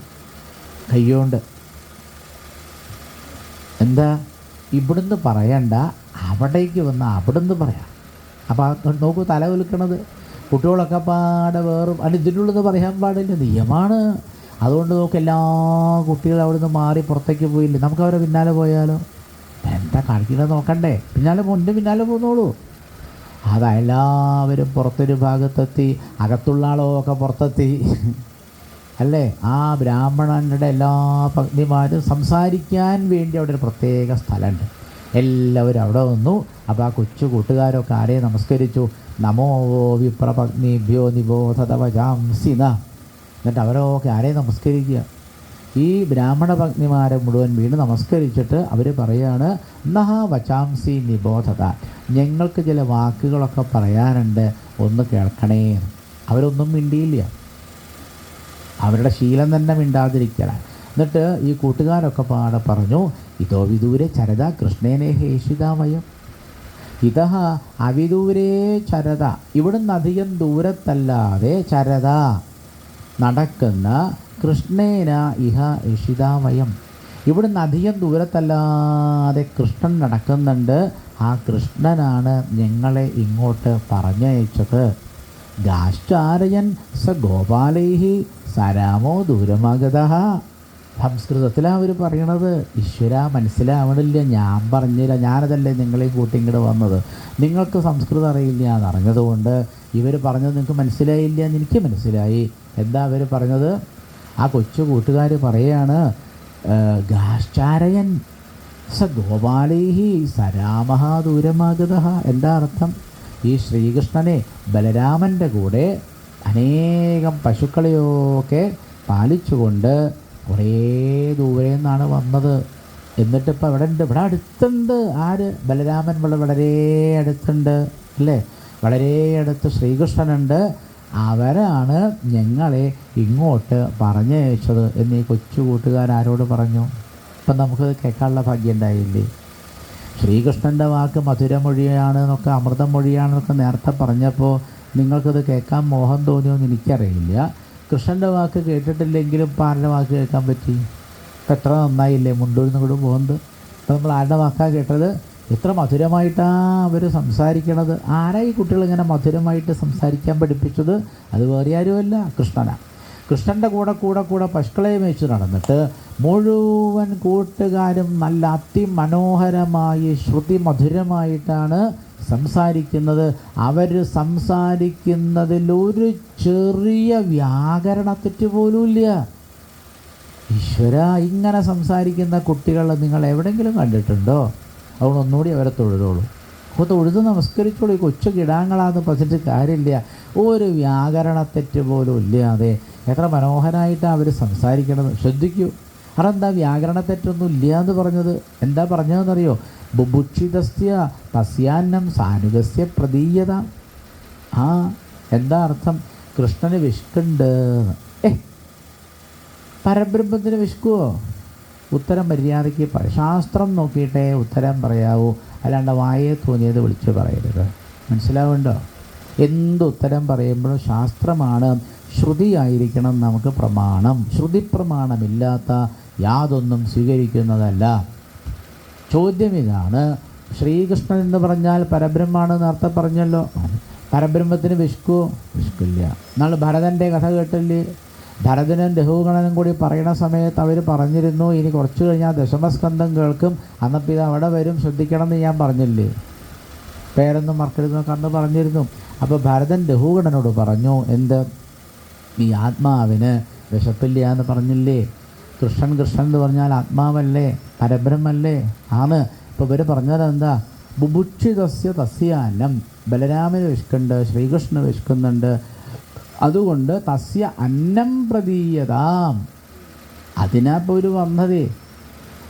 Speaker 1: കയ്യോണ്ട്, എന്താ ഇവിടുന്ന് പറയണ്ട, അവിടേക്ക് വന്ന് അവിടുന്ന് പറയാം. അപ്പോൾ നോക്കൂ, തല കുലുക്കണത് കുട്ടികളൊക്കെ പാടെ വേറും അല്ല, ഇതിനുള്ളത് പറയാൻ പാടില്ല, നിയമമാണ്. അതുകൊണ്ട് നോക്ക്, എല്ലാ കുട്ടികളും അവിടുന്ന് മാറി പുറത്തേക്ക് പോയില്ലേ, നമുക്ക് അവരെ പിന്നാലെ പോയാലോ? എന്താ കാണിക്കുന്നത് നോക്കണ്ടേ, പിന്നാലെ പോന്നോളൂ. അതെല്ലാവരും പുറത്തൊരു ഭാഗത്തെത്തി, അകത്തുള്ള ആളൊക്കെ പുറത്തെത്തി അല്ലേ. ആ ബ്രാഹ്മണൻ്റെ എല്ലാ പത്നിമാരും സംസാരിക്കാൻ വേണ്ടി അവിടെ ഒരു പ്രത്യേക സ്ഥലമുണ്ട്. എല്ലാവരും അവിടെ വന്നു. അപ്പോൾ ആ കൊച്ചു കൂട്ടുകാരൊക്കെ ആരെ നമസ്കരിച്ചു? നമോ വിപ്രപത്നിഭ്യോ നിബോധത വചാംസിന. എന്നിട്ട് അവരൊക്കെ ആരെ നമസ്കരിക്കുക? ഈ ബ്രാഹ്മണ പത്നിമാരെ മുഴുവൻ വീണ് നമസ്കരിച്ചിട്ട് അവർ പറയാണ്, നഹ വചാംസി നിബോധത, ഞങ്ങൾക്ക് ചില വാക്കുകളൊക്കെ പറയാനുണ്ട്, ഒന്ന് കേൾക്കണേ. അവരൊന്നും മിണ്ടിയില്ല, അവരുടെ ശീലം തന്നെ മിണ്ടാതിരിക്കണം. എന്നിട്ട് ഈ കൂട്ടുകാരൊക്കെ പാടെ പറഞ്ഞു, ഇതോ വിദൂരെ ചരത കൃഷ്ണേനെ ഹേഷിതാമയം, ഇതഹ അവിദൂരേ ചരത, ഇവിടുന്ന് അധികം ദൂരത്തല്ലാതെ ചരത നടക്കുന്ന കൃഷ്ണേന ഇഹ ഇഷിതാമയം, ഇവിടുന്ന് അധികം ദൂരത്തല്ലാതെ കൃഷ്ണൻ നടക്കുന്നുണ്ട്. ആ കൃഷ്ണനാണ് ഞങ്ങളെ ഇങ്ങോട്ട് പറഞ്ഞയച്ചത്. ഗാശ്ചാരയൻ സ ഗോപാലൈഹി സരാമോ ദൂരമാഗത. സംസ്കൃതത്തിലാണ് അവർ പറയണത്. ഈശ്വര മനസ്സിലാവണില്ല, ഞാൻ പറഞ്ഞില്ല, ഞാനതല്ലേ നിങ്ങളെ കൂട്ടി ഇങ്ങോട്ട് വന്നത്, നിങ്ങൾക്ക് സംസ്കൃതം അറിയില്ല എന്നറിഞ്ഞതുകൊണ്ട് ഇവർ പറഞ്ഞത് നിങ്ങൾക്ക് മനസ്സിലായില്ല എന്ന് എനിക്ക് മനസ്സിലായി. എന്താ അവർ പറഞ്ഞത്? ആ കൊച്ചു കൂട്ടുകാർ പറയുകയാണ്, ഗാശ്ചാരയൻ സ ഗോപാലൈഹി സരാമഹ ദൂരമാഗത. എന്താ അർത്ഥം? ഈ ശ്രീകൃഷ്ണനെ ബലരാമൻ്റെ കൂടെ അനേകം പശുക്കളെയൊക്കെ പാലിച്ചുകൊണ്ട് കുറേ ദൂരെ നിന്നാണ് വന്നത്. എന്നിട്ടിപ്പോൾ ഇവിടെ ഉണ്ട്, ഇവിടെ അടുത്തുണ്ട്. ആര്? ബലരാമൻ വളരെ അടുത്തുണ്ട് അല്ലേ, വളരെ അടുത്ത് ശ്രീകൃഷ്ണനുണ്ട്. അവരാണ് ഞങ്ങളെ ഇങ്ങോട്ട് പറഞ്ഞയച്ചത് എന്ന് ഈ കൊച്ചു കൂട്ടുകാരോട് പറഞ്ഞു. ഇപ്പം നമുക്കത് കേൾക്കാനുള്ള ഭാഗ്യം ഉണ്ടായില്ലേ? ശ്രീകൃഷ്ണൻ്റെ വാക്ക് മധുരമൊഴിയാണ് എന്നൊക്കെ, അമൃതമൊഴിയാണെന്നൊക്കെ നേരത്തെ പറഞ്ഞപ്പോൾ നിങ്ങൾക്കത് കേൾക്കാൻ മോഹം തോന്നിയോന്ന് എനിക്കറിയില്ല. കൃഷ്ണൻ്റെ വാക്ക് കേട്ടിട്ടില്ലെങ്കിലും ഇപ്പം ആരുടെ വാക്ക് കേൾക്കാൻ പറ്റി? ഇപ്പം എത്ര നന്നായില്ലേ മുണ്ടൂരിന്ന് കൂടെ പോകുന്നത്. ഇപ്പം നമ്മൾ ആരുടെ വാക്കാണ് കേട്ടത്? എത്ര മധുരമായിട്ടാണ് അവർ സംസാരിക്കണത്. ആരാ ഈ കുട്ടികൾ ഇങ്ങനെ മധുരമായിട്ട് സംസാരിക്കാൻ പഠിപ്പിച്ചത്? അത് വേറെ ആരുമല്ല, കൃഷ്ണനാണ്. കൃഷ്ണൻ്റെ കൂടെ പശുക്കളെ മേയിച്ച് നടന്നിട്ട് മുഴുവൻ കൂട്ടുകാരും നല്ല അതിമനോഹരമായി ശ്രുതി മധുരമായിട്ടാണ് സംസാരിക്കുന്നത്. അവർ സംസാരിക്കുന്നതിൽ ഒരു ചെറിയ വ്യാകരണത്തെറ്റ് പോലുമില്ല. ഈശ്വര, ഇങ്ങനെ സംസാരിക്കുന്ന കുട്ടികളെ നിങ്ങൾ എവിടെയെങ്കിലും കണ്ടിട്ടുണ്ടോ? അതുകൊണ്ട് ഒന്നുകൂടി അവരെ തൊഴുതോളൂ. അപ്പോൾ തൊഴുത് നമസ്കരിച്ചോളൂ. ഈ കൊച്ചു കിടാങ്ങളാന്ന് പറഞ്ഞിട്ട് കാര്യമില്ല. ഒരു വ്യാകരണത്തെറ്റ് പോലും ഇല്ലാതെ എത്ര മനോഹരമായിട്ടാണ് അവർ സംസാരിക്കണത്. ശ്രദ്ധിക്കൂ. അതെന്താ വ്യാകരണത്തെറ്റൊന്നും ഇല്ല എന്ന് പറഞ്ഞത്? എന്താ പറഞ്ഞതെന്നറിയോ? ബുഭുക്ഷിതസ്യ തസ്യാന്നം സാനുഗസ്യ പ്രതീയത. ആ എന്താ അർത്ഥം? കൃഷ്ണന് വിശക്കുണ്ട്. പരബ്രഹ്മത്തിന് വിശക്കുവോ? ഉത്തരം മര്യാദയ്ക്ക് ശാസ്ത്രം നോക്കിയിട്ടേ ഉത്തരം പറയാവൂ, അല്ലാണ്ട് വായെ തോന്നിയത് വിളിച്ച് പറയരുത്. മനസ്സിലാവുണ്ടോ? എന്ത് ഉത്തരം പറയുമ്പോഴും ശാസ്ത്രമാണ്, ശ്രുതിയായിരിക്കണം നമുക്ക് പ്രമാണം. ശ്രുതി പ്രമാണമില്ലാത്ത യാതൊന്നും സ്വീകരിക്കുന്നതല്ല. ചോദ്യം ഇതാണ്, ശ്രീകൃഷ്ണൻ എന്ന് പറഞ്ഞാൽ പരബ്രഹ്മാണെന്ന് അർത്ഥം പറഞ്ഞല്ലോ. പരബ്രഹ്മത്തിന് വിശക്കുവോ? വിശക്കില്ല. എന്നാൽ ഭരതൻ്റെ കഥ കേട്ടില്ലേ? ഭരതനും രഘുഗണനും കൂടി പറയുന്ന സമയത്ത് അവർ പറഞ്ഞിരുന്നു, ഇനി കുറച്ച് കഴിഞ്ഞാൽ ദശമസ്കന്ധം കേൾക്കും, അന്നപ്പോൾ ഇത് അവിടെ വരും, ശ്രദ്ധിക്കണം എന്ന് ഞാൻ പറഞ്ഞില്ലേ? പേരൊന്നും മറക്കരുതെന്നൊക്കെ അന്ന് പറഞ്ഞിരുന്നു. അപ്പോൾ ഭരതൻ രഘുഗണനോട് പറഞ്ഞു, എന്ത്? ഈ ആത്മാവിന് വിശപ്പില്ല എന്ന് പറഞ്ഞില്ലേ? കൃഷ്ണൻ എന്ന് പറഞ്ഞാൽ ആത്മാവല്ലേ, പരബ്രഹ്മല്ലേ? ആണ്. ഇപ്പോൾ ഇവർ പറഞ്ഞത് എന്താ? ബുഭുക്ഷിതസ്യ തസ്യാന്നം, ബലരാമന് വിശക്കുന്നുണ്ട്, ശ്രീകൃഷ്ണന് വിശക്കുന്നുണ്ട്, അതുകൊണ്ട് തസ്യ അന്നം പ്രതീയതാം. അതിനാപ്പോൾ ഒരു വന്നതേ.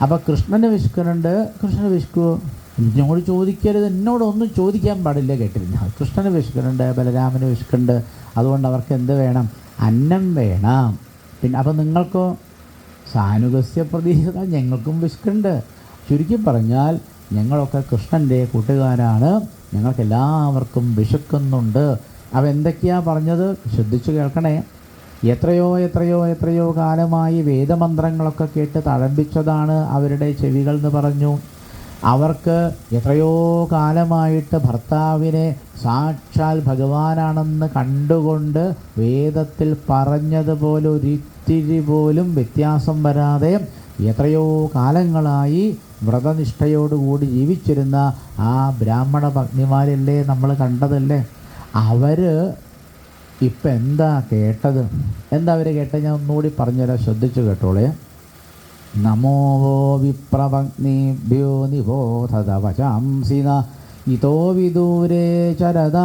Speaker 1: അപ്പോൾ കൃഷ്ണന് വിശക്കുന്നുണ്ട്, കൃഷ്ണന് വിശക്കുമോ? എന്നോട് ചോദിക്കരുത്, എന്നോടൊന്നും ചോദിക്കാൻ പാടില്ല, കേട്ടിരുന്ന. കൃഷ്ണന് വിശക്കുന്നുണ്ട്, ബലരാമന് വിശക്കുന്നുണ്ട്, അതുകൊണ്ട് അവർക്ക് എന്ത് വേണം? അന്നം വേണം. പിന്നെ അപ്പോൾ നിങ്ങൾക്കോ? സാനുഗസ്യ പ്രതീക്ഷ, ഞങ്ങൾക്കും വിശക്കുണ്ട്. ചുരുക്കി പറഞ്ഞാൽ ഞങ്ങളൊക്കെ കൃഷ്ണൻ്റെ കൂട്ടുകാരാണ്, ഞങ്ങൾക്കെല്ലാവർക്കും വിശക്കുന്നുണ്ട്. അവ എന്തൊക്കെയാണ് പറഞ്ഞത് ശ്രദ്ധിച്ചു കേൾക്കണേ. എത്രയോ എത്രയോ എത്രയോ കാലമായി വേദമന്ത്രങ്ങളൊക്കെ കേട്ട് തഴമ്പിച്ചതാണ് അവരുടെ ചെവികൾ എന്ന് പറഞ്ഞു. അവർക്ക് എത്രയോ കാലമായിട്ട് ഭർത്താവിനെ സാക്ഷാൽ ഭഗവാനാണെന്ന് കണ്ടുകൊണ്ട് വേദത്തിൽ പറഞ്ഞതുപോലെ ഒരിത്തിരി പോലും വ്യത്യാസം വരാതെ എത്രയോ കാലങ്ങളായി വ്രതനിഷ്ഠയോടുകൂടി ജീവിച്ചിരുന്ന ആ ബ്രാഹ്മണ പത്നിമാരല്ലേ നമ്മൾ കണ്ടതല്ലേ. അവർ ഇപ്പം എന്താ കേട്ടത്? എന്താ അവർ കേട്ടത്? ഞാൻ ഒന്നുകൂടി പറഞ്ഞുതരാം, ശ്രദ്ധിച്ചു കേട്ടോളേ. നമോ വോ വിപ്രപത്നീഭ്യോ നിബോധത വചാംസിന ഇതോ വിദൂരേ ചരത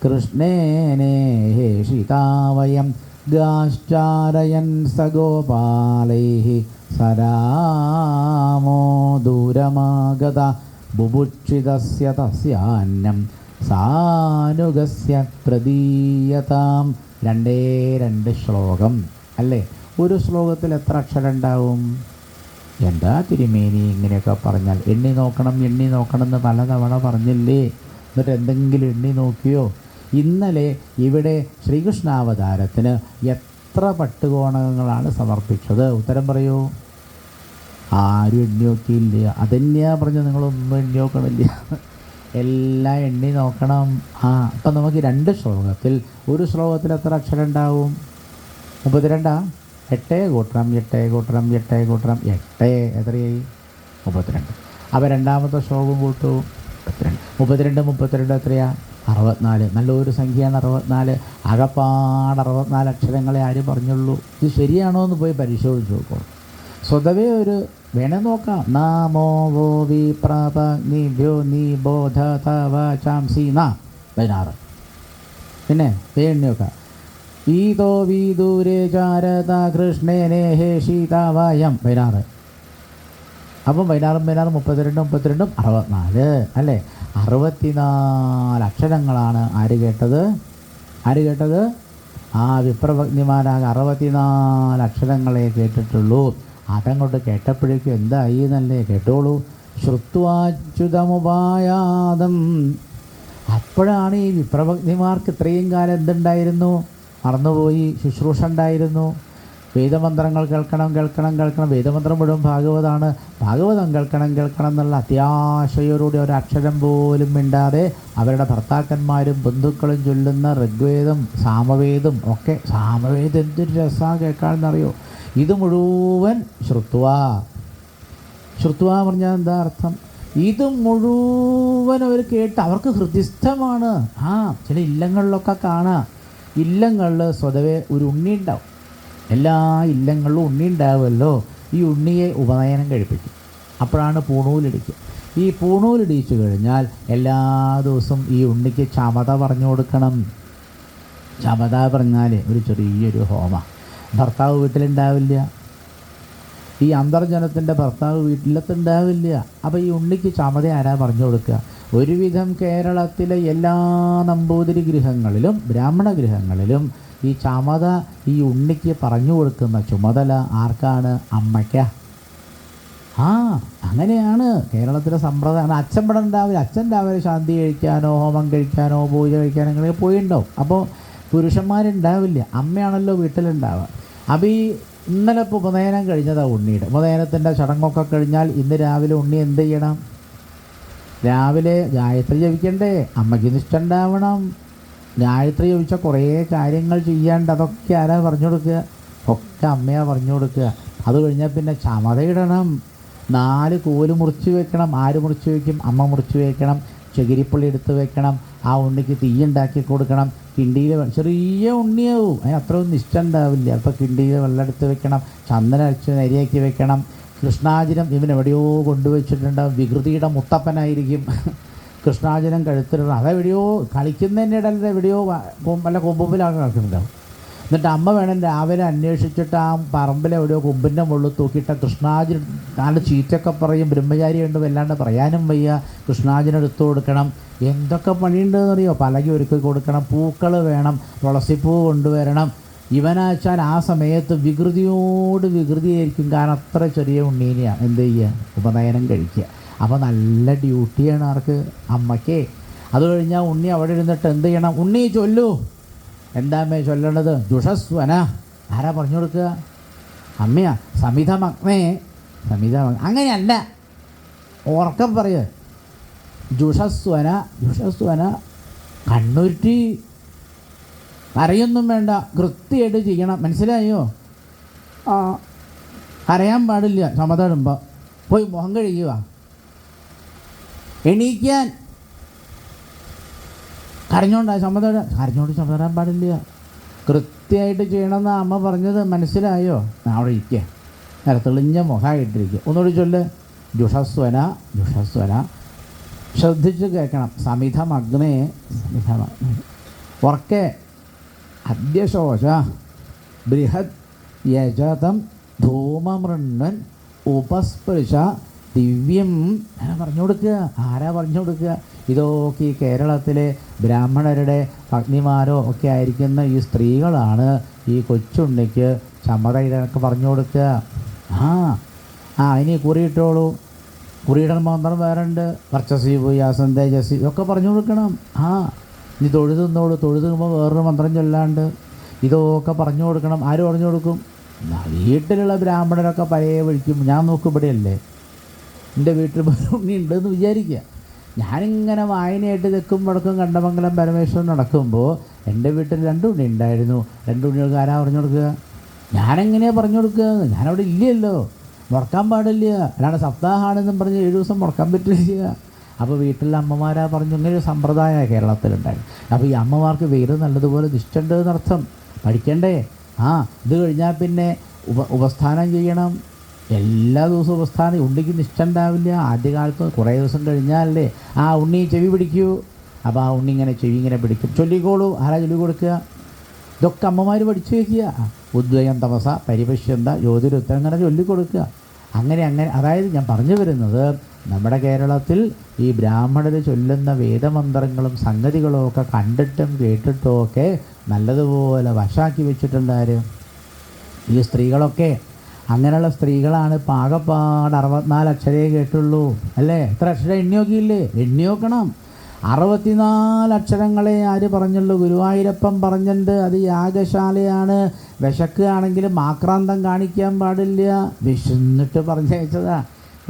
Speaker 1: കൃഷ്ണേനേഷിതാവയം ഗാശ്ചാരയൻ സഗോപാലൈഃ സരാമോ ദൂരമാഗത ബുഭുക്ഷിതസ്യ തസ്യാന്നം സാനുഗസ്യ പ്രദീയതാം. 2 ശ്ലോകം അല്ലേ? ഒരു ശ്ലോകത്തിൽ എത്ര അക്ഷരം ഉണ്ടാവും? എന്താ തിരുമേനി ഇങ്ങനെയൊക്കെ പറഞ്ഞാൽ? എണ്ണി നോക്കണം എന്ന് പലതവണ പറഞ്ഞില്ലേ? എന്നിട്ട് എന്തെങ്കിലും എണ്ണി നോക്കിയോ? ഇന്നലെ ഇവിടെ ശ്രീകൃഷ്ണാവതാരത്തിന് എത്ര പട്ടുകോണകങ്ങളാണ് സമർപ്പിച്ചത്? ഉത്തരം പറയൂ. ആരും എണ്ണി നോക്കിയില്ല. അതന്നെയാ പറഞ്ഞു, നിങ്ങളൊന്നും എണ്ണി നോക്കണില്ല, എല്ലാം എണ്ണി നോക്കണം. അപ്പം നമുക്ക് 2 ശ്ലോകത്തിൽ, ഒരു ശ്ലോകത്തിൽ എത്ര അക്ഷരം ഉണ്ടാവും? 32. 8 കൂട്ടണം 8 കൂട്ടണം 8 കൂട്ടണം 8 എത്രയായി? 32. അപ്പോൾ രണ്ടാമത്തെ ശ്ലോകം കൂട്ടു 32. 32 എത്രയാ? 64. നല്ലൊരു സംഖ്യയാണ് 64. അകപ്പാട് 64 അക്ഷരങ്ങളെ ആര് പറഞ്ഞുള്ളൂ? ഇത് ശരിയാണോ എന്ന് പോയി പരിശോധിച്ച് നോക്കണം. സ്വതവേ ഒരു വേണം നോക്കാം. നാമോ വോ വിപ്രപത്നീഭ്യോ നിബോധത വചാംസി 16. പിന്നെ വേണ്ടി നോക്കാം. ഈതോ വിദൂരേ ചാരത കൃഷ്ണേനേ ഹേഷിതാവായം 16. അപ്പം 16 32 64 അല്ലേ? 64 അക്ഷരങ്ങളാണ് ആര് കേട്ടത്? ആ വിപ്രപത്നിമാരാകെ 64 അക്ഷരങ്ങളെ കേട്ടിട്ടുള്ളൂ. അതങ്ങോട്ട് കേട്ടപ്പോഴേക്കും എന്തായി എന്നല്ലേ? കേട്ടോളൂ. ശ്രുത്വാച്യുതമുപായാദം. അപ്പോഴാണ് ഈ വിപ്രപത്നിമാർക്ക് ഇത്രയും കാലം എന്തുണ്ടായിരുന്നു? മറന്നുപോയി. ശുശ്രൂഷ ഉണ്ടായിരുന്നു. വേദമന്ത്രങ്ങൾ കേൾക്കണം. വേദമന്ത്രം മുഴുവൻ ഭാഗവതാണ്. ഭാഗവതം കേൾക്കണം എന്നുള്ള അത്യാശയോടുകൂടി ഒരക്ഷരം പോലും മിണ്ടാതെ അവരുടെ ഭർത്താക്കന്മാരും ബന്ധുക്കളും ചൊല്ലുന്ന ഋഗ്വേദം സാമവേദം ഒക്കെ. സാമവേദം എന്തൊരു രസമാണ് കേൾക്കാമെന്നറിയോ? ഇത് മുഴുവൻ ശ്രുത്വാ പറഞ്ഞാൽ എന്താ അർത്ഥം? ഇത് മുഴുവൻ അവർ കേട്ട് അവർക്ക് ഹൃദിസ്ഥമാണ്. ചില ഇല്ലങ്ങളിലൊക്കെ കാണാം. ഇല്ലങ്ങളിൽ സ്വതവേ ഒരു ഉണ്ണി ഉണ്ടാവും. എല്ലാ ഇല്ലങ്ങളിലും ഉണ്ണി ഉണ്ടാവുമല്ലോ. ഈ ഉണ്ണിയെ ഉപനയനം കഴിപ്പിക്കും. അപ്പോഴാണ് പൂണൂലിടിക്കുക. ഈ പൂണൂലിടിച്ചു കഴിഞ്ഞാൽ എല്ലാ ദിവസവും ഈ ഉണ്ണിക്ക് ചമത പറഞ്ഞു കൊടുക്കണം. ചമത പറഞ്ഞാൽ ഒരു ചെറിയൊരു ഹോമ. ഭർത്താവ് വീട്ടിലുണ്ടാവില്ല. ഈ അന്തർജനത്തിൻ്റെ ഭർത്താവ് വീട്ടിലത്തുണ്ടാവില്ല. അപ്പോൾ ഈ ഉണ്ണിക്ക് ചമത ആരാ പറഞ്ഞു കൊടുക്കുക? ഒരുവിധം കേരളത്തിലെ എല്ലാ നമ്പൂതിരി ഗൃഹങ്ങളിലും ബ്രാഹ്മണ ഗൃഹങ്ങളിലും ഈ ചമത ഈ ഉണ്ണിക്ക് പറഞ്ഞു കൊടുക്കുന്ന ചുമതല ആർക്കാണ്? അമ്മയ്ക്കാ. അങ്ങനെയാണ് കേരളത്തിലെ സമ്പ്രദായം. അച്ഛൻ ഇവിടെ ഉണ്ടാവില്ല. അച്ഛൻ രാവിലെ ശാന്തി കഴിക്കാനോ ഹോമം കഴിക്കാനോ പൂജ കഴിക്കാനോ അങ്ങനെ പോയിണ്ടാവും. അപ്പോൾ പുരുഷന്മാരുണ്ടാവില്ല. അമ്മയാണല്ലോ വീട്ടിലുണ്ടാവുക. അപ്പോൾ ഈ ഇന്നലെ ഇപ്പോൾ ഉപനയനം കഴിഞ്ഞതാണ് ഉണ്ണിയുടെ. ഉപനയനത്തിൻ്റെ ചടങ്ങൊക്കെ കഴിഞ്ഞാൽ ഇന്ന് രാവിലെ ഉണ്ണി എന്ത് ചെയ്യണം? രാവിലെ ഗായത്രി ജപിക്കണ്ടേ? അമ്മയ്ക്ക് നിഷ്ഠ ഉണ്ടാവണം. ഗായത്രി ജപിച്ച കുറേ കാര്യങ്ങൾ ചെയ്യാണ്ട് അതൊക്കെ ആരാ പറഞ്ഞു കൊടുക്കുക? ഒക്കെ അമ്മയാണ് പറഞ്ഞു കൊടുക്കുക. അത് കഴിഞ്ഞാൽ പിന്നെ ചമതയിടണം. 4 കോല് മുറിച്ച് വെക്കണം. ആര് മുറിച്ച് വയ്ക്കും? അമ്മ മുറിച്ച് വയ്ക്കണം. ചകിരിപ്പുള്ളി എടുത്ത് വെക്കണം. ആ ഉണ്ണിക്ക് തീയുണ്ടാക്കി കൊടുക്കണം. കിണ്ടിയിൽ ചെറിയ ഉണ്ണിയാവും, അതിന് അത്രയൊന്നും ഇഷ്ടം ഉണ്ടാവില്ല. അപ്പോൾ കിണ്ടിയിൽ വെള്ളം എടുത്ത് വെക്കണം. ചന്ദനം അരച്ച് നരിയാക്കി വെക്കണം. കൃഷ്ണാജിനം ഇവനെവിടെയോ കൊണ്ടുവച്ചിട്ടുണ്ടാവും. വികൃതിയുടെ മുത്തപ്പനായിരിക്കും. കൃഷ്ണാജിനം കഴുത്തിലിടണം. അതെവിടെയോ കളിക്കുന്നതിൻ്റെ ഇടയിൽ എവിടെയോ വല്ല കൊമ്പുമ്പിലാണ് കളിക്കുന്നുണ്ടാവും. എന്നിട്ട് അമ്മ വേണം രാവിലെ അന്വേഷിച്ചിട്ട് ആ പറമ്പിലെവിടെയോ കൊമ്പിൻ്റെ മുകളിൽ തൂക്കിയിട്ട് കൃഷ്ണാജിനം. നാല് ചീറ്റൊക്കെ പറയും. ബ്രഹ്മചാരിയുണ്ട്, വല്ലാണ്ട് പറയാനും വയ്യ. കൃഷ്ണാജിനം എടുത്തു കൊടുക്കണം. എന്തൊക്കെ പണിയുണ്ടെന്നറിയോ? പലകി ഒരുക്കി കൊടുക്കണം. പൂക്കൾ വേണം. തുളസിപ്പൂ കൊണ്ടുവരണം. ഇവനാച്ചാൽ ആ സമയത്ത് വികൃതിയോട് വികൃതിയായിരിക്കും. കാരണം അത്ര ചെറിയ ഉണ്ണീനെയാണ് എന്ത് ചെയ്യുക, ഉപനയനം കഴിക്കുക. അപ്പോൾ നല്ല ഡ്യൂട്ടിയാണ് ആർക്ക്, അമ്മയ്ക്ക്. അത് കഴിഞ്ഞാൽ ഉണ്ണി അവിടെ ഇരുന്നിട്ട് എന്ത് ചെയ്യണം, ഉണ്ണി ചൊല്ലൂ. എന്താമ്മേ ചൊല്ലണത്? ജുഷസ്വന. ആരാ പറഞ്ഞു കൊടുക്കുക? അമ്മയാ. സമിതമഗ്നേ. അങ്ങനെയല്ല, ഉറക്കം പറയുക. ജുഷസ്വന. ജുഷസ്വന കണ്ണുരുട്ടി കരയൊന്നും വേണ്ട, കൃത്യമായിട്ട് ചെയ്യണം. മനസ്സിലായോ? കരയാൻ പാടില്ല. ചുമത ഇടുമ്പോൾ പോയി മുഖം കഴുകുക. എണീക്കാൻ കരഞ്ഞോണ്ട് ചുമതരാൻ പാടില്ല. കൃത്യമായിട്ട് ചെയ്യണമെന്ന് അമ്മ പറഞ്ഞത് മനസ്സിലായോ? അവിടെ ഇരിക്കുക, നല്ല തെളിഞ്ഞ മുഖമായിട്ടിരിക്കുക. ഒന്നുകൂടി ചൊല്ല്. ജുഷസ്വന. ജുഷസ്വന ശ്രദ്ധിച്ച് കേൾക്കണം. സമിതമഗ്നേ. സമിതമഗ്നേ ഉറക്കെ. അദ്യശോഷ ബൃഹത് യജതം ധൂമമൃണ്ണൻ ഉപസ്പൃശ ദിവ്യം. ആരാ പറഞ്ഞു കൊടുക്കുക? ഇതൊക്കെ ഈ കേരളത്തിലെ ബ്രാഹ്മണരുടെ പത്നിമാരോ ഒക്കെ ആയിരിക്കുന്ന ഈ സ്ത്രീകളാണ് ഈ കൊച്ചുണ്ണിക്ക് ചമ്മത ഇതൊക്കെ പറഞ്ഞു കൊടുക്കുക. ഇനി കുറിയിട്ടോളൂ. കുറിയിടൽ മന്ത്രം വേറെ ഉണ്ട്. വർച്ചസി ഭൂയാസം തേജസ്വി ഇതൊക്കെ പറഞ്ഞു കൊടുക്കണം. ഇനി തൊഴുതുന്നോളൂ. തൊഴുതുമ്പോൾ വേറൊരു മന്ത്രം ചൊല്ലാണ്ട് ഇതൊക്കെ പറഞ്ഞു കൊടുക്കണം. ആര് പറഞ്ഞു കൊടുക്കും? വീട്ടിലുള്ള ബ്രാഹ്മണരൊക്കെ പഴയ വഴിക്കും. ഞാൻ നോക്കും ഇവിടെയല്ലേ, എൻ്റെ വീട്ടിൽ ഉണ്ണി ഉണ്ടെന്ന് വിചാരിക്കുക. ഞാനിങ്ങനെ വായനയായിട്ട് തെക്കും വടക്കും കണ്ടമംഗലം പരമേശ്വരൻ നടക്കുമ്പോൾ എൻ്റെ വീട്ടിൽ 2 ഉണ്ണി ഉണ്ടായിരുന്നു. 2 ഉണ്ണികൾക്ക് ആരാ പറഞ്ഞു കൊടുക്കുക? ഞാനെങ്ങനെയാണ് പറഞ്ഞു കൊടുക്കുക? ഞാനവിടെ ഇല്ലല്ലോ, മുടക്കാൻ പാടില്ല. അല്ലാണ്ട് സപ്താഹമാണെന്നും പറഞ്ഞ് 7 ദിവസം മുടക്കാൻ പറ്റില്ല. അപ്പോൾ വീട്ടിലെ അമ്മമാരാ പറഞ്ഞു. ഇങ്ങനെ ഒരു സമ്പ്രദായമാണ് കേരളത്തിലുണ്ടായി. അപ്പോൾ ഈ അമ്മമാർക്ക് വേര് നല്ലതുപോലെ നിഷ്ഠുണ്ട് എന്നർത്ഥം. പഠിക്കണ്ടേ? ഇത് കഴിഞ്ഞാൽ പിന്നെ ഉപസ്ഥാനം ചെയ്യണം. എല്ലാ ദിവസവും ഉപസ്ഥാനം. ഉണ്ണിക്ക് നിഷ്ഠ ഉണ്ടാവില്ല. ആദ്യകാലത്ത് കുറേ ദിവസം കഴിഞ്ഞാലല്ലേ ഉണ്ണി ചെവി പിടിക്കൂ. അപ്പോൾ ഉണ്ണി ഇങ്ങനെ ചെവി ഇങ്ങനെ പിടിക്കും. ചൊല്ലിക്കോളൂ. ആരാ ചൊല്ലി കൊടുക്കുക? ഇതൊക്കെ അമ്മമാർ പഠിച്ചു വയ്ക്കുക. ഉദ്വയം തമസ പരിപശ്യന്ത ജ്യോതിരുത്തം അങ്ങനെ ചൊല്ലിക്കൊടുക്കുക. അങ്ങനെ അതായത് ഞാൻ പറഞ്ഞു വരുന്നത്, നമ്മുടെ കേരളത്തിൽ ഈ ബ്രാഹ്മണർ ചൊല്ലുന്ന വേദമന്ത്രങ്ങളും സംഗതികളും ഒക്കെ കണ്ടിട്ടും കേട്ടിട്ടും ഒക്കെ നല്ലതുപോലെ വശാക്കി വെച്ചിട്ടുണ്ടാരും ഈ സ്ത്രീകളൊക്കെ. അങ്ങനെയുള്ള സ്ത്രീകളാണ് പാകപ്പാട് 64 അക്ഷരേ കേട്ടുള്ളൂ അല്ലേ? എത്ര അക്ഷരം എണ്ണി നോക്കിയില്ലേ? എണ്ണി നോക്കണം. 64 അക്ഷരങ്ങളെ ആര് പറഞ്ഞുള്ളൂ? ഗുരുവായൂരപ്പൻ പറഞ്ഞിട്ടുണ്ട്. അത് യാഗശാലയാണ്. വിശക്കുകയാണെങ്കിലും ആക്രാന്തം കാണിക്കാൻ പാടില്ല. വിശന്നിട്ട് പറഞ്ഞയച്ചതാ.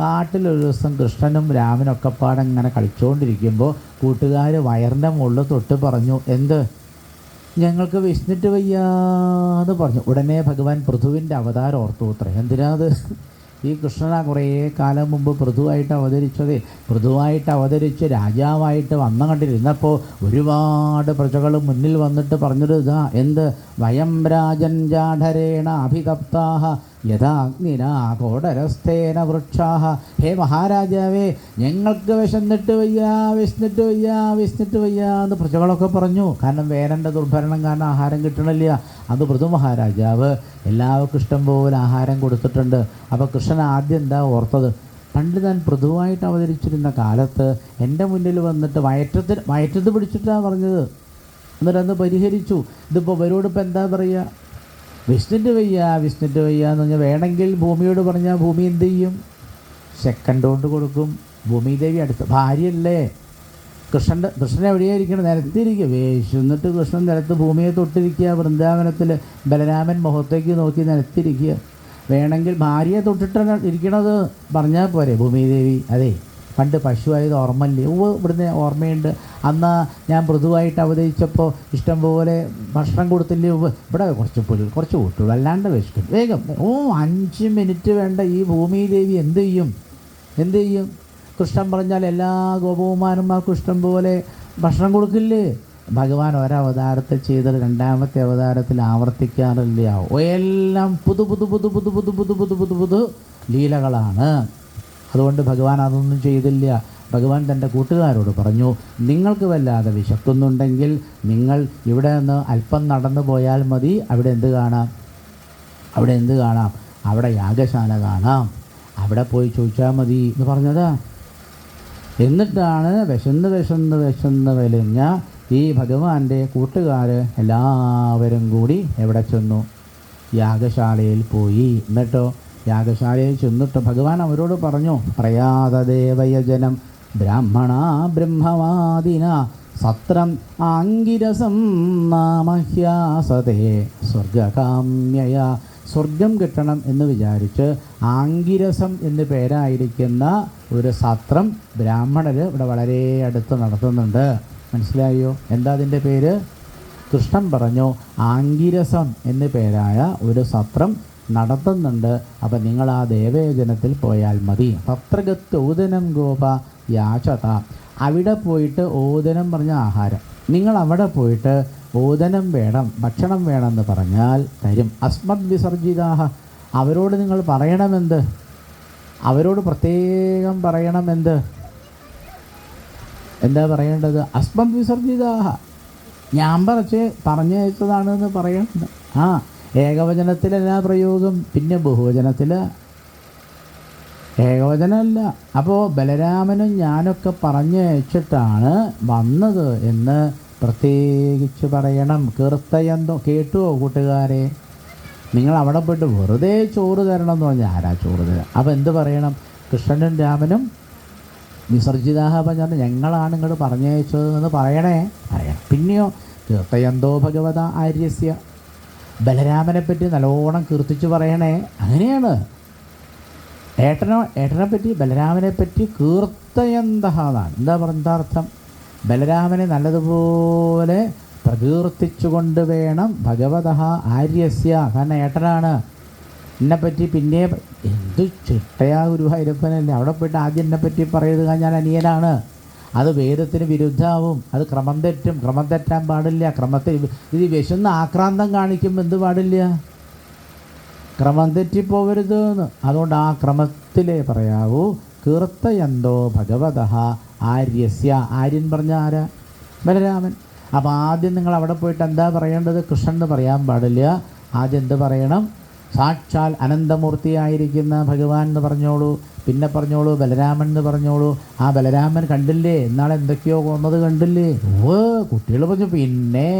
Speaker 1: കാട്ടിലൊരു ദിവസം കൃഷ്ണനും രാമനൊക്കെ പാടങ്ങനെ കളിച്ചുകൊണ്ടിരിക്കുമ്പോൾ കൂട്ടുകാർ വയറിൻ്റെ മുകളിൽ തൊട്ട് പറഞ്ഞു, എന്ത്? ഞങ്ങൾക്ക് വിശന്നിട്ട് വയ്യാന്ന് പറഞ്ഞു. ഉടനെ ഭഗവാൻ പൃഥുവിൻ്റെ അവതാരം ഓർത്തു അത്രേ. എന്തിനാത്? ഈ കൃഷ്ണനാ കുറേ കാലം മുമ്പ് പൃഥുവായിട്ട് അവതരിച്ചത്. പൃഥുവായിട്ട് അവതരിച്ച് രാജാവായിട്ട് വന്ന കണ്ടിരുന്നപ്പോൾ ഒരുപാട് പ്രജകൾ മുന്നിൽ വന്നിട്ട് പറഞ്ഞത് ഇതാ, എന്ത്? വയം രാജൻ ജാഠരേണ അഭിതപ്താഹ യഥാഗ്നിനാ കോടരസ്ഥേന വൃക്ഷാഹ. ഹേ മഹാരാജാവേ, ഞങ്ങൾക്ക് വിശന്നിട്ട് വയ്യ എന്ന് പ്രജകളൊക്കെ പറഞ്ഞു. കാരണം വേനൻ്റെ ദുർഭരണം കാരണം ആഹാരം കിട്ടണില്ല. അത് പൃഥു മഹാരാജാവ് എല്ലാവർക്കും ഇഷ്ടം പോലെ ആഹാരം കൊടുത്തിട്ടുണ്ട്. അപ്പോൾ കൃഷ്ണൻ ആദ്യം എന്താ ഓർത്തത്? പണ്ട് ഞാൻ പൃഥുവായിട്ട് അവതരിച്ചിരുന്ന കാലത്ത് എൻ്റെ മുന്നിൽ വന്നിട്ട് വയറ്റത്ത് പിടിച്ചിട്ടാണ് പറഞ്ഞത്. എന്നിട്ട് അന്ന് പരിഹരിച്ചു. ഇതിപ്പോൾ ഇവരോടിപ്പോൾ എന്താ പറയുക? വിശന്നിട്ട് വയ്യ എന്ന് പറഞ്ഞാൽ വേണമെങ്കിൽ ഭൂമിയോട് പറഞ്ഞാൽ ഭൂമി എന്ത് ചെയ്യും? സെക്കൻഡ് കൊണ്ട് കൊടുക്കും. ഭൂമിദേവി അടുത്ത് ഭാര്യയല്ലേ? കൃഷ്ണൻ എവിടെയായിരിക്കണം? നിലത്തിരിക്കുക. വിശന്നിട്ട് കൃഷ്ണൻ നിലത്ത് ഭൂമിയെ തൊട്ടിരിക്കുക. വൃന്ദാവനത്തിൽ ബലരാമൻ മുഖത്തേക്ക് നോക്കി നിലത്തിരിക്കുക. വേണമെങ്കിൽ ഭാര്യയെ തൊട്ടിട്ടാണ് ഇരിക്കണത് പറഞ്ഞാൽ പോരെ ഭൂമിദേവി? അതെ, പണ്ട് പശുവായത് ഓർമ്മയില്ലേ? ഇവിടുന്ന് ഓർമ്മയുണ്ട്. അന്ന് ഞാൻ മൃദുവായിട്ട് അവതരിച്ചപ്പോൾ ഇഷ്ടംപോലെ ഭക്ഷണം കൊടുത്തില്ലേ? ഇവിടെ കുറച്ച് കൂട്ടുള്ളൂ, അല്ലാണ്ട് വിശക്കും. വേഗം 5 മിനിറ്റ് വേണ്ട. ഈ ഭൂമിദേവി എന്ത് ചെയ്യും? കൃഷ്ണൻ പറഞ്ഞാൽ എല്ലാ ഗോപകുമാരന്മാർക്കും ഇഷ്ടംപോലെ ഭക്ഷണം കൊടുക്കില്ലേ? ഭഗവാൻ ഒരവതാരത്തെ ചെയ്ത് രണ്ടാമത്തെ അവതാരത്തിൽ ആവർത്തിക്കാറില്ല. എല്ലാം പുതു ലീലകളാണ്. അതുകൊണ്ട് ഭഗവാൻ അതൊന്നും ചെയ്തില്ല. ഭഗവാൻ തൻ്റെ കൂട്ടുകാരോട് പറഞ്ഞു, നിങ്ങൾക്ക് വല്ലാതെ വിശക്കുന്നുണ്ടെങ്കിൽ നിങ്ങൾ ഇവിടെ നിന്ന് അല്പം നടന്നു പോയാൽ മതി. അവിടെ എന്ത് കാണാം? അവിടെ യാഗശാല കാണാം. അവിടെ പോയി ചോദിച്ചാൽ മതി എന്ന് പറഞ്ഞതാ. എന്നിട്ടാണ് വിശന്ന് വലിഞ്ഞ ഈ ഭഗവാന്റെ കൂട്ടുകാർ എല്ലാവരും കൂടി എവിടെ ചെന്നു? യാഗശാലയിൽ പോയി. എന്നിട്ടോ യാഗശാലയിൽ ചെന്നിട്ട് ഭഗവാൻ അവരോട് പറഞ്ഞു, പ്രയാതദേവയജനം ബ്രാഹ്മണ ബ്രഹ്മവാദിന സത്രം ആംഗിരസം നാമഹ്യാസതേ സ്വർഗകാമ്യയ. സ്വർഗം കിട്ടണം എന്ന് വിചാരിച്ച് ആംഗിരസം എന്ന് പേരായിരിക്കുന്ന ഒരു സത്രം ബ്രാഹ്മണർ ഇവിടെ വളരെ അടുത്ത് നടത്തുന്നുണ്ട്. മനസ്സിലായോ? എന്താ അതിൻ്റെ പേര്? കൃഷ്ണൻ പറഞ്ഞു ആംഗിരസം എന്ന് പേരായ ഒരു സത്രം നടത്തുന്നുണ്ട്. അപ്പം നിങ്ങൾ ആ ദേവയോജനത്തിൽ പോയാൽ മതി. തത്രഗത്ത് ഓദനം ഗോപ യാചത. അവിടെ പോയിട്ട് ഓദനം പറഞ്ഞ ആഹാരം, നിങ്ങൾ അവിടെ പോയിട്ട് ഓദനം വേണം, ഭക്ഷണം വേണമെന്ന് പറഞ്ഞാൽ തരും. അസ്മദ് വിസർജിതാഹ. അവരോട് നിങ്ങൾ പറയണമെന്ത്? അവരോട് പ്രത്യേകം പറയണമെന്ത്? എന്താ പറയേണ്ടത്? അസ്മദ് വിസർജിതാഹ. ഞാൻ പറഞ്ഞയച്ചതാണെന്ന് പറയണം. ആ ഏകവചനത്തിലല്ല പ്രയോഗം, പിന്നെ ബഹുവചനത്തിൽ. ഏകവചനമല്ല. അപ്പോൾ ബലരാമനും ഞാനൊക്കെ പറഞ്ഞയച്ചിട്ടാണ് വന്നത് എന്ന് പ്രത്യേകിച്ച് പറയണം. കീർത്തയന്തോ. കേട്ടുവോ കൂട്ടുകാരെ? നിങ്ങൾ അവിടെ പോയിട്ട് വെറുതെ ചോറ് തരണം എന്ന് പറഞ്ഞാൽ ആരാ ചോറ് തരാം? അപ്പോൾ എന്ത് പറയണം? കൃഷ്ണനും രാമനും വിസർജിതാഹ പറഞ്ഞാൽ ഞങ്ങളാണ് ഇങ്ങോട്ട് പറഞ്ഞയച്ചത് എന്ന് പറയണം. പിന്നെയോ കീർത്തയന്തോ ഭഗവത ആര്യസ്യ. ബലരാമനെ പറ്റി നല്ലോണം കീർത്തിച്ച് പറയണേ. അങ്ങനെയാണ് ഏട്ടനെ പറ്റി, ബലരാമനെ പറ്റി കീർത്തയന്തഹ എന്നാണ്. എന്താ അർത്ഥം? ബലരാമനെ നല്ലതുപോലെ പ്രകീർത്തിച്ചുകൊണ്ട് വേണം ഭഗവതഃ ആര്യസ്യ. കാരണം ഏട്ടനാണ്. എന്നെപ്പറ്റി പിന്നെ എന്ത് ചിട്ടയാ ഗുരുവായൂരപ്പനല്ലേ. അവിടെ പോയിട്ട് ആദ്യം എന്നെപ്പറ്റി പറയുക ഞാൻ അനിയനാണ്, അത് വേദത്തിന് വിരുദ്ധമാവും, അത് ക്രമം തെറ്റും. ക്രമം തെറ്റാൻ പാടില്ല. ക്രമത്തിൽ ഇത് വിശന്ന് ആക്രാന്തം കാണിക്കുമ്പോൾ എന്ത് പാടില്ല? ക്രമം തെറ്റിപ്പോവരുത് എന്ന്. അതുകൊണ്ട് ആ ക്രമത്തിലേ പറയാവൂ. കീർത്തയന്തോ ഭഗവതഃ ആര്യസ്യ. ആര്യൻ പറഞ്ഞ ആരാ? ബലരാമൻ. അപ്പോൾ ആദ്യം നിങ്ങൾ അവിടെ പോയിട്ട് എന്താ പറയേണ്ടത്? കൃഷ്ണൻ എന്ന് പറയാൻ പാടില്ല. ആദ്യം എന്ത് പറയണം? സാക്ഷാൽ അനന്തമൂർത്തിയായിരിക്കുന്ന ഭഗവാൻ എന്ന് പറഞ്ഞോളൂ. പിന്നെ പറഞ്ഞോളൂ ബലരാമൻ എന്ന് പറഞ്ഞോളൂ. ആ ബലരാമൻ കണ്ടില്ലേ എന്നാൾ എന്തൊക്കെയോ കൊന്നത് കണ്ടില്ലേ? ഓ കുട്ടികൾ പറഞ്ഞു. പിന്നെ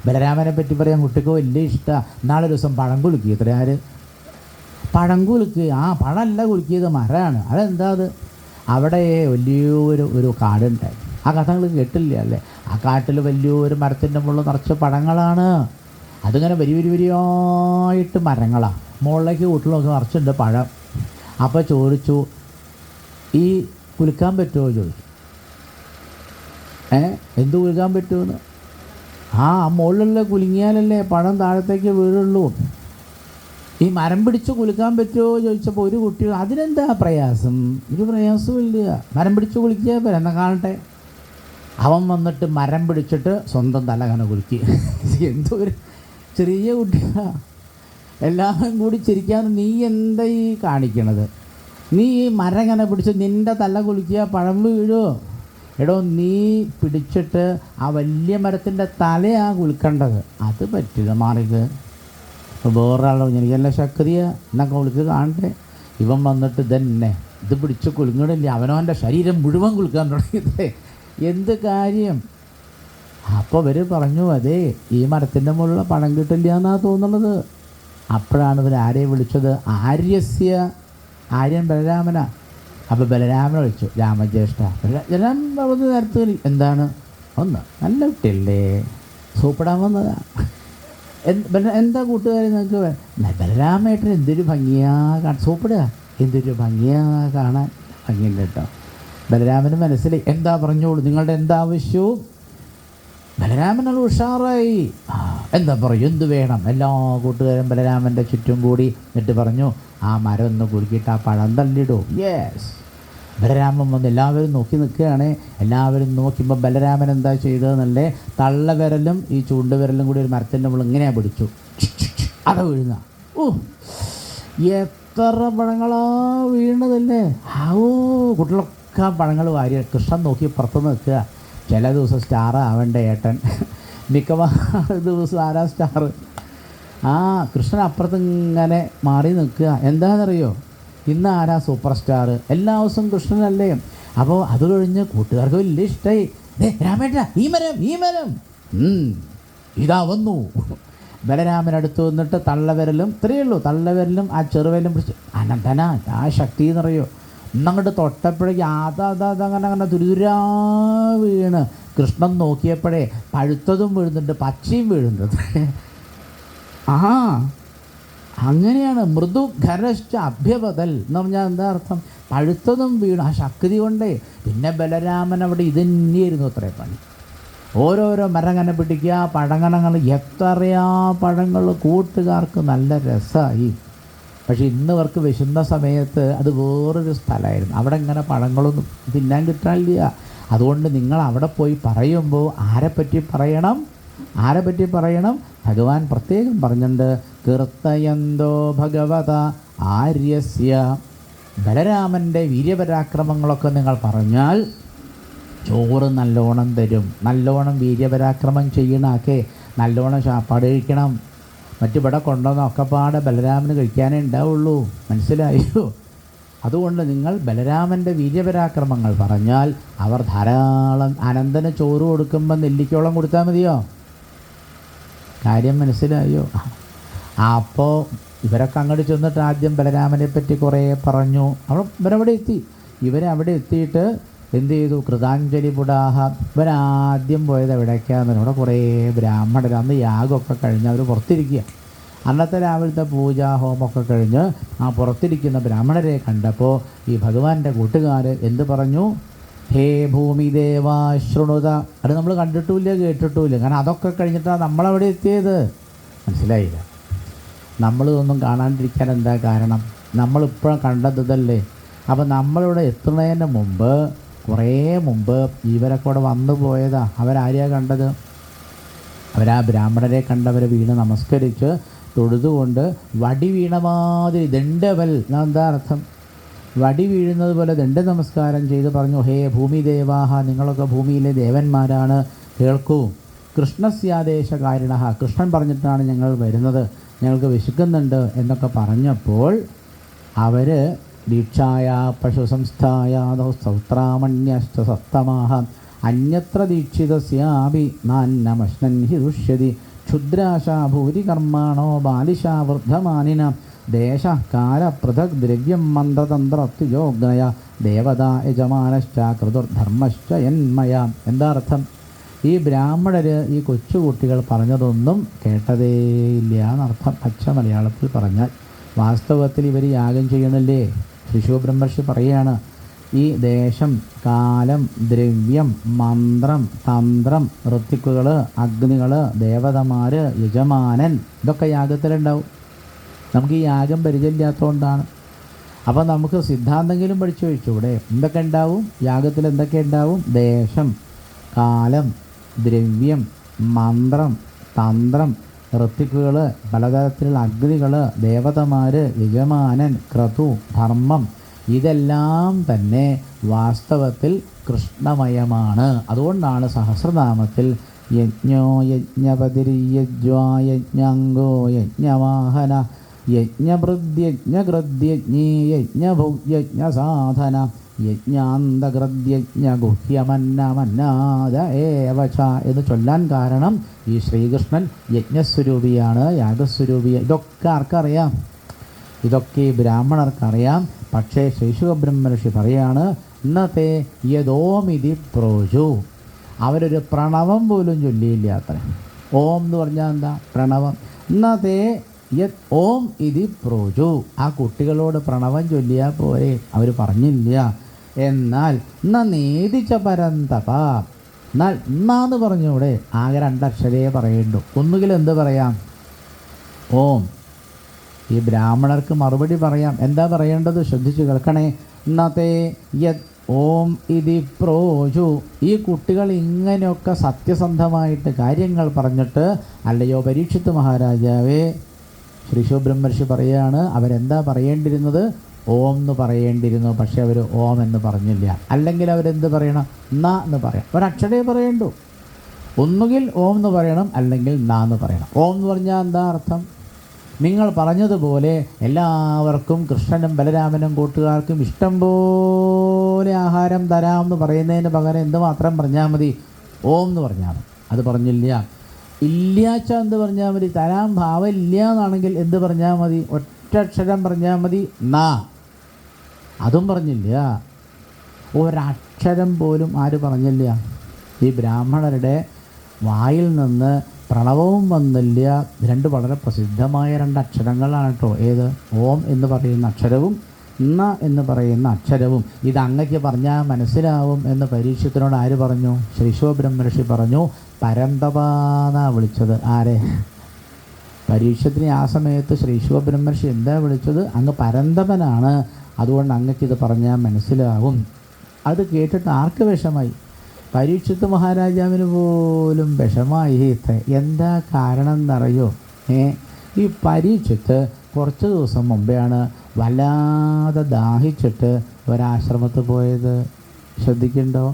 Speaker 1: ബലരാമനെ പറ്റി പറയാൻ കുട്ടിക്ക് വലിയ ഇഷ്ടമാണ്. നാളെ ദിവസം പഴം കുലുക്കി. ഇത്ര ആര് പഴം കുലുക്കി? ആ പഴമല്ല കുലുക്കിയത്, മരമാണ്. അതെന്താ അത്? അവിടെ വലിയൊരു കാടുണ്ടായി. ആ കഥ നിങ്ങൾ കേട്ടില്ല അല്ലേ? ആ കാട്ടിൽ വലിയൊരു മരത്തിൻ്റെ മുകളിൽ നിറച്ച് പഴങ്ങളാണ്. അതിങ്ങനെ വരിയായിട്ട് മരങ്ങളാണ്. മുകളിലേക്ക് വീട്ടിലൊക്കെ നിറച്ചുണ്ട് പഴം. അപ്പോൾ ചോദിച്ചു, ഈ കുലുക്കാൻ പറ്റുമോ ചോദിച്ചു. എന്ത് കുലുക്കാൻ പറ്റുമെന്ന്? ആ മുകളിലുള്ള കുലുങ്ങിയാലല്ലേ പഴം താഴത്തേക്ക് വീഴുള്ളൂ. ഈ മരം പിടിച്ച് കുലുക്കാൻ പറ്റുമോ ചോദിച്ചപ്പോൾ ഒരു കുട്ടി, അതിനെന്താ പ്രയാസം? ഒരു പ്രയാസവും ഇല്ല, മരം പിടിച്ച് കുലിക്കുക പോലെ എന്നാൽ കാണട്ടെ. അവൻ വന്നിട്ട് മരം പിടിച്ചിട്ട് സ്വന്തം തലകന കുലുക്കി. എന്തോ ഒരു ചെറിയ കുട്ടിയാണ്. എല്ലാവരും കൂടി ചിരിക്കാതെ നീ എന്താ ഈ കാണിക്കണത്? നീ ഈ മരങ്ങനെ പിടിച്ച് നിൻ്റെ തല കുലുക്കിയ പഴം വീഴുമോ? എടോ നീ പിടിച്ചിട്ട് ആ വലിയ മരത്തിൻ്റെ തലയാ കുലുക്കേണ്ടത്. അത് പറ്റില്ല, മാറിയത്. ഇപ്പോൾ വേറൊരാളോ എനിക്കെല്ലാം ശക്തിയാ എന്നൊക്കെ കുളിക്ക് കാണട്ടെ. ഇവൻ വന്നിട്ട് തന്നെ ഇത് പിടിച്ച് കുലുങ്ങണില്ല, അവനവൻ്റെ ശരീരം മുഴുവൻ കുലുക്കാൻ തുടങ്ങിയത്. എന്ത് കാര്യം? അപ്പോൾ ഇവർ പറഞ്ഞു, അതേ ഈ മരത്തിൻ്റെ മുകളിലുള്ള പഴം കിട്ടില്ല എന്നാണ് തോന്നുന്നത്. അപ്പോഴാണ് ഇവർ ആരെയും വിളിച്ചത്? ആര്യസ്യ. ആര്യൻ ബലരാമനാ. അപ്പോൾ ബലരാമനെ വിളിച്ചു, രാമജ്യേഷ്ഠ. ബലരാമൻ പറഞ്ഞ നേരത്തെ എന്താണ്? ഒന്ന് നല്ല കുട്ടിയല്ലേ, സൂപ്പിടാൻ വന്നതാ. എന്താ കൂട്ടുകാരി നിങ്ങൾക്ക്? ബലരാമേട്ടൻ എന്തൊരു ഭംഗിയാ സൂപ്പിടുക, എന്തൊരു ഭംഗിയാ കാണാൻ. ഭംഗിയുണ്ട് കേട്ടോ. ബലരാമന് മനസ്സിലായി. എന്താ പറഞ്ഞോളൂ, നിങ്ങളുടെ എന്താ ആവശ്യവും? ബലരാമനുള്ള ഉഷാറായി. എന്താ പറയൂ, എന്ത് വേണം? എല്ലാ കൂട്ടുകാരും ബലരാമൻ്റെ ചുറ്റും കൂടി എന്നിട്ട് പറഞ്ഞു, ആ മരം ഒന്ന് കുലുക്കിയിട്ട് ആ പഴം തള്ളിയിടൂ. യെസ്. ബലരാമൻ വന്ന് എല്ലാവരും നോക്കി നിൽക്കുകയാണ്. എല്ലാവരും നോക്കിയപ്പോൾ ബലരാമൻ എന്താ ചെയ്തതെന്നല്ലേ, തള്ളവിരലും ഈ ചൂണ്ടുവിരലും കൂടി ഒരു മരത്തിൻ്റെ മുകളിൽ ഇങ്ങനെയാണ് പിടിച്ചു. അത് വീഴുന്ന. എത്ര പഴങ്ങളാ വീണതല്ലേ. കുട്ടികളൊക്കെ പഴങ്ങൾ വാരി. കൃഷ്ണൻ നോക്കി പുറത്ത് നിൽക്കുക. ചില ദിവസം സ്റ്റാർ ആവേണ്ട ഏട്ടൻ, മിക്കവാറും ദിവസം ആരാ സ്റ്റാർ? കൃഷ്ണൻ അപ്പുറത്ത് ഇങ്ങനെ മാറി നിൽക്കുക. എന്താണെന്നറിയോ? ഇന്ന് ആരാ സൂപ്പർ സ്റ്റാർ? എല്ലാ ദിവസവും കൃഷ്ണനല്ലേ. അപ്പോൾ അത് കഴിഞ്ഞ് കൂട്ടുകാർക്ക് വലിയ ഇഷ്ടമായി. രാമേട്ട ഈ മരം ഇതാ വന്നു. ബലരാമനടുത്ത് വന്നിട്ട് തള്ളവിരലും ഇത്രയേ ഉള്ളൂ, തള്ളവിരലും ആ ചെറുവിരലും പിടിച്ച് അനന്തന ആ ശക്തി എന്നറിയോ ഇന്നങ്ങോട്ട് തൊട്ടപ്പോഴേക്ക് അതങ്ങനെ തുരുതുരാ വീണ് കൃഷ്ണൻ നോക്കിയപ്പോഴേ പഴുത്തതും വീഴുന്നുണ്ട്, പച്ചയും വീഴുന്നത്. അങ്ങനെയാണ് മൃദു ഖരശ്ച അഭ്യപതൽ എന്ന് പറഞ്ഞാൽ എന്താ അർത്ഥം? പഴുത്തതും വീണു ആ ശക്തി കൊണ്ടേ. പിന്നെ ബലരാമൻ അവിടെ ഇതന്നെയായിരുന്നു അത്രേ പണി. ഓരോരോ മരങ്ങനെ പിടിക്കുക, പഴങ്ങണങ്ങൾ, എത്രയാ പഴങ്ങൾ കൂട്ടുകാർക്ക് നല്ല രസമായി. പക്ഷെ ഇന്നവർക്ക് വിശുന്ന സമയത്ത് അത് വേറൊരു സ്ഥലമായിരുന്നു. അവിടെ ഇങ്ങനെ പഴങ്ങളൊന്നും തിന്നാൻ കിട്ടാനില്ല. അതുകൊണ്ട് നിങ്ങൾ അവിടെ പോയി പറയുമ്പോൾ ആരെപ്പറ്റി പറയണം? ഭഗവാൻ പ്രത്യേകം പറഞ്ഞിട്ടുണ്ട്, കീർത്തയന്തോ ഭഗവത ആര്യസ്യ. ബലരാമൻ്റെ വീര്യപരാക്രമങ്ങളൊക്കെ നിങ്ങൾ പറഞ്ഞാൽ ചോറ് നല്ലോണം തരും. നല്ലോണം വീര്യപരാക്രമം ചെയ്യണമൊക്കെ നല്ലോണം ശാപ്പാട് കഴിക്കണം. മറ്റിവിടെ കൊണ്ടുവന്ന ഒക്കെപ്പാടെ ബലരാമന് കഴിക്കാനേ ഉണ്ടാവുള്ളൂ. മനസ്സിലായോ? അതുകൊണ്ട് നിങ്ങൾ ബലരാമൻ്റെ വീര്യപരാക്രമങ്ങൾ പറഞ്ഞാൽ അവർ ധാരാളം അനന്തന് ചോറ് കൊടുക്കുമ്പോൾ നെല്ലിക്കോളം കൊടുത്താൽ മതിയോ? കാര്യം മനസ്സിലായോ? അപ്പോൾ ഇവരൊക്കെ അങ്ങോട്ട് ചെന്നിട്ട് ആദ്യം ബലരാമനെ പറ്റി കുറേ പറഞ്ഞു. ഇവരവിടെ എത്തിയിട്ട് എന്ത് ചെയ്തു? കൃതാഞ്ജലി പുടാഹ. ഇവരാദ്യം പോയത് എവിടേക്കാന്ന് അവിടെ കുറേ ബ്രാഹ്മണർ, അന്ന് യാഗമൊക്കെ കഴിഞ്ഞ് അവർ പുറത്തിരിക്കുക. അന്നത്തെ രാവിലത്തെ പൂജാ ഹോമമൊക്കെ കഴിഞ്ഞ് ആ പുറത്തിരിക്കുന്ന ബ്രാഹ്മണരെ കണ്ടപ്പോൾ ഈ ഭഗവാന്റെ കൂട്ടുകാർ എന്ത് പറഞ്ഞു? ഹേ ഭൂമിദേവാ ശൃണുത. അത് നമ്മൾ കണ്ടിട്ടുമില്ല, കേട്ടിട്ടുമില്ല. കാരണം അതൊക്കെ കഴിഞ്ഞിട്ടാണ് നമ്മളവിടെ എത്തിയത്. മനസ്സിലായില്ല? നമ്മളിതൊന്നും കാണാണ്ടിരിക്കാൻ എന്താ കാരണം? നമ്മളിപ്പോഴും കണ്ടതല്ലേ. അപ്പം നമ്മളിവിടെ എത്തുന്നതിന് കുറേ മുമ്പ് ഇവരൊക്കെ ഇവിടെ വന്നു പോയതാ. അവരാരെയാണ് കണ്ടത്? അവരാ ബ്രാഹ്മണരെ കണ്ടവരെ വീണ് നമസ്കരിച്ച് തൊഴുതുകൊണ്ട് വടി വീണ മാതിരി ദണ്ഡവൽ. എന്താ അർത്ഥം? വടി വീഴുന്നത് പോലെ ദണ്ഡ നമസ്കാരം ചെയ്ത് പറഞ്ഞു, ഹേ ഭൂമിദേവാഹ, നിങ്ങളൊക്കെ ഭൂമിയിലെ ദേവന്മാരാണ്, കേൾക്കൂ. കൃഷ്ണസ്യാദേശകാരിണ, കൃഷ്ണൻ പറഞ്ഞിട്ടാണ് ഞങ്ങൾ വരുന്നത്, ഞങ്ങൾക്ക് വിശക്കുന്നുണ്ട് എന്നൊക്കെ പറഞ്ഞപ്പോൾ അവർ ദീക്ഷായ പശു സംസ്ഥായാദോ സൗത്രാമണ്യശ്ച സപ്തമാഹ അന്യത്ര ദീക്ഷിതസ്യാപി നാന്നമശ്നൻ ഹി ദുഷ്യതി ക്ഷുദ്രാശാ ഭൂരി കർമാണോ ബാലിശാ വൃദ്ധമാനിന ദേശ കാല പൃഥക് ദ്രവ്യം മന്ത്രതന്ത്രത്യുജോഗ്നയ ദേവതാ യജമാനശ്ച കൃതുർധർമ്മശ്ച യന്മയ. എന്താ അർത്ഥം? ഈ ബ്രാഹ്മണർ ഈ കൊച്ചുകുട്ടികൾ പറഞ്ഞതൊന്നും കേട്ടതേയില്ല എന്നർത്ഥം. പച്ച മലയാളത്തിൽ പറഞ്ഞാൽ വാസ്തവത്തിൽ ഇവർ യാഗം ചെയ്യണല്ലേ. ശിശുബ്രഹ്മർഷി പറയുകയാണ്, ഈ ദേശം, കാലം, ദ്രവ്യം, മന്ത്രം, തന്ത്രം, ഋത്തിക്കുകൾ, അഗ്നികൾ, ദേവതമാർ, യജമാനൻ, ഇതൊക്കെ യാഗത്തിലുണ്ടാവും. നമുക്ക് ഈ യാഗം പരിചയമില്ലാത്തതുകൊണ്ടാണ്. അപ്പം നമുക്ക് സിദ്ധാന്തെങ്കിലും പഠിച്ചു വെച്ചൂടെ? എന്തൊക്കെ ഉണ്ടാവും യാഗത്തിൽ? എന്തൊക്കെ ഉണ്ടാവും? ദേശം, കാലം, ദ്രവ്യം, മന്ത്രം, തന്ത്രം, ഋത്തിക്കുകൾ, പലതരത്തിലുള്ള അഗ്നികൾ, ദേവതമാർ, യജമാനൻ, ക്രതു, ധർമ്മം, ഇതെല്ലാം തന്നെ വാസ്തവത്തിൽ കൃഷ്ണമയമാണ്. അതുകൊണ്ടാണ് സഹസ്രനാമത്തിൽ യജ്ഞോ യജ്ഞപതിര്യജ്വാ യജ്ഞാംഗോ യജ്ഞവാഹന യജ്ഞഭൃദ്യജ്ഞകൃദ്യജ്ഞീ യജ്ഞഭുജ്ഞസാധന യജ്ഞാന്തകൃദ്യജ്ഞഗുഹ്യമന്നമന്നാദ ഏവച എന്ന് ചൊല്ലാൻ കാരണം ഈ ശ്രീകൃഷ്ണൻ യജ്ഞസ്വരൂപിയാണ്, യാഗസ്വരൂപിയാണ്. ഇതൊക്കെ ആർക്കറിയാം? ഇതൊക്കെ ബ്രാഹ്മണർക്കറിയാം. പക്ഷേ ശൈശുബ്രഹ്മർഷി പറയാണ്, ഇന്നത്തെ യദോമിതി പ്രോജു. അവരൊരു പ്രണവം പോലും ചൊല്ലിയില്ല അത്ര. ഓം എന്ന് പറഞ്ഞാൽ എന്താ? പ്രണവം. ഇന്നത്തെ യത് ഓം ഇതി പ്രോജു. ആ കുട്ടികളോട് പ്രണവം ചൊല്ലിയാൽ പോരെ, അവർ പറഞ്ഞില്ല. എന്നാൽ നേതിച്ച പരന്തപ, എന്നാൽ എന്നാന്ന് പറഞ്ഞൂടെ? ആകെ രണ്ടക്ഷരേ പറയണ്ടു. ഒന്നുകിൽ എന്ത് പറയാം? ഓം. ഈ ബ്രാഹ്മണർക്ക് മറുപടി പറയാം. എന്താ പറയേണ്ടത്? ശ്രദ്ധിച്ചു കേൾക്കണേ. ഇന്നത്തെ യത് ഓം ഇതി പ്രോജു. ഈ കുട്ടികൾ ഇങ്ങനെയൊക്കെ സത്യസന്ധമായിട്ട് കാര്യങ്ങൾ പറഞ്ഞിട്ട്, അല്ലയോ പരീക്ഷിത്ത് മഹാരാജാവേ, ശ്രീശുബ്രഹ്മർഷി പറയാണ്, അവരെന്താ പറയേണ്ടിരുന്നത്? ഓം എന്ന് പറയേണ്ടിരുന്നു. പക്ഷെ അവർ ഓം എന്ന് പറഞ്ഞില്ല. അല്ലെങ്കിൽ അവരെന്ത് പറയണം? ന എന്ന് പറയാം. ഒരക്ഷരേ പറയണ്ടു. ഒന്നുകിൽ ഓം എന്ന് പറയണം, അല്ലെങ്കിൽ ന എന്ന് പറയണം. ഓം എന്ന് പറഞ്ഞാൽ എന്താ അർത്ഥം? നിങ്ങൾ പറഞ്ഞതുപോലെ എല്ലാവർക്കും, കൃഷ്ണനും ബലരാമനും കൂട്ടുകാർക്കും ഇഷ്ടം പോലെ പോലെ ആഹാരം തരാമെന്ന് പറയുന്നതിന് പകരം എന്ത് മാത്രം പറഞ്ഞാൽ മതി? ഓം എന്ന് പറഞ്ഞാൽ മതി. അത് പറഞ്ഞില്ല. ഇല്ലാച്ച എന്ത് പറഞ്ഞാൽ മതി? തരാൻ ഭാവം ഇല്ല എന്നാണെങ്കിൽ എന്ത് പറഞ്ഞാൽ മതി? ഒറ്റ അക്ഷരം പറഞ്ഞാൽ മതി, നാ. അതും പറഞ്ഞില്ല. ഒരക്ഷരം പോലും ആര് പറഞ്ഞില്ല? ഈ ബ്രാഹ്മണരുടെ വായിൽ നിന്ന് പ്രണവവും വന്നില്ല. രണ്ട് വളരെ പ്രസിദ്ധമായ രണ്ട് അക്ഷരങ്ങളാണ് കേട്ടോ. ഏത്? ഓം എന്ന് പറയുന്ന അക്ഷരവും ന എന്ന് പറയുന്ന അക്ഷരവും. ഇത് അങ്ങക്ക് പറഞ്ഞാൽ മനസ്സിലാവും എന്ന് പരീക്ഷത്തിനോട് ആര് പറഞ്ഞു? ശ്രീശോ ബ്രഹ്മർഷി പറഞ്ഞു. പരന്തപാന വിളിച്ചത്. ആരെ? പരീക്ഷത്തിന്. ആ സമയത്ത് ശ്രീശോ ബ്രഹ്മർഷി എന്താ വിളിച്ചത്? അങ്ങ് പരന്തപനാണ്, അതുകൊണ്ട് അങ്ങക്കിത് പറഞ്ഞാൽ മനസ്സിലാവും. അത് കേട്ടിട്ട് ആർക്ക് വിഷമായി? പരീക്ഷത്ത് മഹാരാജാവിന് പോലും വിഷമായി. എന്താ കാരണം എന്നറിയോ? ഈ പരീക്ഷത്ത് കുറച്ച് ദിവസം മുമ്പെയാണ് വല്ലാതെ ദാഹിച്ചിട്ട് ഒരാശ്രമത്തിൽ പോയത്. ശ്രദ്ധിക്കണ്ടോ?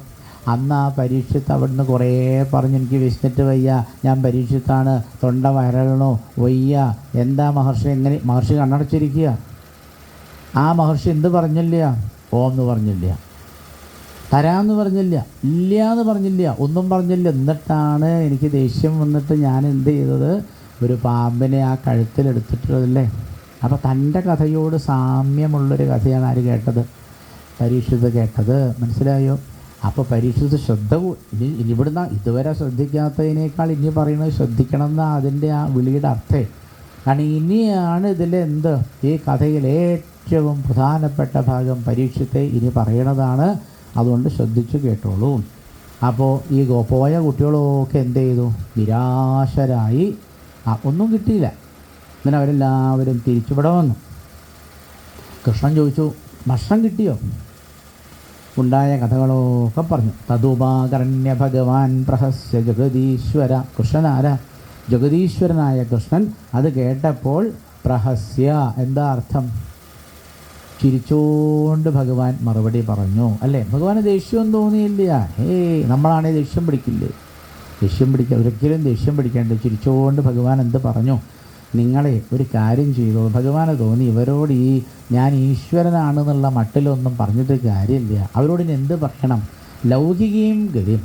Speaker 1: അന്ന് ആ പരീക്ഷത്ത് അവിടുന്ന് കുറേ പറഞ്ഞു, എനിക്ക് വിശന്നിട്ട് വയ്യ, ഞാൻ പരീക്ഷത്താണ്, തൊണ്ട വരളണോ, വയ്യ. എന്താ മഹർഷി? എങ്ങനെ? മഹർഷി കണ്ണടച്ചിരിക്കുക. ആ മഹർഷി എന്ത് പറഞ്ഞില്ല? ഓം എന്ന് പറഞ്ഞില്ല, തരാമെന്ന് പറഞ്ഞില്ല, ഇല്ല എന്ന് പറഞ്ഞില്ല, ഒന്നും പറഞ്ഞില്ല. എന്നിട്ടാണ് എനിക്ക് ദേഷ്യം വന്നിട്ട് ഞാൻ എന്ത് ചെയ്തത്? ഒരു പാമ്പിനെ ആ കഴുത്തിലെടുത്തിട്ടുള്ളതല്ലേ. അപ്പോൾ തൻ്റെ കഥയോട് സാമ്യമുള്ളൊരു കഥയാണ് ആര് കേട്ടത്? പരീക്ഷിത് കേട്ടത്. മനസ്സിലായോ? അപ്പോൾ പരീക്ഷിത് ശ്രദ്ധ ഇവിടുന്ന് ഇതുവരെ ശ്രദ്ധിക്കാത്തതിനേക്കാൾ ഇനി പറയുന്നത് ശ്രദ്ധിക്കണം എന്നാണ് അതിൻ്റെ ആ വിളിയുടെ അർത്ഥം. കാരണം ഇനിയാണ് ഇതിലെന്ത്? ഈ കഥയിലെ ഏറ്റവും പ്രധാനപ്പെട്ട ഭാഗം പരീക്ഷത്തെ ഇനി പറയണതാണ്. അതുകൊണ്ട് ശ്രദ്ധിച്ച് കേട്ടോളൂ. അപ്പോൾ ഈ പോയ കുട്ടികളൊക്കെ എന്ത് ചെയ്തു? നിരാശരായി. ഒന്നും കിട്ടിയില്ല. അങ്ങനെ അവരെല്ലാവരും തിരിച്ചിവിടെ വന്നു. കൃഷ്ണൻ ചോദിച്ചു, ഭക്ഷണം കിട്ടിയോ? ഉണ്ടായ കഥകളൊക്കെ പറഞ്ഞു. തതുപാകരണ്യ ഭഗവാൻ പ്രഹസ്യ ജഗദീശ്വര. കൃഷ്ണൻ ആരാ? ജഗദീശ്വരനായ കൃഷ്ണൻ. അത് കേട്ടപ്പോൾ പ്രഹസ്യ എന്താ അർത്ഥം? ചിരിച്ചുകൊണ്ട് ഭഗവാൻ മറുപടി പറഞ്ഞു. അല്ലേ? ഭഗവാന് ദേഷ്യം തോന്നിയില്ല. നമ്മളാണെങ്കിൽ ദേഷ്യം പിടിക്കില്ലേ? ദേഷ്യം പിടിക്കുക, ഒരിക്കലും ദേഷ്യം പിടിക്കേണ്ട. ചിരിച്ചുകൊണ്ട് ഭഗവാൻ എന്ത് പറഞ്ഞു? നിങ്ങളെ ഒരു കാര്യം ചെയ്തു. ഭഗവാന് തോന്നി ഇവരോട് ഞാൻ ഈശ്വരനാണെന്നുള്ള മട്ടിലൊന്നും പറഞ്ഞിട്ട് കാര്യമില്ല. അവരോട് ഇനി എന്ത് പറയണം? ലൗകികയും ഗതിയും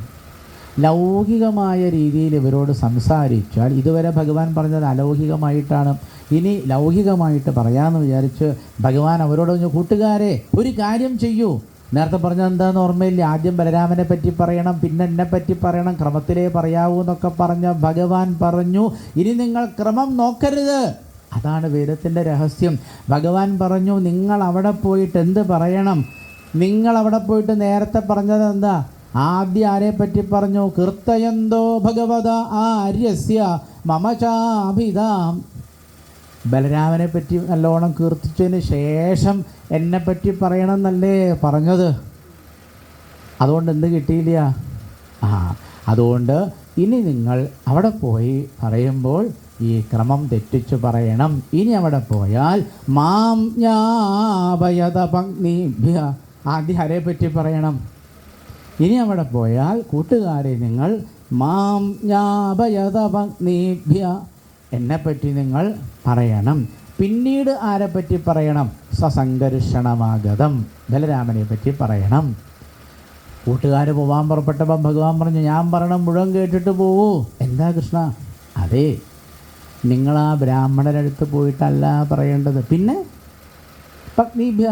Speaker 1: ലൗകികമായ രീതിയിൽ ഇവരോട് സംസാരിച്ചാൽ, ഇതുവരെ ഭഗവാൻ പറഞ്ഞത് അലൗകികമായിട്ടാണ്, ഇനി ലൗകികമായിട്ട് പറയാമെന്ന് വിചാരിച്ച് ഭഗവാൻ അവരോട് പറഞ്ഞു, കൂട്ടുകാരെ ഒരു കാര്യം ചെയ്യൂ. നേരത്തെ പറഞ്ഞത് എന്താണെന്ന് ഓർമ്മയില്ല? ആദ്യം ബലരാമനെ പറ്റി പറയണം, പിന്നെ എന്നെ പറ്റി പറയണം, ക്രമത്തിലേ പറയാവൂ എന്നൊക്കെ പറഞ്ഞ ഭഗവാൻ പറഞ്ഞു, ഇനി നിങ്ങൾ ക്രമം നോക്കരുത്. അതാണ് വേദത്തിൻ്റെ രഹസ്യം. ഭഗവാൻ പറഞ്ഞു, നിങ്ങൾ അവിടെ പോയിട്ട് എന്ത് പറയണം? നിങ്ങൾ അവിടെ പോയിട്ട് നേരത്തെ പറഞ്ഞത് എന്താ? ആദ്യം ആരെ പറ്റി പറഞ്ഞു? കീർത്തയന്തോ ഭഗവത ആര്യസ്യ മമചാഭിതാം. ബലരാമനെ പറ്റി നല്ലോണം കീർത്തിച്ചതിന് ശേഷം എന്നെപ്പറ്റി പറയണമെന്നല്ലേ പറഞ്ഞത്. അതുകൊണ്ട് എന്ത് കിട്ടിയില്ല? അതുകൊണ്ട് ഇനി നിങ്ങൾ അവിടെ പോയി പറയുമ്പോൾ ഈ ക്രമം തെറ്റിച്ച് പറയണം. ഇനി അവിടെ പോയാൽ മാം ജ്ഞാപയത പഗ്നിഭ്യ. ആദ്യം ആരെ പറ്റി പറയണം? ഇനി അവിടെ പോയാൽ കൂട്ടുകാരെ നിങ്ങൾ മാം ജ്ഞാപയത പഗ്നിഭ്യ, എന്നെപ്പറ്റി നിങ്ങൾ പറയണം. പിന്നീട് ആരെപ്പറ്റി പറയണം? സസംഘർഷണമാഗതം, ബലരാമനെ പറ്റി പറയണം. കൂട്ടുകാർ പോവാൻ പുറപ്പെട്ടപ്പം ഭഗവാൻ പറഞ്ഞു, ഞാൻ പറയണം മുഴുവൻ കേട്ടിട്ട് പോവൂ. എന്താ കൃഷ്ണ? അതെ, നിങ്ങൾ ആ ബ്രാഹ്മണരടുത്ത് പോയിട്ടല്ല പറയേണ്ടത്. പിന്നെ പത്നീഭ്യ,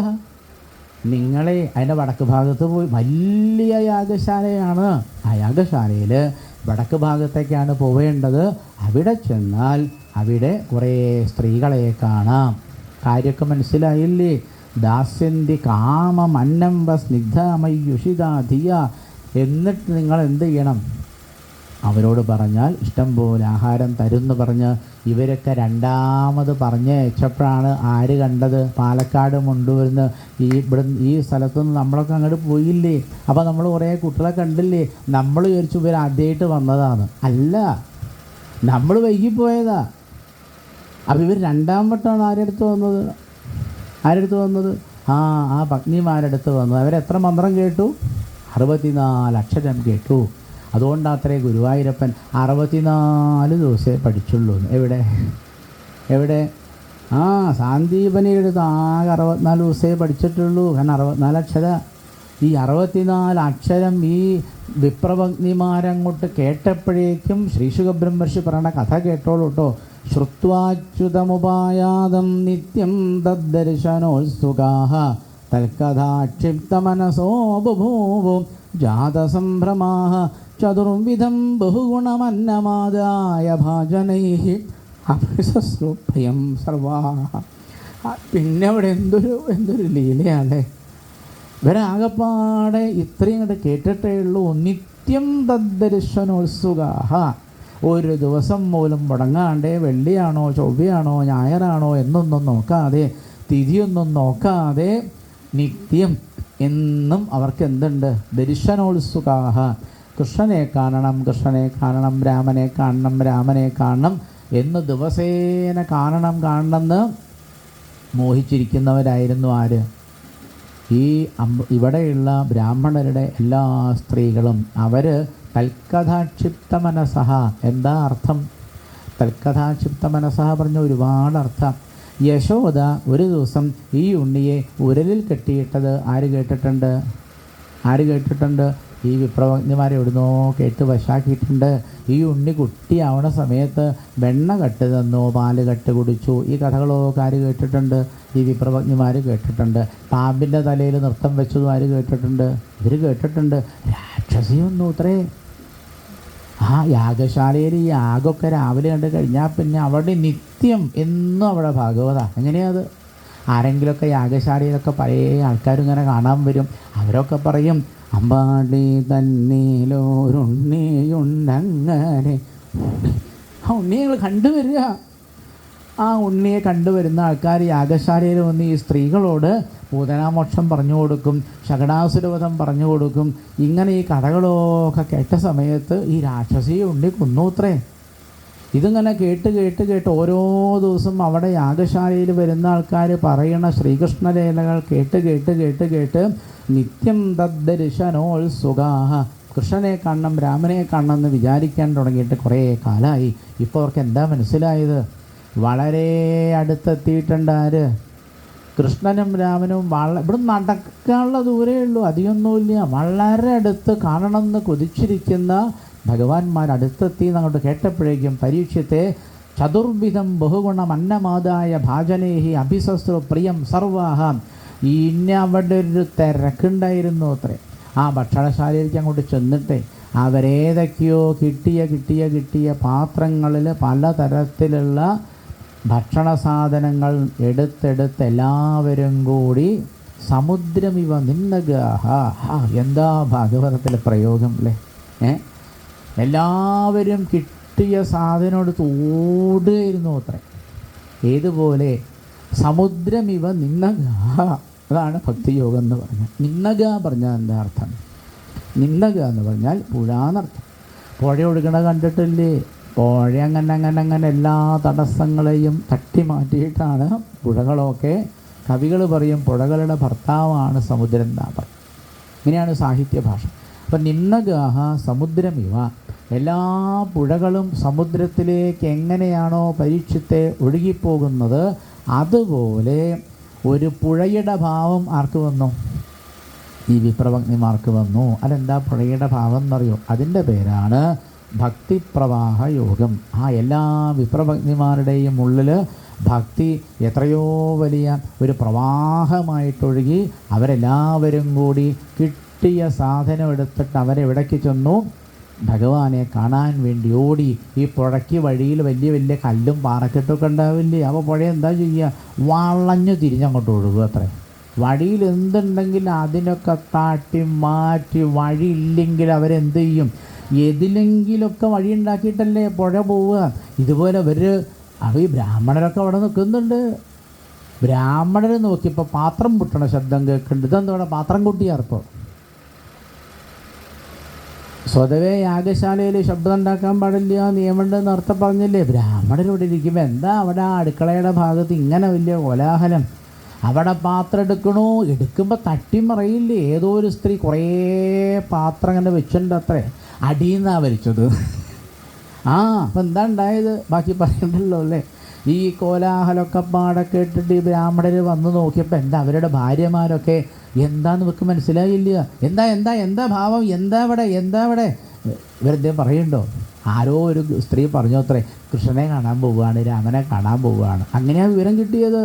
Speaker 1: നിങ്ങളെ അതിൻ്റെ വടക്ക് ഭാഗത്ത് പോയി, വലിയ യാഗശാലയാണ്. ആ യാഗശാലയിൽ വടക്ക് ഭാഗത്തേക്കാണ് പോവേണ്ടത്. അവിടെ ചെന്നാൽ അവിടെ കുറേ സ്ത്രീകളെ കാണാം. കാര്യമൊക്കെ മനസ്സിലായില്ലേ? ദാസ്യന്തി കാമം അന്നംബ സ്നിഗ്ധമയുഷിതാധിയ. എന്നിട്ട് നിങ്ങൾ എന്ത് ചെയ്യണം? അവരോട് പറഞ്ഞാൽ ഇഷ്ടം പോലെ ആഹാരം തരുമെന്ന് പറഞ്ഞ് ഇവരൊക്കെ രണ്ടാമത് പറഞ്ഞയച്ചപ്പോഴാണ് ആര് കണ്ടത്? പാലക്കാട് കൊണ്ടുവരുന്ന ഈ സ്ഥലത്തുനിന്ന് നമ്മളൊക്കെ അങ്ങോട്ട് പോയില്ലേ? അപ്പോൾ നമ്മൾ കുറേ കുട്ടികളെ കണ്ടില്ലേ? നമ്മൾ വിചാരിച്ചു ഇവർ ആദ്യമായിട്ട് വന്നതാണ്. അല്ല, നമ്മൾ വൈകിപ്പോയതാ. അപ്പോൾ ഇവർ രണ്ടാം വട്ടമാണ് ആരെടുത്ത് വന്നത്? ആ പത്നിമാരെടുത്ത് വന്നത്. അവരെത്ര മന്ത്രം കേട്ടു? 64 അക്ഷരം കേട്ടു. അതുകൊണ്ടത്രേ ഗുരുവായൂരപ്പൻ 64 ദിവസമേ പഠിച്ചുള്ളൂ. എവിടെ? സാന്ദീപനിയുടെ അടുത്ത് ആകെ 64 ദിവസമേ പഠിച്ചിട്ടുള്ളൂ. കാരണം 64 അക്ഷര. ഈ 64 അക്ഷരം ഈ വിപ്രഭഗ്നിമാരങ്ങോട്ട് കേട്ടപ്പോഴേക്കും ശ്രീശുഖബ്രഹ്മർഷി പറയണ കഥ കേട്ടോളൂ കേട്ടോ. ശ്രുത്വാച്യുതമുപായാതം നിത്യം തദ്ദർശനോത്സുകാഃ തൽക്കഥാക്ഷിപ്തമനസോ ബഭൂവോ ജാതസംഭ്രമാഃ ചതുർവിധം ബഹുഗുണമന്നമാദായ ഭാജനൈഃ അഭിസസ്രുഭയം സർവാഃ. പിന്നെ അവിടെ എന്തൊരു ലീലയാണ്. ഇവരാകപ്പാടെ ഇത്രയും കൂടെ കേട്ടിട്ടേ ഉള്ളൂ. നിത്യം തദ്ദർശനോത്സുകാഃ. ഒരു ദിവസം പോലും മുടങ്ങാണ്ട് വെള്ളിയാണോ ചൊവ്വയാണോ ഞായറാണോ എന്നൊന്നും നോക്കാതെ, തിഥിയൊന്നും നോക്കാതെ നിത്യം എന്നും അവർക്ക് എന്തുണ്ട്? ദർശനോത്സുകാഃ. കൃഷ്ണനെ കാണണം, കൃഷ്ണനെ കാണണം, രാമനെ കാണണം, രാമനെ കാണണം എന്ന് ദിവസേന കാണണമെന്ന് മോഹിച്ചിരിക്കുന്നവരായിരുന്നു ആര്? ഈ ഇവിടെയുള്ള ബ്രാഹ്മണരുടെ എല്ലാ സ്ത്രീകളും. അവർ തൽക്കഥാക്ഷിപ്ത മനസ്സഹ. എന്താ അർത്ഥം? തൽക്കഥാക്ഷിപ്ത മനസ്സഹ പറഞ്ഞ ഒരുപാട് അർത്ഥം. യശോദ ഒരു ദിവസം ഈ ഉണ്ണിയെ ഉരലിൽ കെട്ടിയിട്ടത് ആര് കേട്ടിട്ടുണ്ട്? ഈ വിപ്രവജ്ഞന്മാരെ എവിടുന്നോ കേട്ട് വശാക്കിയിട്ടുണ്ട്. ഈ ഉണ്ണി കുട്ടിയാവണ സമയത്ത് വെണ്ണ കട്ട് തന്നു, പാല് കട്ട് കുടിച്ചു. ഈ കഥകളൊക്കെ ആര് കേട്ടിട്ടുണ്ട്? ഈ വിപ്രവജ്ഞന്മാർ കേട്ടിട്ടുണ്ട്. പാമ്പിൻ്റെ തലയിൽ നൃത്തം വെച്ചതും ആര് കേട്ടിട്ടുണ്ട്? ഇവർ കേട്ടിട്ടുണ്ട്. രാക്ഷസിയൊന്നും ഇത്രേ. ആ യാഗശാലയിൽ ഈ യാഗമൊക്കെ രാവിലെ കണ്ട് കഴിഞ്ഞാൽ പിന്നെ അവിടെ നിത്യം എന്നും അവിടെ ഭാഗവത. എങ്ങനെയാത്? ആരെങ്കിലുമൊക്കെ യാഗശാലയിലൊക്കെ പല ആൾക്കാരും ഇങ്ങനെ കാണാൻ വരും. അവരൊക്കെ പറയും, അമ്പാടി തന്നീലോരുണ്ണിയുണ്ടങ്ങനെ. ആ ഉണ്ണിയെ ഞങ്ങൾ കണ്ടുവരിക. ആ ഉണ്ണിയെ കണ്ടുവരുന്ന ആൾക്കാർ യാഗശാലയിൽ വന്ന് ഈ സ്ത്രീകളോട് പൂതനാമോക്ഷം പറഞ്ഞു കൊടുക്കും, ശകടാസുരവധം പറഞ്ഞു കൊടുക്കും. ഇങ്ങനെ ഈ കഥകളൊക്കെ കേട്ട സമയത്ത് ഈ രാക്ഷസി ഉണ്ണി കൊന്നൂത്രേ. ഇതിങ്ങനെ കേട്ട് ഓരോ ദിവസം അവിടെ യാഗശാലയിൽ വരുന്ന ആൾക്കാർ പറയണ ശ്രീകൃഷ്ണലീലകൾ കേട്ട് നിത്യം തദ്ദർശനോത്സുകാഃ. കൃഷ്ണനെ കാണണം, രാമനെ കാണണം എന്ന് വിചാരിക്കാൻ തുടങ്ങിയിട്ട് കുറേ കാലമായി. ഇപ്പോൾ അവർക്ക് എന്താ മനസ്സിലായത്? വളരെ അടുത്തെത്തിയിട്ടുണ്ട്. ആര്? കൃഷ്ണനും രാമനും. ഇവിടെ നടക്കാനുള്ള ദൂരേ ഉള്ളൂ, അധികമൊന്നുമില്ല. വളരെ അടുത്ത് കാണണമെന്ന് കൊതിച്ചിരിക്കുന്ന ഭഗവാന്മാരടുത്തെത്തി എന്നങ്ങോട്ട് കേട്ടപ്പോഴേക്കും പരീക്ഷത്തെ ചതുർവിധം ബഹുഗുണം അന്നമാദായ ഭാജനേഹി അഭിസസ്രു പ്രിയം സർവാഹ. ഇനി അവിടെ ഒരു തിരക്കുണ്ടായിരുന്നു അത്രേ. ആ ഭക്ഷണശാലയിലേക്ക് അങ്ങോട്ട് ചെന്നിട്ട് അവരേതൊക്കെയോ കിട്ടിയ പാത്രങ്ങളിൽ പലതരത്തിലുള്ള ഭക്ഷണ സാധനങ്ങൾ എടുത്തെടുത്ത് എല്ലാവരും കൂടി സമുദ്രമിവ നിന്നഗാഹ. എന്താ ഭാഗവതത്തിലെ പ്രയോഗം അല്ലേ? എല്ലാവരും കിട്ടിയ സാധനം എടുത്ത് ഓടുകയായിരുന്നു അത്രേ. ഏതുപോലെ? സമുദ്രമിവ നിന്നഗാഹ. അതാണ് ഭക്തിയോഗം എന്ന് പറഞ്ഞാൽ. നിന്നഗ പറഞ്ഞാൽ എന്താ അർത്ഥം? നിന്നഗ എന്ന് പറഞ്ഞാൽ പുഴ എന്നർത്ഥം. പുഴ ഒഴുകണ കണ്ടിട്ടില്ലേ? പുഴ അങ്ങനെ എല്ലാ തടസ്സങ്ങളെയും തട്ടി മാറ്റിയിട്ടാണ് പുഴകളൊക്കെ. കവികൾ പറയും പുഴകളുടെ ഭർത്താവാണ് സമുദ്രം എന്നാ പറയും. ഇങ്ങനെയാണ് സാഹിത്യ ഭാഷ. അപ്പം നിന്നഗാഹ സമുദ്രമിവ. എല്ലാ പുഴകളും സമുദ്രത്തിലേക്ക് എങ്ങനെയാണോ പരീക്ഷത്തെ ഒഴുകിപ്പോകുന്നത് അതുപോലെ ഒരു പുഴയുടെ ഭാവം ആർക്ക് വന്നു? ഈ വിപ്രഭഗ്നിമാർക്ക് വന്നു. അതെന്താ പുഴയുടെ ഭാവം എന്നറിയോ? അതിൻ്റെ പേരാണ് ഭക്തിപ്രവാഹ യോഗം. ആ എല്ലാ വിപ്രഭഗ്നിമാരുടെയും ഉള്ളിൽ ഭക്തി എത്രയോ വലിയ ഒരു പ്രവാഹമായിട്ടൊഴുകി അവരെല്ലാവരും കൂടി കിട്ടിയ സാധനം എടുത്തിട്ട് അവരെവിടേക്ക് ചെന്നു? ഭഗവാനെ കാണാൻ വേണ്ടി ഓടി. ഈ പുഴയ്ക്ക് വഴിയിൽ വലിയ കല്ലും പാറക്കെട്ടൊക്കെ ഉണ്ടാവില്ലേ? അപ്പോൾ പുഴ എന്താ ചെയ്യുക? വളഞ്ഞു തിരിഞ്ഞങ്ങോട്ട് ഒഴുകുക അത്രേ. വഴിയിൽ എന്തുണ്ടെങ്കിൽ അതിനൊക്കെ താട്ടി മാറ്റി. വഴിയില്ലെങ്കിൽ അവരെന്ത് ചെയ്യും? ഏതിലെങ്കിലൊക്കെ വഴി ഉണ്ടാക്കിയിട്ടല്ലേ പുഴ പോവുക. ഇതുപോലെ അവർ ഈ ബ്രാഹ്മണരൊക്കെ അവിടെ നിൽക്കുന്നുണ്ട്. ബ്രാഹ്മണർ നോക്കിയപ്പോൾ പാത്രം പൊട്ടണ ശബ്ദം കേൾക്കുന്നുണ്ട്. ഇതെന്തോടെ പാത്രം കൊട്ടിയാർപ്പോൾ? സ്വതവേ യാഗശാലയിൽ ശബ്ദം ഉണ്ടാക്കാൻ പാടില്ല, നിയമമുണ്ടെന്ന് അർത്ഥം പറഞ്ഞില്ലേ? ബ്രാഹ്മണരോട് ഇരിക്കുമ്പോൾ എന്താ അവിടെ അടുക്കളയുടെ ഭാഗത്ത് ഇങ്ങനെ വലിയ കോലാഹലം? അവിടെ പാത്രം എടുക്കുമ്പോൾ തട്ടിമറിയില്ലേ? ഏതോ ഒരു സ്ത്രീ കുറേ പാത്രം അങ്ങനെ വെച്ചിട്ടുണ്ട് അത്രേ. അടിയിൽ നിന്നാണ് വലിച്ചത്. അപ്പം എന്താ ഉണ്ടായത്? ബാക്കി പറയണ്ടല്ലോ അല്ലേ? ഈ കോലാഹലമൊക്കെ പാടെ കേട്ടിട്ട് ഈ ബ്രാഹ്മണർ വന്ന് നോക്കിയപ്പോൾ എന്താ അവരുടെ ഭാര്യമാരൊക്കെ എന്താന്ന് ഇവർക്ക് മനസ്സിലായില്ല. എന്താ എന്താ എന്താ ഭാവം, എന്താ അവിടെ ഇവരെന്തേലും പറയുന്നുണ്ടോ? ആരോ ഒരു സ്ത്രീ പറഞ്ഞു അത്രേ, കൃഷ്ണനെ കാണാൻ പോവുകയാണ്, രാമനെ കാണാൻ പോവുകയാണ്. അങ്ങനെയാണ് വിവരം കിട്ടിയത്.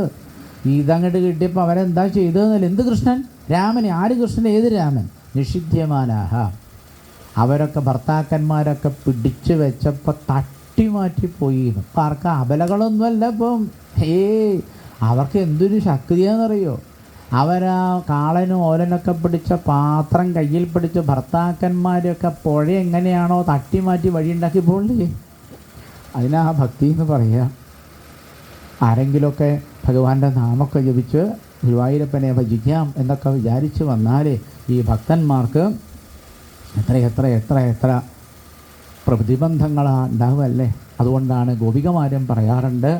Speaker 1: ഇതങ്ങോട്ട് കിട്ടിയപ്പോൾ അവരെന്താ ചെയ്തതെന്നല്ല, എന്ത് കൃഷ്ണൻ, രാമനെ, ആര് കൃഷ്ണൻ, ഏത് രാമൻ? നിഷിധ്യമാനാഹ. അവരൊക്കെ ഭർത്താക്കന്മാരൊക്കെ പിടിച്ചു വെച്ചപ്പോൾ തട്ടിമാറ്റിപ്പോയി. ഇപ്പം ആർക്കും അബലകളൊന്നുമല്ല ഇപ്പം. അവർക്ക് എന്തൊരു ശക്തിയാണെന്നറിയോ? അവരാ കാളനും ഓലനൊക്കെ പിടിച്ച പാത്രം കയ്യിൽ പിടിച്ച് ഭർത്താക്കന്മാരൊക്കെ പുഴ എങ്ങനെയാണോ തട്ടിമാറ്റി വഴിയുണ്ടാക്കി പോകില്ലേ, അതിനാ ഭക്തി എന്ന് പറയുക. ആരെങ്കിലുമൊക്കെ ഭഗവാന്റെ നാമൊക്കെ ജപിച്ച് ഗുരുവായൂരപ്പനെ ഭജിക്കാം എന്നൊക്കെ വിചാരിച്ച് വന്നാൽ ഈ ഭക്തന്മാർക്ക് എത്ര പ്രതിബന്ധങ്ങളാണ് ഉണ്ടാവുമല്ലേ. അതുകൊണ്ടാണ് ഗോപികമാരും പറയാറുണ്ട്,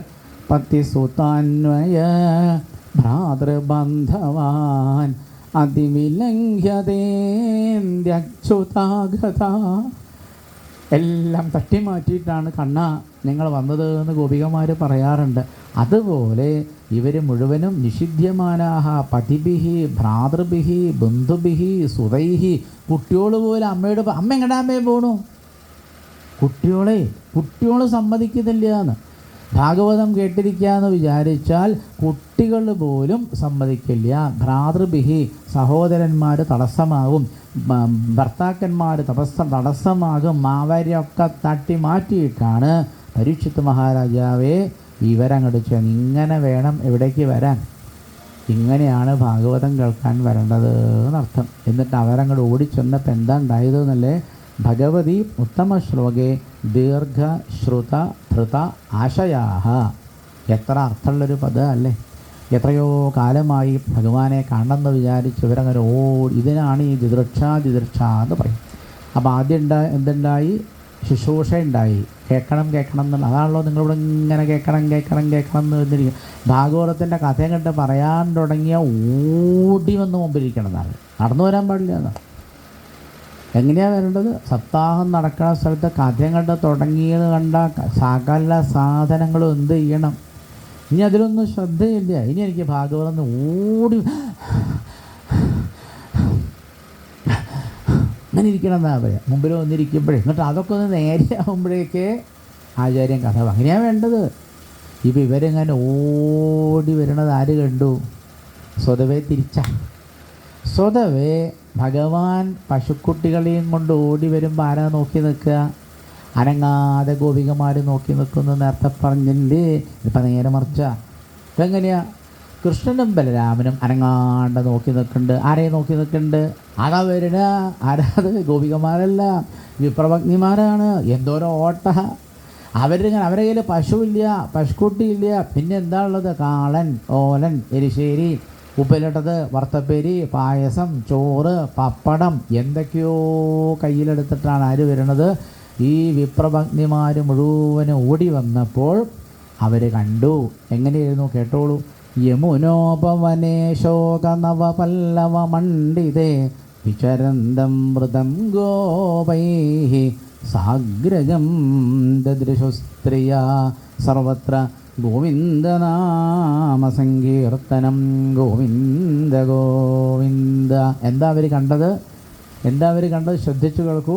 Speaker 1: പത്തിസുതാന്വയ ഭ്രാതൃബന്ധവാൻ അതിവിലംഘ്യതേന്ദ്യച്യുതാഗത. എല്ലാം തട്ടിമാറ്റിയിട്ടാണ് കണ്ണ നിങ്ങൾ വന്നത് എന്ന് ഗോപികമാർ പറയാറുണ്ട്. അതുപോലെ ഇവർ മുഴുവനും നിഷിധ്യമാനാഹ പതിഭിഹി ഭ്രാതൃഭിഹി ബന്ധുഭിഹി സുതൈഹി. കുട്ടിയോൾ പോലെ അമ്മയോട് അമ്മ എങ്ങടാ അമ്മയെ പോണു, കുട്ടിയോൾ സമ്മതിക്കുന്നില്ല എന്ന്. ഭാഗവതം കേട്ടിരിക്കുകയെന്ന് വിചാരിച്ചാൽ കുട്ടികൾ പോലും സമ്മതിക്കില്ല. ഭ്രാതൃഭിഹി സഹോദരന്മാർ തടസ്സമാകും, ഭർത്താക്കന്മാർ തടസ്സമാകും. അവരെയൊക്കെ തട്ടി മാറ്റിയിട്ടാണ് പരീക്ഷിത്ത് മഹാരാജാവേ ഇവരങ്ങോട്ട് ചെന്ന് ഇങ്ങനെ വേണം എവിടേക്ക് വരാൻ, ഇങ്ങനെയാണ് ഭാഗവതം കേൾക്കാൻ വരേണ്ടത് എന്നർത്ഥം. എന്നിട്ട് അവരങ്ങോട്ട് ഓടിച്ചെന്നപ്പോൾ എന്താ ഉണ്ടായതെന്നല്ലേ, ഭഗവതി ഉത്തമ ശ്ലോകേ ദീർഘ ശ്രുത ധൃത ആശയാഹ. എത്ര അർത്ഥമുള്ളൊരു പദം അല്ലേ. എത്രയോ കാലമായി ഭഗവാനെ കാണണമെന്ന് വിചാരിച്ച് ഇവരങ്ങനെ ഇതിനാണ് ഈ ദിദൃക്ഷ എന്ന് പറയും. അപ്പോൾ ആദ്യം എന്തുണ്ടായി, ശുശ്രൂഷ ഉണ്ടായി, കേൾക്കണം എന്നുള്ള. അതാണല്ലോ നിങ്ങളിവിടെ ഇങ്ങനെ കേൾക്കണം എന്ന് വന്നിരിക്കും. ഭാഗവതത്തിൻ്റെ കഥയും കണ്ട് പറയാൻ തുടങ്ങിയ ഓടി വന്ന് മുമ്പിലിരിക്കണം എന്നാണ്, നടന്നു വരാൻ പാടില്ല എന്നാണ്. എങ്ങനെയാണ് വരേണ്ടത്? സപ്താഹം നടക്കുന്ന സ്ഥലത്ത് കഥയും കണ്ട് തുടങ്ങിയത് കണ്ട സകല സാധനങ്ങളും എന്ത് ചെയ്യണം? ഇനി അതിലൊന്നും ശ്രദ്ധയില്ല. ഇനി എനിക്ക് ഭാഗവതം ഓടി അങ്ങനെ ഇരിക്കണം എന്നാണ് പറയുക. മുമ്പിൽ വന്നിരിക്കുമ്പോഴേ എന്നിട്ട് അതൊക്കെ ഒന്ന് നേരെയാകുമ്പോഴേക്ക് ആചാര്യൻ കഥ അങ്ങനെയാണ് വേണ്ടത്. ഇപ്പം ഇവരെങ്ങനെ ഓടി വരണത് ആര് കണ്ടു? സ്വതവേ സ്വതവേ ഭഗവാൻ പശുക്കുട്ടികളെയും കൊണ്ട് ഓടി വരുമ്പോൾ ആരാ നോക്കി നിൽക്കുക? അനങ്ങാതെ ഗോപികമാർ നോക്കി നിൽക്കുന്നു. നേരത്തെ പറഞ്ഞില്ലേ, ഇപ്പം നേരെ മറിച്ച. ഇപ്പം എങ്ങനെയാ? കൃഷ്ണനും ബലരാമനും അനങ്ങാണ്ട് നോക്കി നിൽക്കുന്നുണ്ട്. ആരെയും നോക്കി നിൽക്കുന്നുണ്ട്? ആരാ വരുന്ന? ആരാത്? ഗോപികമാരല്ല, വിപ്രഭഗ്നിമാരാണ്. എന്തോരോ ഓട്ട. അവരുടെ കയ്യിൽ പശുവില്ല, പശുക്കുട്ടിയില്ല. പിന്നെ എന്താ ഉള്ളത്? കാളൻ, ഓലൻ, എരിശ്ശേരി, ഉപ്പിലിട്ടത്, വറുത്തപ്പേരി, പായസം, ചോറ്, പപ്പടം, എന്തൊക്കെയോ കയ്യിലെടുത്തിട്ടാണ് ആര് വരുന്നത്? ഈ വിപ്രഭഗ്നിമാർ മുഴുവനും ഓടി വന്നപ്പോൾ അവർ കണ്ടു. എങ്ങനെയായിരുന്നു കേട്ടോളൂ. യമുനോപവനേ ശോകനവപല്ലവ മണ്ഡിതേ വിചരന്തം മൃതം ഗോപൈഃ സാഗ്രജം ദദൃശുസ്ത്രിയ സർവത്ര ഗോവിന്ദനാമസങ്കീർത്തനം ഗോവിന്ദ ഗോവിന്ദ. എന്താ അവർ കണ്ടത്? ശ്രദ്ധിച്ചു കേൾക്കൂ.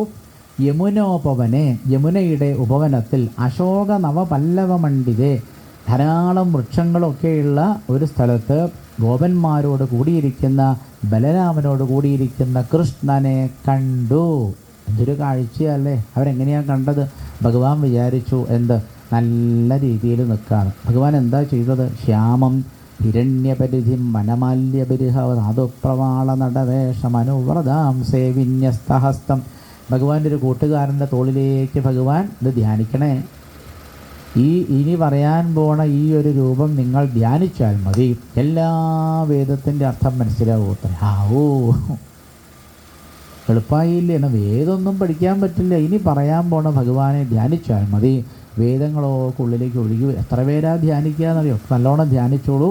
Speaker 1: യമുനോപവനെ, യമുനയുടെ ഉപവനത്തിൽ, അശോക നവപല്ലവ മണ്ഡിതേ, ധാരാളം വൃക്ഷങ്ങളൊക്കെയുള്ള ഒരു സ്ഥലത്ത് ഗോപന്മാരോട് കൂടിയിരിക്കുന്ന, ബലരാമനോട് കൂടിയിരിക്കുന്ന കൃഷ്ണനെ കണ്ടു. എന്തൊരു കാഴ്ചയല്ലേ. അവരെങ്ങനെയാണ് കണ്ടത്? ഭഗവാൻ വിചാരിച്ചു എന്ത് നല്ല രീതിയിൽ നിൽക്കുകയാണ്. ഭഗവാൻ എന്താ ചെയ്തത്? ശ്യാമം ഹിരണ്യപരിധിം വനമാല്യപരിഹവധാതുപ്രവാള നടവേഷമനുവ്രതാം സേവിന്യസ്തഹസ്തം. ഭഗവാന്റെ ഒരു കൂട്ടുകാരൻ്റെ തോളിലേക്ക് ഭഗവാൻ ഇത് ധ്യാനിക്കണേ. ഇനി പറയാൻ പോണ ഈ ഒരു രൂപം നിങ്ങൾ ധ്യാനിച്ചാൽ മതി, എല്ലാ വേദത്തിൻ്റെ അർത്ഥം മനസ്സിലാവൂത്രേ. എളുപ്പമായില്ലേ? വേദമൊന്നും പഠിക്കാൻ പറ്റില്ല. ഇനി പറയാൻ പോണ ഭഗവാനെ ധ്യാനിച്ചാൽ മതി. വേദങ്ങളൊക്കെ ഉള്ളിലേക്ക് ഒഴുകി. എത്ര പേരാ ധ്യാനിക്കുക എന്നറിയോ? നല്ലോണം ധ്യാനിച്ചോളൂ.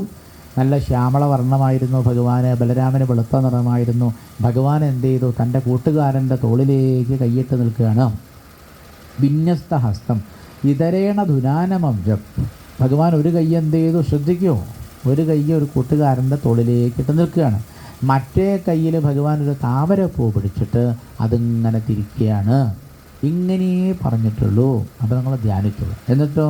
Speaker 1: നല്ല ശ്യാമള വർണ്ണമായിരുന്നു ഭഗവാന്, ബലരാമന് വെളുത്ത നിറമായിരുന്നു. ഭഗവാൻ എന്ത് ചെയ്തു? തൻ്റെ കൂട്ടുകാരൻ്റെ തോളിലേക്ക് കൈയിട്ട് നിൽക്കുകയാണ്. വിന്യസ്ത ഹസ്തം ഇതരേണ ധുനാനമബ്ജം. ഭഗവാൻ ഒരു കൈ എന്ത് ചെയ്തു ശ്രദ്ധിക്കുമോ? ഒരു കൈ ഒരു കൂട്ടുകാരൻ്റെ തോളിലേക്കിട്ട് നിൽക്കുകയാണ്. മറ്റേ കയ്യിൽ ഭഗവാൻ ഒരു താമരപ്പൂ പിടിച്ചിട്ട് അതിങ്ങനെ തിരിക്കുകയാണ്. ഇങ്ങനെ പറഞ്ഞിട്ടുള്ളൂ. അപ്പോൾ നിങ്ങൾ ധ്യാനിച്ചുള്ളൂ. എന്നിട്ടോ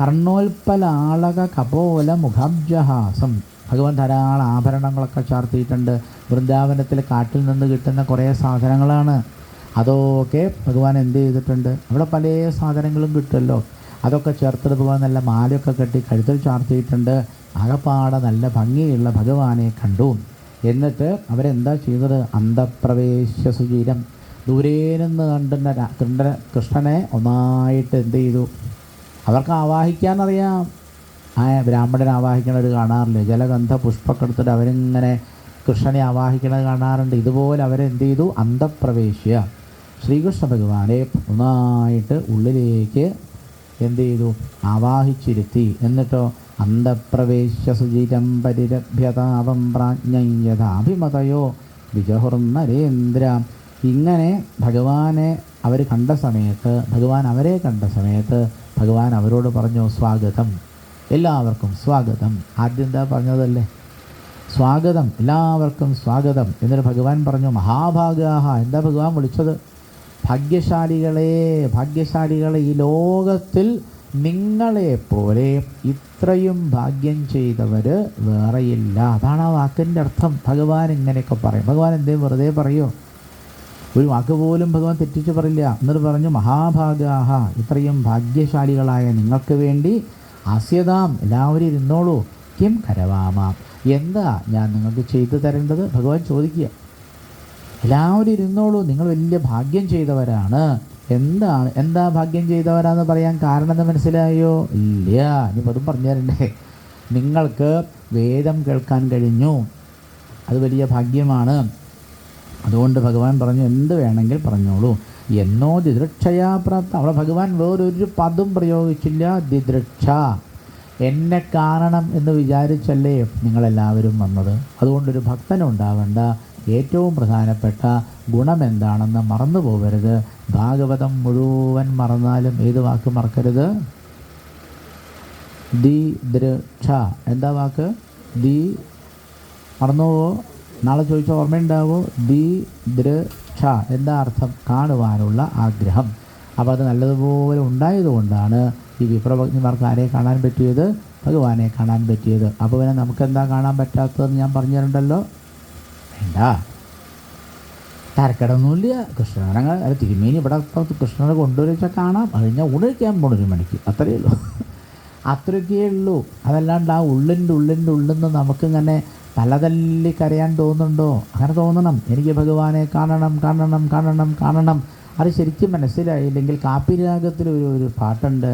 Speaker 1: കർണോൽപ്പലാളക കപോല മുഖാബ്ജഹാസം. ഭഗവാൻ ധാരാളം ആഭരണങ്ങളൊക്കെ ചാർത്തിയിട്ടുണ്ട്. വൃന്ദാവനത്തിൽ കാട്ടിൽ നിന്ന് കിട്ടുന്ന കുറേ സാധനങ്ങളാണ്. അതൊക്കെ ഭഗവാൻ എന്ത് ചെയ്തിട്ടുണ്ട്? അവിടെ പല സാധനങ്ങളും കിട്ടുമല്ലോ. അതൊക്കെ ചേർത്തിട്ട് ഭഗവാൻ നല്ല മാലയൊക്കെ കെട്ടി കഴുത്തിൽ ചാർത്തിയിട്ടുണ്ട്. ആകപ്പാടെ നല്ല ഭംഗിയുള്ള ഭഗവാനെ കണ്ടു. എന്നിട്ട് അവരെന്താ ചെയ്തത്? അന്തഃപ്രവേശ്യ സുചീരം. ദൂരെ നിന്ന് കണ്ടുന്ന കൃഷ്ണനെ ഒന്നായിട്ട് എന്ത് ചെയ്തു? അവർക്ക് ആവാഹിക്കാനറിയാം. ബ്രാഹ്മണനെ ആവാഹിക്കണത് കാണാറില്ലേ? ജലഗന്ധ പുഷ്പമൊക്കെ എടുത്തിട്ട് അവരിങ്ങനെ കൃഷ്ണനെ ആവാഹിക്കണത് കാണാറുണ്ട്. ഇതുപോലെ അവരെന്ത് ചെയ്തു? അന്തഃപ്രവേശ്യ ശ്രീകൃഷ്ണ ഭഗവാനെ ഒന്നായിട്ട് ഉള്ളിലേക്ക് എന്ത് ചെയ്തു? ആവാഹിച്ചിരുത്തി. എന്നിട്ടോ അന്തഃപ്രവേശ്യ സുചിരം പരിരഭ്യതാപം പ്രാജ്ഞയഥാഭിമതയോ വിജഹുർനരേന്ദ്ര. ഇങ്ങനെ ഭഗവാനെ അവർ കണ്ട സമയത്ത്, ഭഗവാൻ അവരെ കണ്ട സമയത്ത് ഭഗവാൻ അവരോട് പറഞ്ഞു, സ്വാഗതം, എല്ലാവർക്കും സ്വാഗതം. ആദ്യം എന്താ പറഞ്ഞതല്ലേ? സ്വാഗതം, എല്ലാവർക്കും സ്വാഗതം. എന്നിട്ട് ഭഗവാൻ പറഞ്ഞു, മഹാഭാഗാഹ. എന്താ ഭഗവാൻ വിളിച്ചത്? ഭാഗ്യശാലികളെ, ഭാഗ്യശാലികളെ, ഈ ലോകത്തിൽ നിങ്ങളെപ്പോലെ ഇത്രയും ഭാഗ്യം ചെയ്തവർ വേറെയില്ല. അതാണ് ആ വാക്കിൻ്റെ അർത്ഥം. ഭഗവാൻ ഇങ്ങനെയൊക്കെ പറയും. ഭഗവാൻ എന്തേ വെറുതെ പറയുമോ? ഒരു വാക്ക് പോലും ഭഗവാൻ തെറ്റിച്ച് പറയില്ല. എന്നിട്ട് പറഞ്ഞു, മഹാഭാഗാഹ, ഇത്രയും ഭാഗ്യശാലികളായ നിങ്ങൾക്ക് വേണ്ടി ആസ്യതാം, എല്ലാവരും ഇരുന്നോളൂ. കിം കരവാമാം, എന്താ ഞാൻ നിങ്ങൾക്ക് ചെയ്തു തരേണ്ടത്? ഭഗവാൻ ചോദിക്കുക. എല്ലാവരും ഇരുന്നോളൂ, നിങ്ങൾ വലിയ ഭാഗ്യം ചെയ്തവരാണ്. എന്താ ഭാഗ്യം ചെയ്തവരാന്ന് പറയാൻ കാരണം എന്ന് മനസ്സിലായോ? ഇല്ല. ഇനിയിപ്പോൾ അതും പറഞ്ഞു തരണ്ടേ? നിങ്ങൾക്ക് വേദം കേൾക്കാൻ കഴിഞ്ഞു, അത് വലിയ ഭാഗ്യമാണ്. അതുകൊണ്ട് ഭഗവാൻ പറഞ്ഞു, എന്ത് വേണമെങ്കിൽ പറഞ്ഞോളൂ. എന്നോ ദിദൃക്ഷയാ പ്രാപ്ത. അവിടെ ഭഗവാൻ വേറൊരു പദം പ്രയോഗിച്ചില്ല. ദിദൃക്ഷ, എന്നെ കാണണം എന്ന് വിചാരിച്ചല്ലേ നിങ്ങളെല്ലാവരും വന്നത്. അതുകൊണ്ടൊരു ഭക്തനുണ്ടാവേണ്ട ഏറ്റവും പ്രധാനപ്പെട്ട ഗുണം എന്താണെന്ന് മറന്നു പോകരുത്. ഭാഗവതം മുഴുവൻ മറന്നാലും ഏത് വാക്ക് മറക്കരുത്? ദിദൃക്ഷ. എന്താ വാക്ക്? മറന്നുപോവോ? നാളെ ചോദിച്ച ഓർമ്മയുണ്ടാവോ? ദിദൃക്ഷ എന്താ അർത്ഥം? കാണുവാനുള്ള ആഗ്രഹം. അപ്പോൾ അത് നല്ലതുപോലെ ഉണ്ടായതുകൊണ്ടാണ് ഈ വിപ്രഭഗ്നിമാർക്ക് ആരെ കാണാൻ പറ്റിയത്? ഭഗവാനെ കാണാൻ പറ്റിയത്. അപ്പോൾ പിന്നെ നമുക്കെന്താ കാണാൻ പറ്റാത്തതെന്ന് ഞാൻ പറഞ്ഞു തരണ്ടല്ലോ. വേണ്ട, തരക്കടൊന്നുമില്ല. കൃഷ്ണനെ തിരുമേനി ഇവിടെ കൃഷ്ണനെ കൊണ്ടുവച്ചാൽ കാണാം. അത് കഴിഞ്ഞാൽ ഊണിക്കാൻ പോകണം 1 മണിക്ക്. അത്രയേ ഉള്ളൂ, അത്രയൊക്കെ ഉള്ളൂ. അതല്ലാണ്ട് ആ ഉള്ളിൻ്റെ ഉള്ളിന്ന് നമുക്കിങ്ങനെ തലതല്ലി കരയാൻ തോന്നുന്നുണ്ടോ? അങ്ങനെ തോന്നണം. എനിക്ക് ഭഗവാനെ കാണണം കാണണം കാണണം കാണണം. അത് ശരിക്കും മനസ്സിലായില്ലെങ്കിൽ കാപ്പിരാഗത്തിൽ ഒരു പാട്ടുണ്ട്,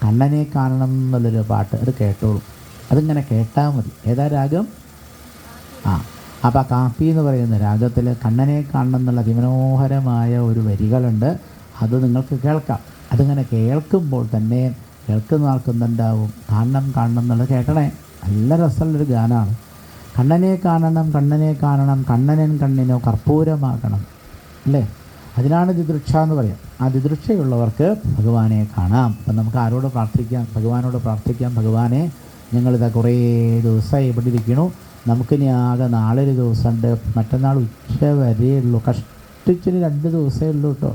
Speaker 1: കണ്ണനെ കാണണം എന്നുള്ളൊരു പാട്ട്. അത് കേട്ടോളൂ, അതിങ്ങനെ കേട്ടാൽ മതി. ഏതാ രാഗം? അപ്പോൾ ആ കാപ്പി എന്ന് പറയുന്ന രാഗത്തിൽ കണ്ണനെ കാണണം എന്നുള്ള അതിമനോഹരമായ ഒരു വരികളുണ്ട്. അത് നിങ്ങൾക്ക് കേൾക്കാം. അതിങ്ങനെ കേൾക്കുമ്പോൾ തന്നെ കേൾക്കുന്ന ആൾക്കുന്നുണ്ടാവും കാണണം കാണണം എന്നുള്ളത്. കേട്ടണേ, നല്ല രസമുള്ളൊരു ഗാനമാണ്. കണ്ണനെ കാണണം കണ്ണനെ കാണണം, കണ്ണനൻ കണ്ണിനോ കർപ്പൂരമാകണം, അല്ലേ? അതിനാണ് ദിദൃക്ഷ എന്ന് പറയാം. ആ ദിദൃക്ഷയുള്ളവർക്ക് ഭഗവാനെ കാണാം. അപ്പം നമുക്ക് ആരോട് പ്രാർത്ഥിക്കാം? ഭഗവാനോട് പ്രാർത്ഥിക്കാം. ഭഗവാനെ, ഞങ്ങളിതാ കുറേ ദിവസമായി ഇവിടെ ഇരിക്കണു. നമുക്കിനി ആകെ നാളെ ഒരു ദിവസമുണ്ട്, മറ്റന്നാൾ ഉച്ച വരെയുള്ളൂ. കഷ്ടിച്ചിന് 2 ദിവസമേ ഉള്ളൂ കേട്ടോ.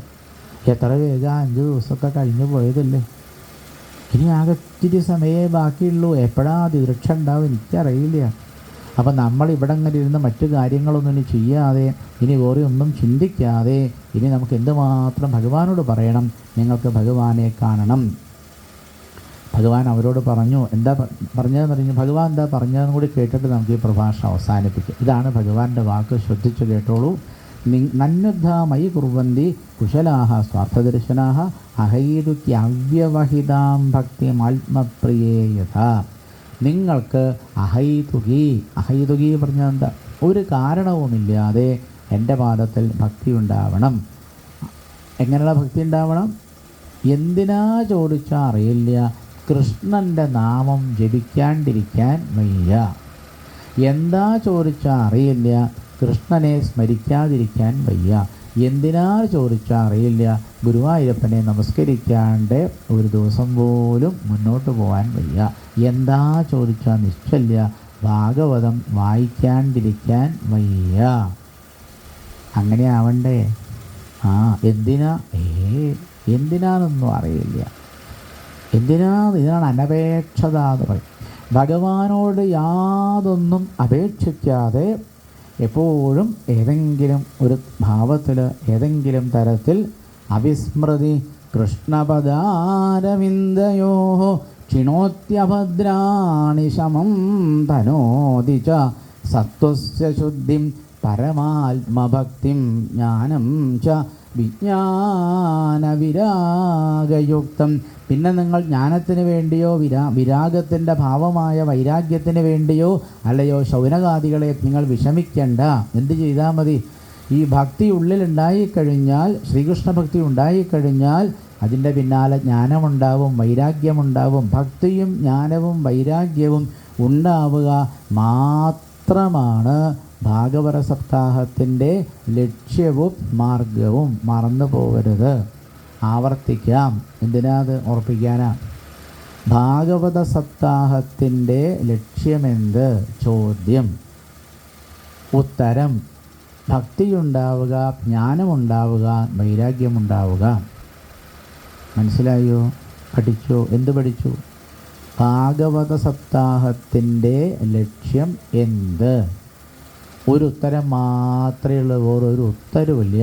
Speaker 1: എത്ര വേഗം 5 ദിവസമൊക്കെ കഴിഞ്ഞു പോയതല്ലേ. ഇനി ആകെ ഇത്തിരി സമയമേ ബാക്കിയുള്ളൂ. എപ്പോഴാണ് ദിദൃക്ഷ ഉണ്ടാവും എനിക്കറിയില്ല. അപ്പം നമ്മൾ ഇവിടെ ഇങ്ങനെ ഇരുന്ന് മറ്റു കാര്യങ്ങളൊന്നും ഇനി ചെയ്യാതെ, ഇനി വേറെ ഒന്നും ചിന്തിക്കാതെ, ഇനി നമുക്ക് എന്തുമാത്രം ഭഗവാനോട് പറയണം, നിങ്ങൾക്ക് ഭഗവാനെ കാണണം. ഭഗവാൻ അവരോട് പറഞ്ഞു. എന്താ പറഞ്ഞതെന്ന് പറഞ്ഞു? ഭഗവാൻ എന്താ പറഞ്ഞതെന്ന് കൂടി കേട്ടിട്ട് നമുക്ക് ഈ പ്രഭാഷണം അവസാനിപ്പിക്കും. ഇതാണ് ഭഗവാന്റെ വാക്ക്. ശ്രദ്ധിച്ചു കേട്ടോളൂ. നന്യുദ്ധാമയി കുർവന്തി കുശലാഹ സ്വാർത്ഥദർശനാഹ അഹൈതുക്യവ്യവഹിതാം ഭക്തിം ആത്മപ്രിയേ യഥാ. നിങ്ങൾക്ക് അഹൈതുകി പറഞ്ഞാൽ എന്താ? ഒരു കാരണവുമില്ലാതെ എൻ്റെ പാദത്തിൽ ഭക്തി ഉണ്ടാവണം. എങ്ങനെയുള്ള ഭക്തി ഉണ്ടാവണം? എന്തിനാ ചോദിച്ചാൽ അറിയില്ല. കൃഷ്ണൻ്റെ നാമം ജപിക്കാണ്ടിരിക്കാൻ വയ്യ. എന്താ ചോദിച്ചാൽ അറിയില്ല. കൃഷ്ണനെ സ്മരിക്കാതിരിക്കാൻ വയ്യ. എന്തിനാ ചോദിച്ചാൽ അറിയില്ല. ഗുരുവായൂരപ്പനെ നമസ്കരിക്കാണ്ട് ഒരു ദിവസം പോലും മുന്നോട്ട് പോകാൻ വയ്യ. എന്താ ചോദിച്ചാൽ നിശ്ചയില്ല. ഭാഗവതം വായിക്കാണ്ടിരിക്കാൻ വയ്യ. അങ്ങനെ ആവണ്ടേ? എന്തിനാണെന്നൊന്നും അറിയില്ല. ഇതിനാണ് അനപേക്ഷത എന്ന് പറയും. ഭഗവാനോട് യാതൊന്നും അപേക്ഷിക്കാതെ എപ്പോഴും ഏതെങ്കിലും ഒരു ഭാവത്തിൽ, ഏതെങ്കിലും തരത്തിൽ അവിസ്മൃതി കൃഷ്ണപദാരവിന്ദയോ ക്ഷിണോത്യഭദ്രാണി ശമം തനോതി ച സത്വസ്യ ശുദ്ധിം പരമാത്മഭക്തിം ജ്ഞാനം ച വിജ്ഞാനവിരാഗയുക്തം. പിന്നെ നിങ്ങൾ ജ്ഞാനത്തിന് വേണ്ടിയോ വിരാഗത്തിൻ്റെ ഭാവമായ വൈരാഗ്യത്തിന് വേണ്ടിയോ അല്ലയോ ശൗനകാദികളെ നിങ്ങൾ വിഷമിക്കേണ്ട. എന്ത് ചെയ്താൽ മതി? ഈ ഭക്തി ഉള്ളിലുണ്ടായിക്കഴിഞ്ഞാൽ, ശ്രീകൃഷ്ണ ഭക്തി ഉണ്ടായിക്കഴിഞ്ഞാൽ അതിൻ്റെ പിന്നാലെ ജ്ഞാനമുണ്ടാവും, വൈരാഗ്യമുണ്ടാവും. ഭക്തിയും ജ്ഞാനവും വൈരാഗ്യവും ഉണ്ടാവുക മാത്രമാണ് ഭാഗവത സപ്താഹത്തിൻ്റെ ലക്ഷ്യവും മാർഗവും. മറന്നു പോകരുത്. ആവർത്തിക്കാം. എന്തിനാത് ഓർപ്പിക്കാനാ? ഭാഗവത സപ്താഹത്തിൻ്റെ ലക്ഷ്യമെന്ത്? ചോദ്യം. ഉത്തരം: ഭക്തിയുണ്ടാവുക, ജ്ഞാനമുണ്ടാവുക, വൈരാഗ്യമുണ്ടാവുക. മനസ്സിലായോ? പഠിച്ചോ? എന്ത് പഠിച്ചു? ഭാഗവത സപ്താഹത്തിൻ്റെ ലക്ഷ്യം എന്ത്? ഒരു ഉത്തരം മാത്രമേ ഉള്ളൂ, വേറൊരു ഉത്തരവില്ല.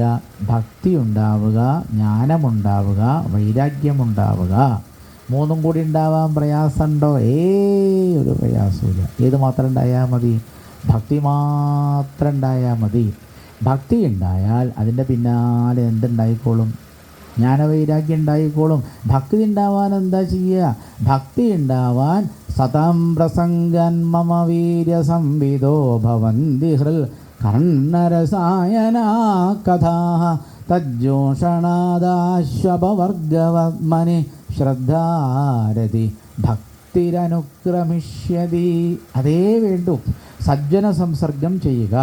Speaker 1: ഭക്തി ഉണ്ടാവുക, ജ്ഞാനമുണ്ടാവുക, വൈരാഗ്യമുണ്ടാവുക. മൂന്നും കൂടി ഉണ്ടാവാൻ പ്രയാസമുണ്ടോ? ഒരു പ്രയാസമില്ല. ഏത് മാത്രം ഉണ്ടായാൽ മതി? ഭക്തി മാത്രം ഉണ്ടായാൽ മതി. ഭക്തി ഉണ്ടായാൽ അതിൻ്റെ പിന്നാലെ എന്തുണ്ടായിക്കോളും? ജ്ഞാനവൈരാഗ്യം ഉണ്ടായിക്കോളും. ഭക്തി ഉണ്ടാവാൻ എന്താ ചെയ്യുക? ഭക്തി ഉണ്ടാവാൻ സതം പ്രസംഗൻ മമ വീര്യസംവിദോ ഭവന്തി ഹൃൽ കർണരസായനാ കഥാ തജ്ജോഷണാദാശ്വപവർഗവത്മനി ശ്രദ്ധാരതി ഭക്തിരനുക്രമിഷ്യതി. അതേ വേണ്ടു. സജ്ജന സംസർഗം ചെയ്യുക.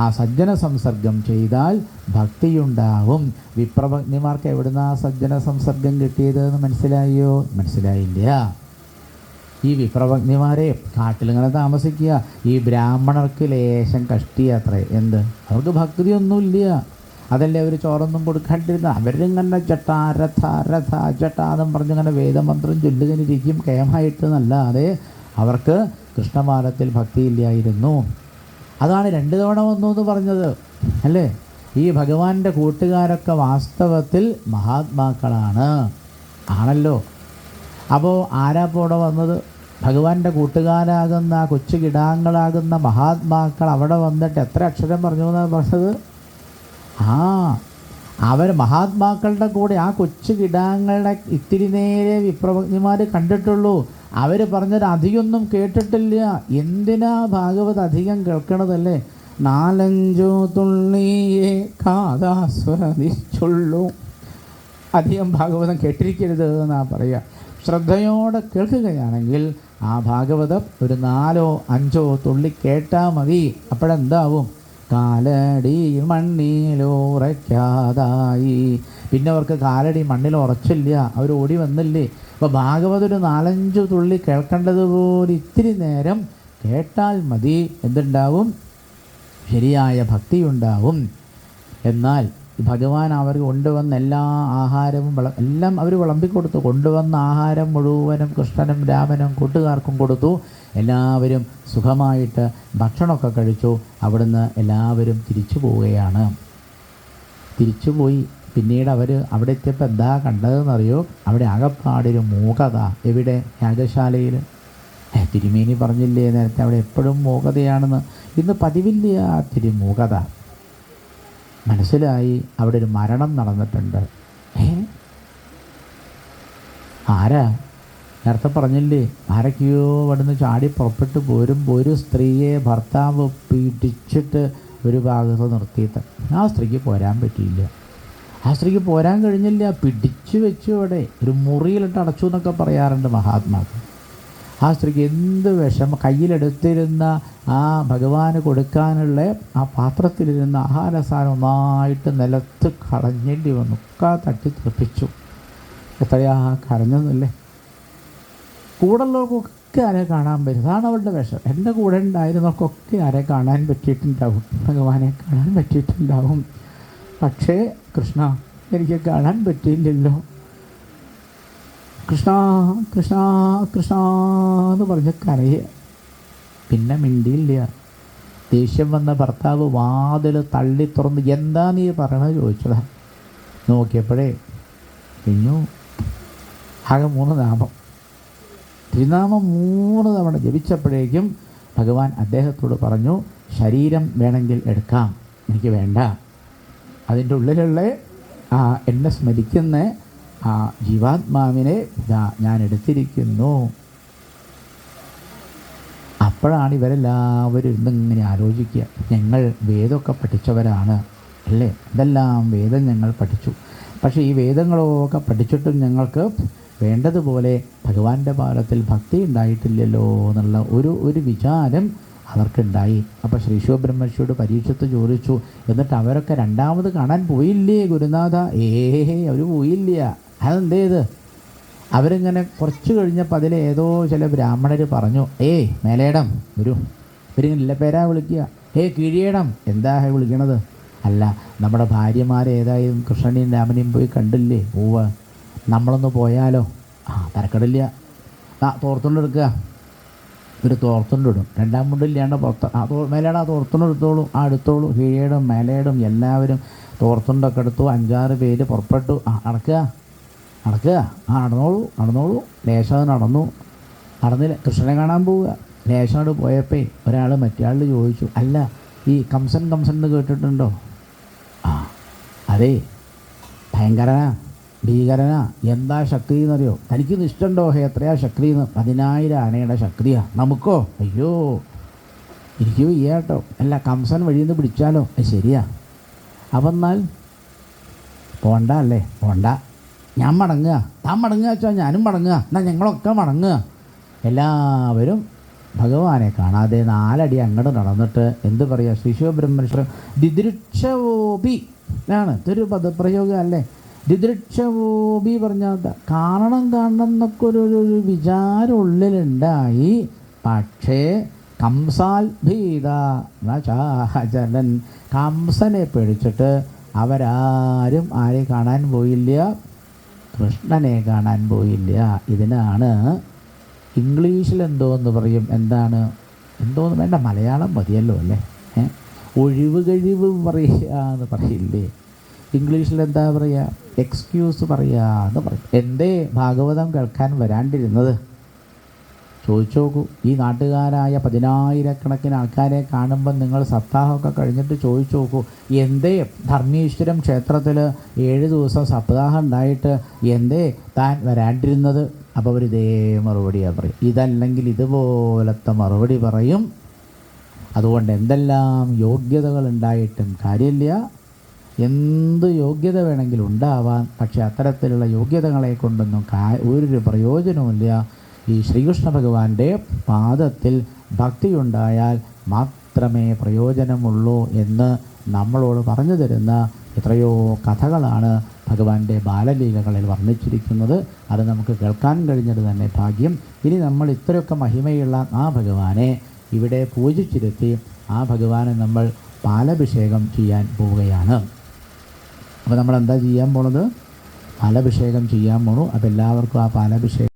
Speaker 1: ആ സജ്ജന സംസർഗം ചെയ്താൽ ഭക്തിയുണ്ടാവും. വിപ്രഭഗ്നിമാർക്ക് എവിടുന്നാ സജ്ജന സംസർഗം കിട്ടിയതെന്ന് മനസ്സിലായോ? മനസ്സിലായില്ല. ഈ വിപ്രഭഗ്നിമാരെ കാട്ടിലിങ്ങനെ താമസിക്കുക. ഈ ബ്രാഹ്മണർക്ക് ലേശം കഷ്ടിയാത്രേ. എന്ത്? അവർക്ക് ഭക്തിയൊന്നുമില്ല. അതല്ലേ അവർ ചോറൊന്നും കൊടുക്കാണ്ടിരുന്ന. അവരിങ്ങനെ ജട്ടാ രഥ രഥ ജട്ടാന്നും പറഞ്ഞിങ്ങനെ വേദമന്ത്രം ചൊല്ലുകനിരിക്കും കേമായിട്ട് നല്ലാതെ അവർക്ക് കൃഷ്ണമാലത്തിൽ ഭക്തിയില്ലായിരുന്നു. അതാണ് 2 തവണ വന്നു എന്ന് പറഞ്ഞത് അല്ലേ? ഈ ഭഗവാന്റെ കൂട്ടുകാരൊക്കെ വാസ്തവത്തിൽ മഹാത്മാക്കളാണ്. ആണല്ലോ. അപ്പോൾ ആരാപ്പോൾ അവിടെ വന്നത്? ഭഗവാന്റെ കൂട്ടുകാരാകുന്ന കൊച്ചു കിടാങ്ങളാകുന്ന മഹാത്മാക്കൾ അവിടെ വന്നിട്ട് എത്ര അക്ഷരം പറഞ്ഞു എന്നാണ് പറഞ്ഞത്? അവർ മഹാത്മാക്കളുടെ കൂടെ ആ കൊച്ചു കിടാങ്ങളുടെ ഇത്തിരി നേരെ വിപ്രഭഗ്നിമാർ കണ്ടിട്ടുള്ളൂ. അവർ പറഞ്ഞത് അധികമൊന്നും കേട്ടിട്ടില്ല. എന്തിനാ ഭാഗവത് അധികം കേൾക്കണതല്ലേ? 4-5 തുള്ളിയെ കാതാസ്വദിച്ചുള്ളൂ. അധികം ഭാഗവതം കേട്ടിരിക്കരുത് എന്നാണ് പറയുക. ശ്രദ്ധയോടെ കേൾക്കുകയാണെങ്കിൽ ആ ഭാഗവതം ഒരു 4-5 തുള്ളി കേട്ടാൽ മതി. അപ്പോഴെന്താവും? കാലടി മണ്ണിലുറയ്ക്കാതായി. പിന്നെ അവർക്ക് കാലടി മണ്ണിൽ ഉറച്ചില്ല, അവർ ഓടി വന്നില്ലേ. അപ്പോൾ ഭാഗവതം ഒരു 4-5 തുള്ളി കേൾക്കേണ്ടതുപോലെ ഇത്തിരി നേരം കേട്ടാൽ മതി. എന്തുണ്ടാവും? ശരിയായ ഭക്തിയുണ്ടാവും. എന്നാൽ ഭഗവാൻ അവർ കൊണ്ടുവന്ന എല്ലാ ആഹാരവും എല്ലാം അവർ വിളമ്പിക്കൊടുത്തു. കൊണ്ടുവന്ന ആഹാരം മുഴുവനും കൃഷ്ണനും രാമനും കൂട്ടുകാർക്കും കൊടുത്തു. എല്ലാവരും സുഖമായിട്ട് ഭക്ഷണമൊക്കെ കഴിച്ചു. അവിടുന്ന് എല്ലാവരും തിരിച്ചു പോവുകയാണ്. തിരിച്ചുപോയി. പിന്നീട് അവർ അവിടെ എത്തിയപ്പോൾ എന്താ കണ്ടതെന്നറിയോ? അവിടെ ആകപ്പാടൊരു മൂകത. എവിടെ? യാഗശാലയിൽ. തിരുമേനി പറഞ്ഞില്ലേ നേരത്തെ അവിടെ എപ്പോഴും മൂകതയാണെന്ന്. ഇന്ന് പതിവില്ല തിരുമൂകത. മനസ്സിലായി അവിടെ ഒരു മരണം നടന്നിട്ടുണ്ട്. ആരാ? നേരത്തെ പറഞ്ഞില്ലേ, ആരൊക്കെയോ അവിടുന്ന് ചാടി പുറപ്പെട്ട് പോരുമ്പോൾ ഒരു സ്ത്രീയെ ഭർത്താവ് പിടിച്ചിട്ട് ഒരു ഭാഗത്ത് നിർത്തിയിട്ട് ആ സ്ത്രീക്ക് പോരാൻ പറ്റിയില്ല. ആ സ്ത്രീക്ക് പോരാൻ കഴിഞ്ഞില്ല. പിടിച്ചു വെച്ചു. അവിടെ ഒരു മുറിയിലിട്ട് അടച്ചു എന്നൊക്കെ പറയാറുണ്ട് മഹാത്മാക്കൾ. ആ സ്ത്രീക്ക് എന്ത് വിഷമം, കയ്യിലെടുത്തിരുന്ന ആ ഭഗവാന് കൊടുക്കാനുള്ള ആ പാത്രത്തിലിരുന്ന ആഹാരസാധനം ഒന്നായിട്ട് നിലത്ത് കളഞ്ഞേണ്ടി വന്നു. ഒക്കെ തട്ടി തെറിപ്പിച്ചു. എത്രയാ കരഞ്ഞെന്നല്ലേ. കൂടുള്ളവർക്കൊക്കെ ആരെ കാണാൻ പറ്റും. അതാണ് അവളുടെ വിഷം. എൻ്റെ കൂടെ ഉണ്ടായിരുന്നവർക്കൊക്കെ ആരെ കാണാൻ പറ്റിയിട്ടുണ്ടാവും, ഭഗവാനെ കാണാൻ പറ്റിയിട്ടുണ്ടാവും. പക്ഷേ കൃഷ്ണ എനിക്ക് കാണാൻ പറ്റിയില്ലല്ലോ. കൃഷ്ണ കൃഷ്ണ കൃഷ്ണ എന്ന് പറഞ്ഞ് കരയുക. പിന്നെ മിണ്ടിയില്ല. ദേഷ്യം വന്ന ഭർത്താവ് വാതിൽ തള്ളി തുറന്ന് എന്താ നീ പറയണത് ചോദിച്ചതാ. നോക്കിയപ്പോഴേ കഴിഞ്ഞു. ആകെ 3 നാമം. തിരുനാമം 3 തവണ ജപിച്ചപ്പോഴേക്കും ഭഗവാൻ അദ്ദേഹത്തോട് പറഞ്ഞു, ശരീരം വേണമെങ്കിൽ എടുക്കാം, എനിക്ക് വേണ്ട. അതിൻ്റെ ഉള്ളിലുള്ള എന്നെ സ്മരിക്കുന്ന ആ ജീവാത്മാവിനെ ഞാൻ എടുത്തിരിക്കുന്നു. അപ്പോഴാണ് ഇവരെല്ലാവരും ഇന്നിങ്ങനെ ആലോചിക്കുക, ഞങ്ങൾ വേദമൊക്കെ പഠിച്ചവരാണ് അല്ലേ, ഇതെല്ലാം വേദം ഞങ്ങൾ പഠിച്ചു. പക്ഷേ ഈ വേദങ്ങളൊക്കെ പഠിച്ചിട്ടും ഞങ്ങൾക്ക് വേണ്ടതുപോലെ ഭഗവാന്റെ പാദത്തിൽ ഭക്തി ഉണ്ടായിട്ടില്ലല്ലോ എന്നുള്ള ഒരു വിചാരം അവർക്കുണ്ടായി. അപ്പോൾ ശ്രീ ശിവബ്രഹ്മർഷിയോട് പരീക്ഷത്ത് ചോദിച്ചു, എന്നിട്ട് അവരൊക്കെ രണ്ടാമത് കാണാൻ പോയില്ലേ ഗുരുനാഥ? അവർ പോയില്ല. അതെന്തേത്? അവരിങ്ങനെ കുറച്ച് കഴിഞ്ഞപ്പോൾ അതിലേതോ ചില ബ്രാഹ്മണർ പറഞ്ഞു, മേലേടം വരൂ. ഇവരിങ്ങനെ പേരാ വിളിക്കുക. കീഴിയേടം. എന്താ വിളിക്കണത്? അല്ല, നമ്മുടെ ഭാര്യമാരേതായാലും കൃഷ്ണനെയും രാമനെയും പോയി കണ്ടില്ലേ? നമ്മളൊന്ന് പോയാലോ? തരക്കടില്ല. തോർത്തുണ്ടെടുക്കുക. ഒരു തോർത്തുണ്ടിടും. 2-ാം മുണ്ടില്ലാണ്ട് പുറത്ത് മേലേടാ തോർത്തുണ്ടെടുത്തോളൂ. എടുത്തോളൂ. കീഴേടും മേലേടും എല്ലാവരും തോർത്തുണ്ടൊക്കെ എടുത്തു. 5-6 പേര് പുറപ്പെട്ടു. നടക്കുക. നടന്നോളൂ. ലേശം നടന്നില്ല. കൃഷ്ണനെ കാണാൻ പോവുക. ലേശോട് പോയപ്പോൾ ഒരാൾ മറ്റേ ചോദിച്ചു, അല്ല ഈ കംസൻ എന്ന് കേട്ടിട്ടുണ്ടോ? അതെ, ഭയങ്കരനാ, ഭീകരനാ. എന്താ ശക്തി എന്നറിയോ? തനിക്കൊന്നും ഇഷ്ടമുണ്ടോ? എത്രയാ ശക്തി എന്ന്? 10,000 ആനയുടെ ശക്തിയാ. നമുക്കോ? അയ്യോ എനിക്ക് വയ്യ കേട്ടോ. അല്ല, കംസൻ വഴിയിൽ നിന്ന് പിടിച്ചാലോ? ശരിയാ. അപ്പം എന്നാൽ പോണ്ട അല്ലേ? പോണ്ട. ഞാൻ മടങ്ങുക. താൻ മടങ്ങുക വെച്ചാൽ ഞാനും മടങ്ങുക. എന്നാൽ ഞങ്ങളൊക്കെ മടങ്ങുക. എല്ലാവരും ഭഗവാനെ കാണാതെ 4 അടി അങ്ങോട്ട് നടന്നിട്ട് എന്ത് പറയുക? ശ്രീ ശിവബ്രഹ്മേശ്വരൻ ദിദൃക്ഷവോപി ആണ്. ഇതൊരു പദപ്രയോഗം അല്ലേ? ദിദൃക്ഷവോപി പറഞ്ഞാൽ കാണണം എന്നൊക്കെ ഒരു വിചാരം ഉള്ളിലുണ്ടായി. പക്ഷേ കംസാൽ ഭീത ചാചലൻ, കംസനെ പേടിച്ചിട്ട് അവരാരും ആരെ കാണാൻ പോയില്ല? കൃഷ്ണനെ കാണാൻ പോയില്ല. ഇതിനാണ് ഇംഗ്ലീഷിൽ എന്തോന്ന് പറയും? എന്തോന്ന് വേണ്ട, മലയാളം മതിയല്ലോ അല്ലേ? ഒഴിവ് കഴിവ് പറയുക എന്ന് പറയില്ലേ? ഇംഗ്ലീഷിൽ എന്താ പറയുക? എക്സ്ക്യൂസ് പറയുക എന്ന് പറയും. എന്തേ ഭാഗവതം കേൾക്കാൻ വരാണ്ടിരുന്നത്? ചോദിച്ചു നോക്കൂ. ഈ നാട്ടുകാരായ 10,000-കണക്കിന് ആൾക്കാരെ കാണുമ്പോൾ നിങ്ങൾ സപ്താഹമൊക്കെ കഴിഞ്ഞിട്ട് ചോദിച്ചു നോക്കൂ, എന്തേ ധർമ്മീശ്വരം ക്ഷേത്രത്തിൽ 7 ദിവസം സപ്താഹം ഉണ്ടായിട്ട് എന്തേ താൻ വരാണ്ടിരുന്നത്? അപ്പോൾ അവർ ഇതേ മറുപടിയാണ് പറയും. ഇതല്ലെങ്കിൽ ഇതുപോലത്തെ മറുപടി പറയും. അതുകൊണ്ട് എന്തെല്ലാം യോഗ്യതകൾ ഉണ്ടായിട്ടും കാര്യമില്ല. എന്ത് യോഗ്യത വേണമെങ്കിലും ഉണ്ടാവാൻ, പക്ഷേ അത്തരത്തിലുള്ള യോഗ്യതകളെ കൊണ്ടൊന്നും ഒരു പ്രയോജനവുമില്ല. ഈ ശ്രീകൃഷ്ണ ഭഗവാന്റെ പാദത്തിൽ ഭക്തിയുണ്ടായാൽ മാത്രമേ പ്രയോജനമുള്ളൂ എന്ന് നമ്മളോട് പറഞ്ഞു തരുന്ന എത്രയോ കഥകളാണ് ഭഗവാന്റെ ബാലലീലകളിൽ വർണ്ണിച്ചിരിക്കുന്നത്. അത് നമുക്ക് കേൾക്കാൻ കഴിഞ്ഞത് തന്നെ ഭാഗ്യം. ഇനി നമ്മൾ ഇത്രയൊക്കെ മഹിമയുള്ള ആ ഭഗവാനെ ഇവിടെ പൂജിച്ചിരുത്തി ആ ഭഗവാനെ നമ്മൾ പാലഭിഷേകം ചെയ്യാൻ പോവുകയാണ്. അപ്പോൾ നമ്മൾ എന്താ ചെയ്യാൻ പോണത്? പാലഭിഷേകം ചെയ്യാൻ പോണു. അപ്പോൾ എല്ലാവർക്കും ആ പാലഭിഷേകം